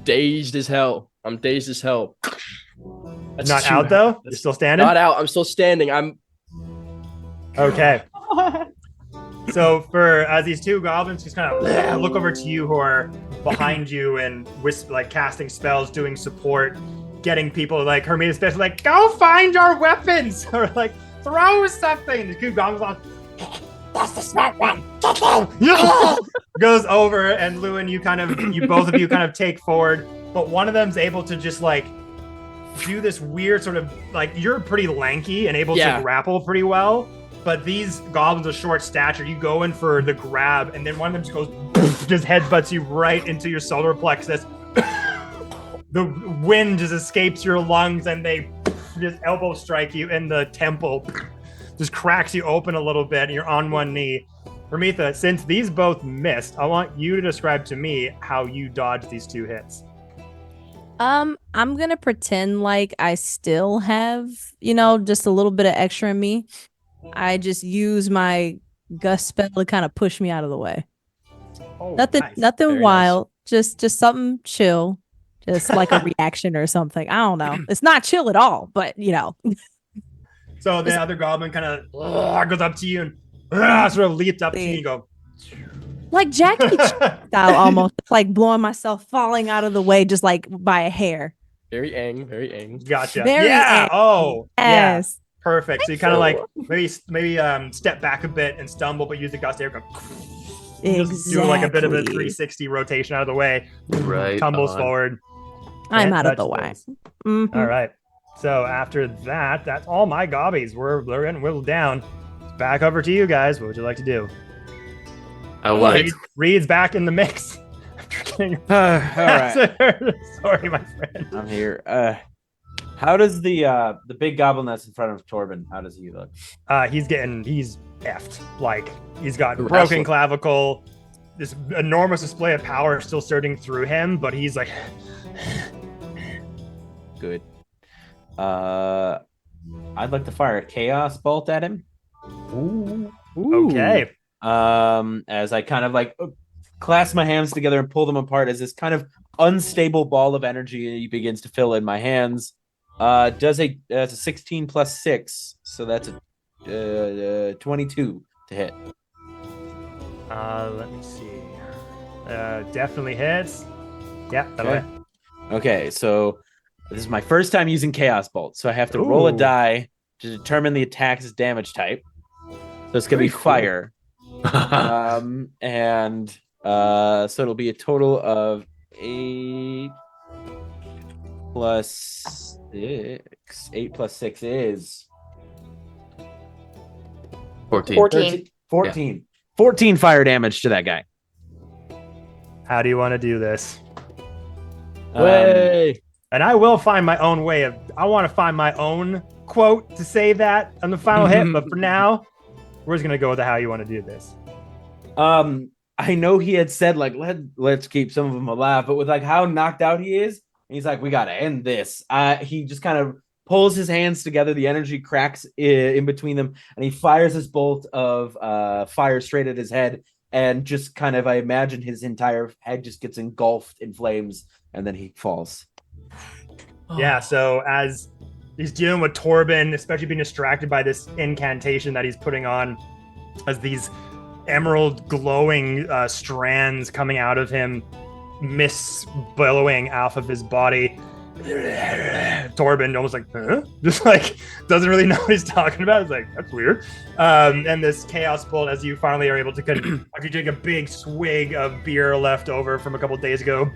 dazed as hell. That's Not too out bad. though? You're still standing? Not out. I'm still standing. Okay. So as these 2 goblins just kind of look over to you who are behind you and like casting spells, doing support, getting people like Hermia especially like, go find your weapons or like throw something. The 2 goblins are like, that's the smart one. Goes over, and Lewin, both of you kind of take forward, but one of them's able to just like do this weird sort of like, you're pretty lanky and able to grapple pretty well. But these goblins of short stature, you go in for the grab, and then one of them just goes, just headbutts you right into your solar plexus. The wind just escapes your lungs, and they just elbow strike you in the temple. Just cracks you open a little bit, and you're on one knee. Hermitha, since these both missed, I want you to describe to me how you dodged these 2 hits. I'm gonna pretend like I still have, just a little bit of extra in me. I just use my gust spell to kind of push me out of the way. Oh, nothing nice. Very wild. Nice. Just something chill. Just like a reaction or something. I don't know. It's not chill at all, but So the other goblin kind of goes up to you and sort of leaps up to you and go. Like Jackie style almost. Like blowing myself, falling out of the way just like by a hair. Very ang. Gotcha. Very yeah. ang. Oh, yes. Yeah. Perfect. So you kind of like maybe step back a bit and stumble, but use the gust air. Just do like a bit of a 360 rotation out of the way. Right. Tumbles forward. I'm out of the way. All right. So after that, that's all my gobbies. We're getting whittled down. Back over to you guys. What would you like to do? I want to. Reed's back in the mix. All right. Sorry, my friend. I'm here. How does the big goblin that's in front of Torben? How does he look? He's effed. Like he's got broken clavicle. This enormous display of power still surging through him, but he's like, good. I'd like to fire a chaos bolt at him. Ooh. Okay. As I kind of like clasp my hands together and pull them apart as this kind of unstable ball of energy begins to fill in my hands. Does a 16 plus 6, so that's a 22 to hit. Let me see. Definitely hits. Yeah, that'll hit. Okay, so this is my first time using Chaos Bolt, so I have to roll a die to determine the attack's damage type. So it's gonna be fire. And so it'll be a total of 8 plus 6. 8 plus 6 is 14. 14. 14 fire damage to that guy. How do you want to do this? Way. And I will find my own way of. I want to find my own quote to say that on the final hit. But for now, we're just gonna go with how you want to do this. I know he had said like let's keep some of them alive, but with like how knocked out he is, he's like, we gotta end this. He just kind of pulls his hands together, the energy cracks in between them, and he fires his bolt of fire straight at his head, and just kind of, I imagine his entire head just gets engulfed in flames, and then he falls. Yeah, so as he's dealing with Torben, especially being distracted by this incantation that he's putting on, as these emerald glowing strands coming out of him, mist billowing off of his body, Torben almost like, huh? Just like doesn't really know what he's talking about. It's like, that's weird. And this chaos bolt, as you finally are able to after you take a big swig of beer left over from a couple days ago,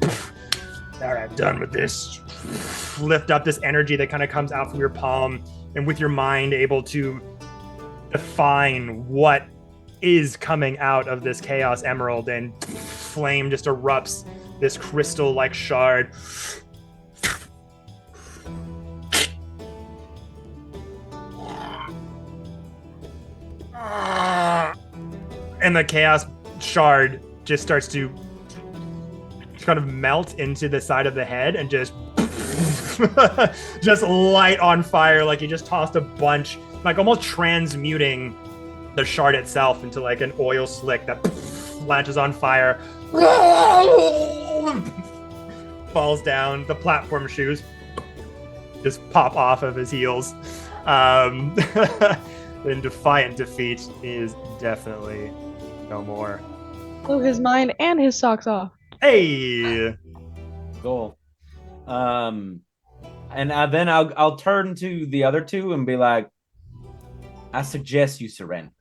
all right, done with this. Lift up this energy that kind of comes out from your palm, and with your mind able to define what is coming out of this chaos emerald, and flame just erupts this crystal-like shard. And the chaos shard just starts to kind of melt into the side of the head and just just light on fire, like you just tossed a bunch, like almost transmuting the shard itself into like an oil slick that latches on fire, falls down. The platform shoes just pop off of his heels. And defiant defeat is definitely no more. Blew his mind and his socks off. Hey, Goal. And then I'll turn to the other two and be like, I suggest you surrender.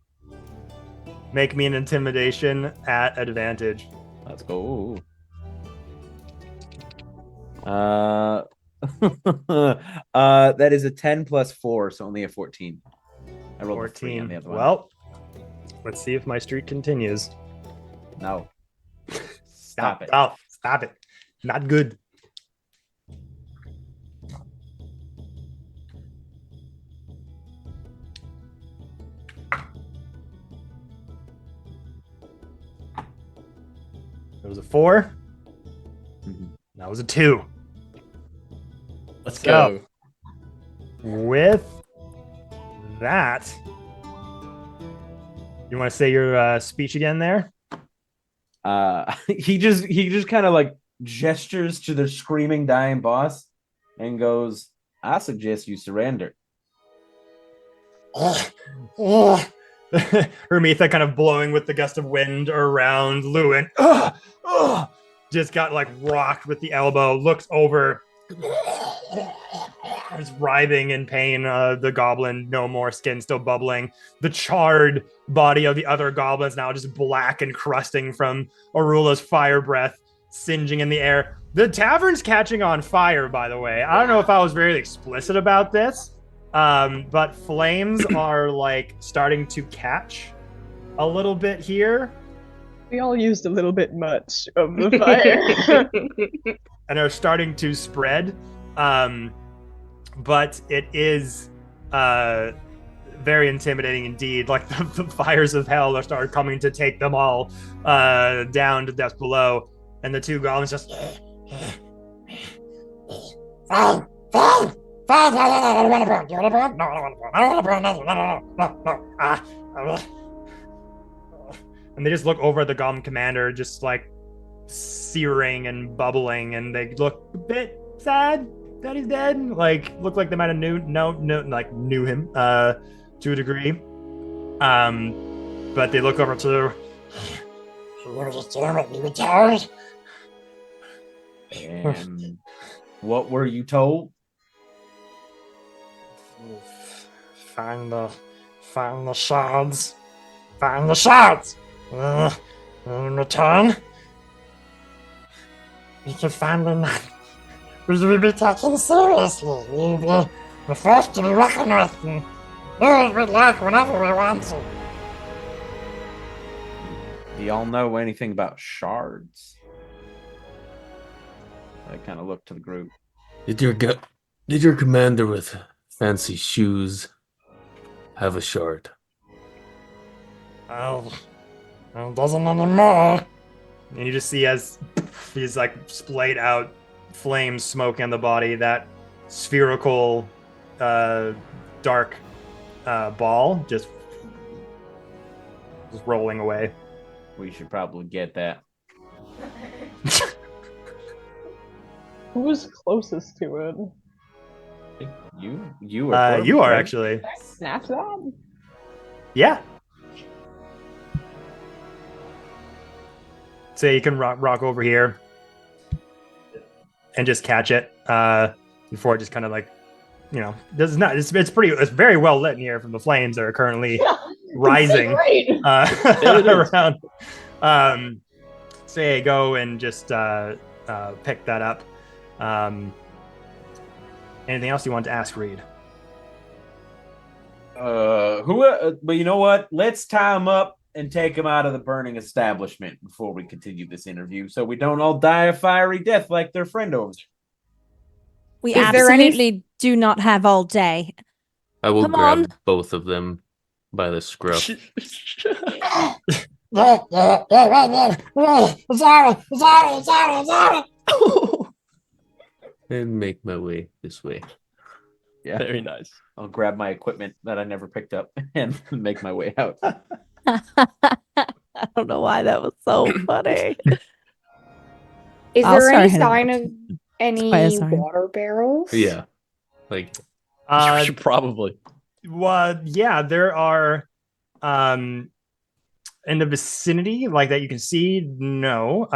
Make me an intimidation at advantage. Let's go. That is a 10 plus 4, so only a 14. I rolled 14 on the other one. Well, let's see if my streak continues. No. Stop it. Oh, stop it. Not good. It was a 4. Mm-hmm. That was a 2. Let's go. With that, you want to say your speech again there? He just kind of like gestures to the screaming dying boss and goes, I suggest you surrender. Hermitha kind of blowing with the gust of wind around Lewin. Just got like rocked with the elbow, looks over, is writhing in pain. The goblin, no more, skin still bubbling. The charred body of the other goblins now just black and crusting from Arula's fire breath. singeing in the air. The tavern's catching on fire, by the way. I don't know if I was very explicit about this, but flames are like starting to catch a little bit here. We all used a little bit much of the fire. And are starting to spread. But it is very intimidating indeed. Like the fires of hell are started coming to take them all down to death below. And the two goblins just and they just look over at the goblin commander, just like searing and bubbling, and they look a bit sad that he's dead. Like, look like they might have knew him to a degree. But they look over to And what were you told? Find the shards. Find the shards. In return, we can find them. We will be taken seriously. We will be the first to be reckoned with. And do what we like whenever we want to. Do y'all know anything about shards? I kind of look to the group. Did your commander with fancy shoes have a shard? Oh, doesn't anymore. And you just see as he's like splayed out flames smoking on the body, that spherical dark ball just rolling away. We should probably get that. Who was closest to it? You are. You are actually. Snatch that? Yeah. So you can rock over here and just catch it before it just kind of like, does not. It's very well lit in here from the flames that are currently rising around. So yeah, go and just pick that up. Anything else you want to ask, Reed? But you know what? Let's tie him up and take him out of the burning establishment before we continue this interview, so we don't all die a fiery death like their friend over there. We Is there any- absolutely do not have all day. I will Come grab on. both of them by the scruff Sorry. and make my way this way. Yeah, Very nice. I'll grab my equipment that I never picked up and make my way out. I don't know why that was so funny. Is I'll there start any heading sign over of to- any Quiet sign. water barrels? Yeah, like You should probably. Well, yeah, there are in the vicinity like that you can see. No,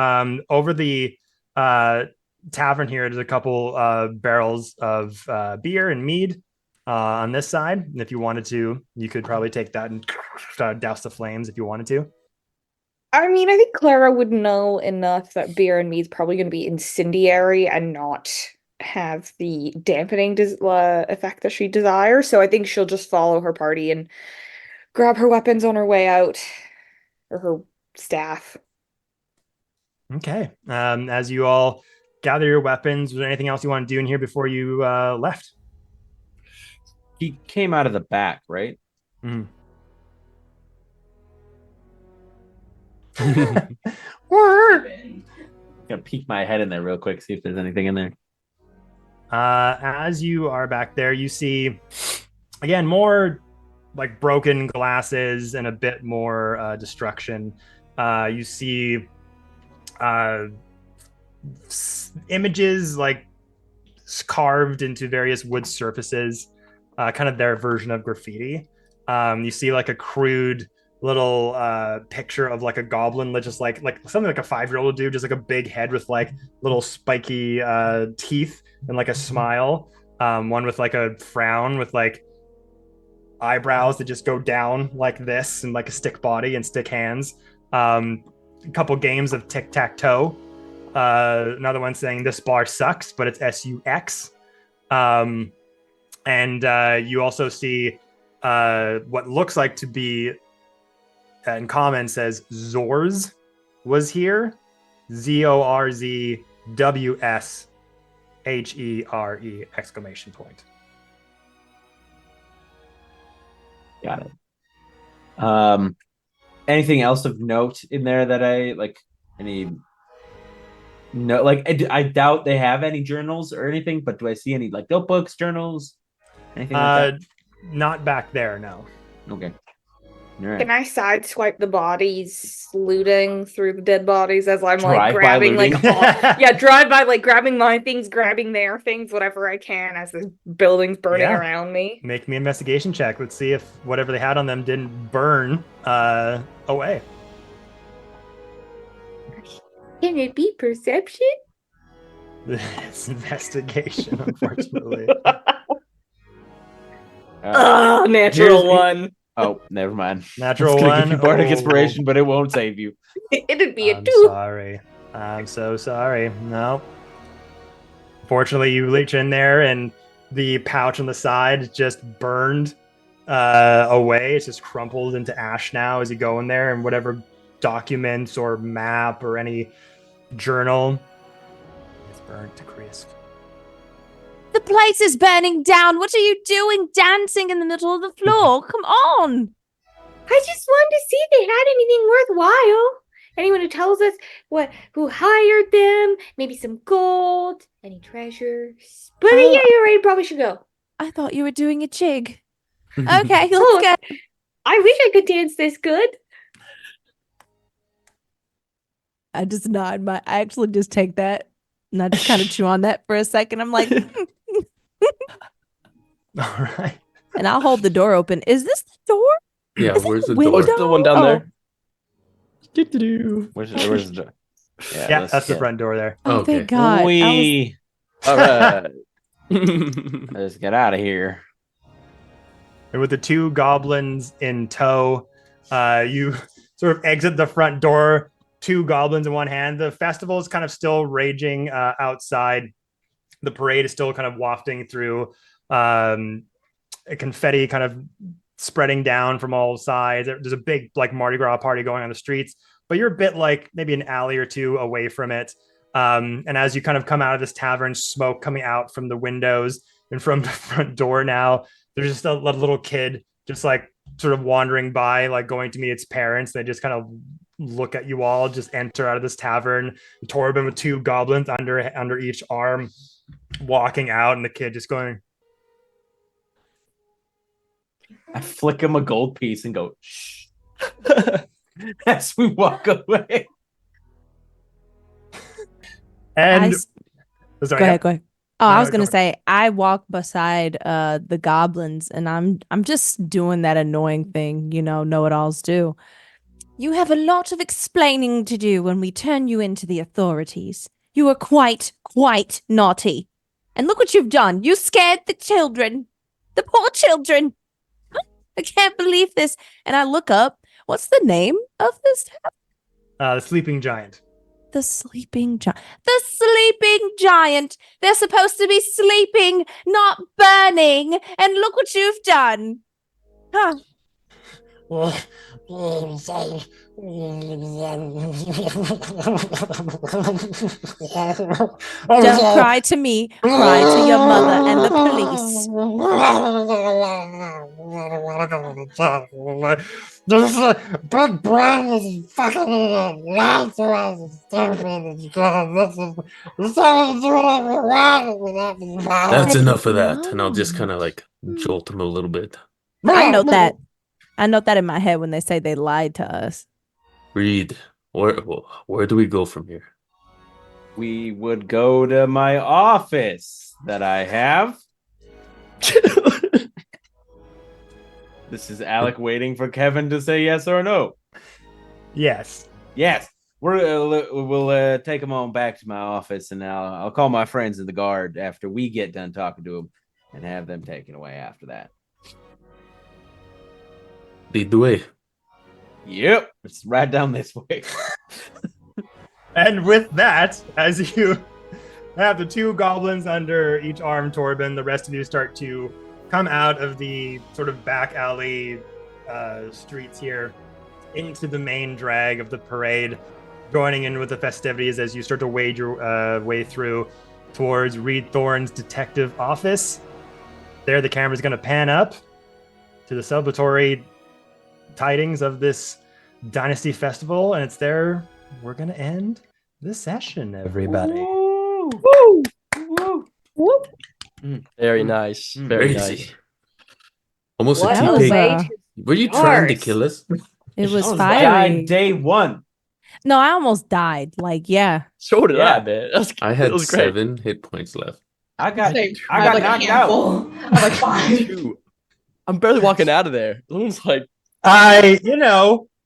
over the tavern here, there's a couple barrels of beer and mead on this side. And if you wanted to, you could probably take that and douse the flames if you wanted to. I mean, I think Clara would know enough that beer and mead's probably going to be incendiary and not have the dampening effect that she desires. So I think she'll just follow her party and grab her weapons on her way out, or her staff. Okay. As you all gather your weapons, was there anything else you want to do in here before you left? He came out of the back, right? Mm-hmm. Gonna peek my head in there real quick, see if there's anything in there. As you are back there, you see again more like broken glasses and a bit more destruction. You see images like carved into various wood surfaces, kind of their version of graffiti. You see like a crude little picture of like a goblin that just like something like a 5-year-old would do, just like a big head with like little spiky teeth and like a smile. One with like a frown with like eyebrows that just go down like this, and like a stick body and stick hands. A couple games of tic-tac-toe. Another one saying this bar sucks, but it's SUX. And you also see what looks like to be in common says Zorz was here. ZORZWSHERE exclamation point. Got it. Anything else of note in there that I like? Any? No, like I doubt they have any journals or anything. But do I see any like notebooks, journals, anything like that? Not back there, no. Okay. All right. Can I sideswipe the bodies, looting through the dead bodies as I'm like Drive-by grabbing like looting? drive by like grabbing my things, grabbing their things, whatever I can as the building's burning Yeah. around me. Make me an investigation check. Let's see if whatever they had on them didn't burn away. Can it be perception? It's investigation, unfortunately. Natural Here's- one. Oh, never mind. Natural It's gonna one. give you bardic Oh. inspiration, but it won't save you. It'd be a I'm 2. sorry. I'm so sorry. No. Fortunately, you reach in there and the pouch on the side just burned away. It's just crumpled into ash now as you go in there, and whatever documents or map or any journal is burnt to crisp. The place is burning down. What are you doing dancing in the middle of the floor? Come on. I just wanted to see if they had anything worthwhile. Anyone who tells us who hired them, maybe some gold, any treasures. But yeah, you're right. Probably should go. I thought you were doing a jig. Okay, let's go. I wish I could dance this good. I just nod. I actually just take that and I just kind of chew on that for a second. I'm like, All right. and I'll hold the door open. Is this the door? Yeah, Is that where's the the Oh, door? it's the one down Oh. there. Do-do-do. Where's the door? Yeah, that's the front door there. Oh, Okay. thank God. We All right. let's get out of here. And with the two goblins in tow, you sort of exit the front door, two goblins in one hand. The festival is kind of still raging outside. The parade is still kind of wafting through, confetti kind of spreading down from all sides. There's a big like Mardi Gras party going on the streets, but you're a bit like maybe an alley or two away from it. And as you kind of come out of this tavern, smoke coming out from the windows and from the front door now, there's just a little kid just like sort of wandering by, like going to meet its parents. They just kind of look at you all, just enter out of this tavern. Torben with two goblins under each arm, walking out, and the kid just going. I flick him a gold piece and go shh as we walk away. And Go sorry, ahead, go ahead. Oh, No, I was go gonna ahead. say I walk beside the goblins and I'm just doing that annoying thing, know-it-alls do. You have a lot of explaining to do when we turn you into the authorities. You are quite naughty. And look what you've done. You scared the children. The poor children. I can't believe this. And I look up. What's the name of this town? the sleeping giant. The sleeping giant. The sleeping giant. They're supposed to be sleeping, not burning. And look what you've done. Huh. Don't cry to me. Cry to your mother and the police. This big brain is fucking lied to us. That's enough of that, and I'll just kind of like jolt him a little bit. I note that. I note that in my head when they say they lied to us. Reed, where do we go from here? We would go to my office that I have. This is Alec waiting for Kevin to say yes or no. Yes. Yes. We'll take him on back to my office, and I'll call my friends in the guard after we get done talking to him, and have them taken away after that. Lead the way. Yep, it's right down this way. And with that, as you have the two goblins under each arm, Torben, the rest of you start to come out of the sort of back alley streets here into the main drag of the parade, joining in with the festivities as you start to wade your way through towards Reed Thorne's detective office. There, the camera's going to pan up to the celebratory tidings of this Dynasty Festival, and it's there we're going to end the session, everybody. Woo! Woo! Woo! Very nice. Very Crazy. nice. Almost What a That a was, T-pig. way uh, to Were you trying to start. kill us? It was Died fiery. day one. No, I almost died. Like, yeah. So did Yeah. I, man. I That had was great. 7 hit points left. I got Same. I I got had like a knocked out. handful. I had like 5. Shoot. I'm barely walking out of there. Someone's like,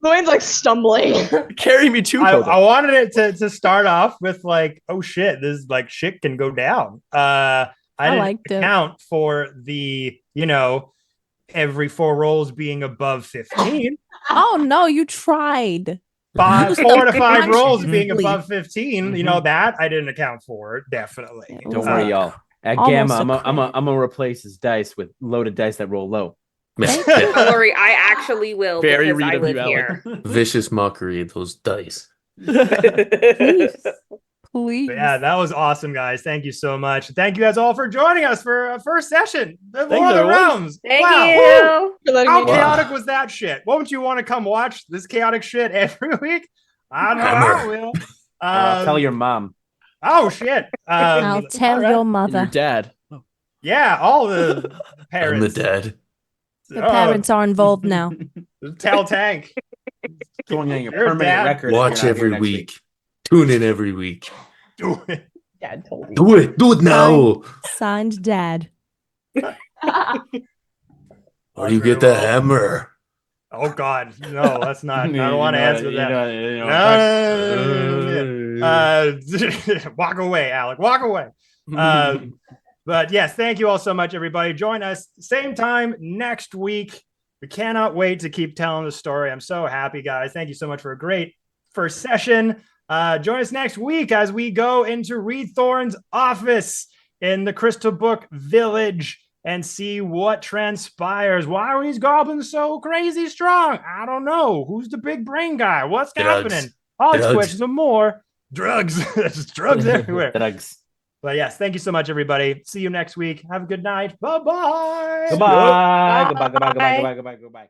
Luane's like stumbling. carry me too. I wanted it to start off with like, oh shit, this like shit can go down. I didn't liked it. account for the, every 4 rolls being above 15. Oh no, you tried. 4 to 5 rolls being Consciously. above 15. That I didn't account for, definitely. Yeah, Don't worry, y'all. At Almost Gamma, a I'm crit. gonna replace his dice with loaded dice that roll low. Thank Don't worry, I actually will Very because I Rita live Valley. here. Vicious mockery of those dice. Please. Please. But yeah, that was awesome, guys. Thank you so much. Thank you guys all for joining us for a first session of Thanks, War of the everyone. Realms. Thank Wow. Woo! you. For letting How me chaotic was that shit? Won't you want to come watch this chaotic shit every week? I don't know. Hammer. I will. I'll tell your mom. Oh shit! I'll tell all right. your And mother. your dad. Yeah, all the I'm parents. the dad. The parents are involved now. Tell Tank. Going on your You're permanent dad. record. if Watch you're not here every next week. Tune in every week. Do it. Dad told me. Do it. Do it now. Signed Dad. Or you get the hammer. Oh God, no, that's not. I don't want to answer that. No. Walk away, Alec. Walk away. But yes, thank you all so much, everybody. Join us same time next week. We cannot wait to keep telling the story. I'm so happy, guys. Thank you so much for a great first session. Join us next week as we go into Reed Thorne's office in the Crystal Book Village and see what transpires. Why are these goblins so crazy strong? I don't know. Who's the big brain guy? What's Drugs. happening? All these Drugs. questions and more. Drugs. There's drugs everywhere. Drugs. But yes, thank you so much, everybody. See you next week. Have a good night. Bye-bye. Goodbye. Goodbye. Goodbye. Goodbye. Goodbye. Goodbye. Goodbye.